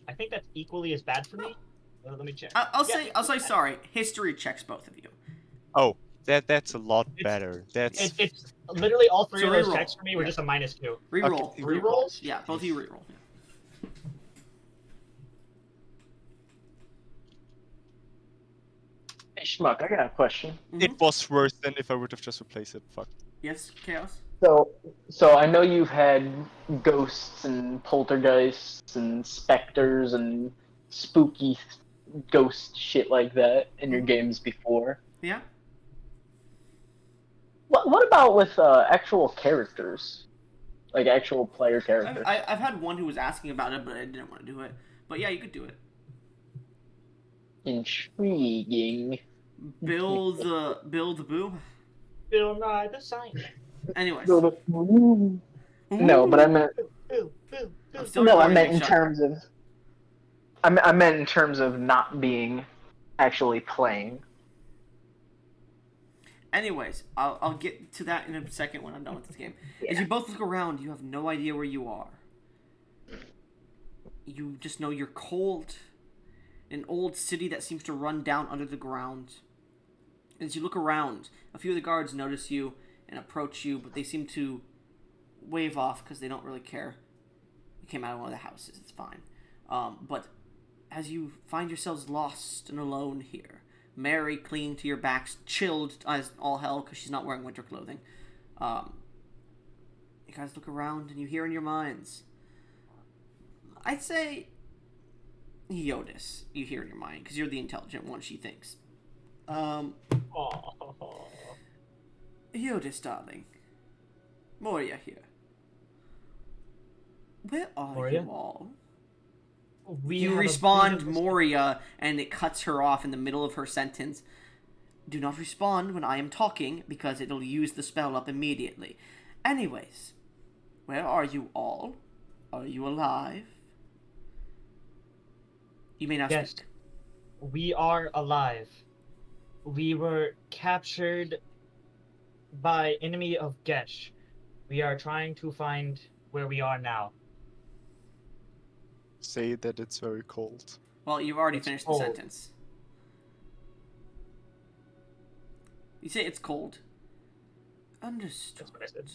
I think that's equally as bad for me. Let me check. I'll Yeah, say sorry. History checks, both of you. Oh, that's a lot It's- better. That's It's literally all three So of those reroll. checks for me were Yeah. just a -2. Reroll. Okay, Rerolls? Yeah, both of you reroll. Hey, Schmuck, I got a question. it was worse than if I would have just replaced it. Fuck. Yes, chaos. So I know you've had ghosts and poltergeists and specters and spooky ghost shit like that in your games before. Yeah. What about with actual characters, like actual player characters? I've had one who was asking about it, but I didn't want to do it. But yeah, you could do it. Intriguing. Bill the Boo. Bill Nye the Science Man. Anyways. No, but I meant Bill. I'm still no. I recording, meant Nick, in shut. terms of. I meant in terms of not being actually playing. Anyways, I'll get to that in a second when I'm done with this game. As you both look around, you have no idea where you are. You just know you're cold. An old city that seems to run down under the ground. As you look around, a few of the guards notice you and approach you, but they seem to wave off because they don't really care. You came out of one of the houses, it's fine. But as you find yourselves lost and alone here, Mary clinging to your backs, chilled as all hell because she's not wearing winter clothing. You guys look around and you hear in your minds, I'd say Iodus, you hear in your mind, because you're the intelligent one, she thinks. Iodus, darling. Moria here. Where are Moria? you all? We You have a respond bit of a- Moria, and it cuts her off in the middle of her sentence. Do not respond when I am talking, because it'll use the spell up immediately. Anyways, where are you all? Are you alive? You may not Yes. speak. We are alive. We were captured by enemy of Gesh. We are trying to find where we are now. Say that it's very cold. Well, you've already It's finished cold. the sentence. You say it's cold. Understood. That's what I said.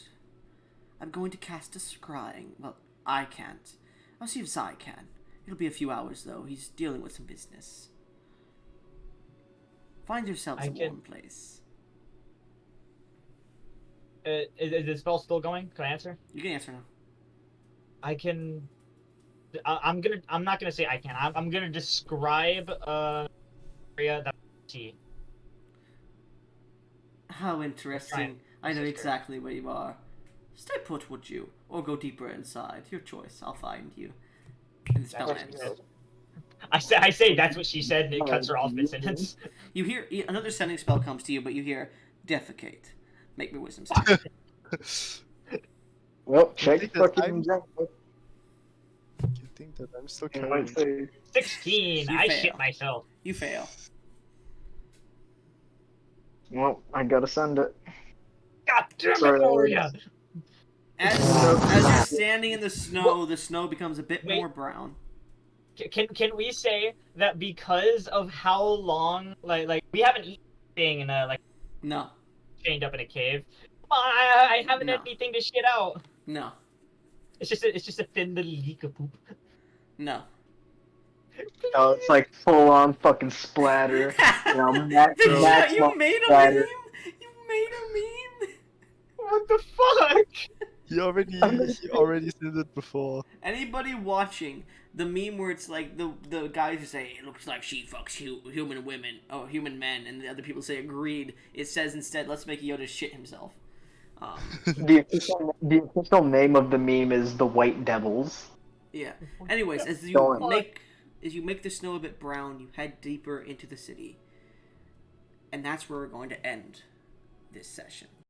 I'm going to cast a scrying. Well, I can't. I'll see if Zai can. It'll be a few hours, though. He's dealing with some business. Find yourselves I a can- warm place. Is the spell still going? Can I answer? You can answer now. I can. I'm not gonna say I can. I'm gonna describe area that I see. How interesting. I know sister. exactly where you are. Stay put, would you? Or go deeper inside. Your choice. I'll find you. And the spell That's ends. what I say that's what she said, and it cuts her off mid-sentence. You hear another sending spell comes to you, but you hear defecate. Make me wisdom save. Well, check think that fucking junk. You think that I'm still And carrying? let's say, 16. You I fail. shit myself. You fail. well, I gotta send it. God damn it, Sorry, Moria! As you're standing in the snow becomes a bit Wait. more brown. Can we say that because of how long like we haven't eaten anything in a No. chained up in a cave? I haven't had No. anything to shit out. No. It's just a thin little leak of poop. No. Oh, it's like full on fucking splatter. You know, you maximum made a splatter. meme? You made a meme? What the fuck? He already said it before. Anybody watching the meme where it's like the guys who say it looks like she fucks human women or human men, and the other people say agreed. It says instead, let's make Yoda shit himself. The official name of the meme is the White Devils. Yeah. Anyways, as you Don't. make the snow a bit brown, you head deeper into the city, and that's where we're going to end this session.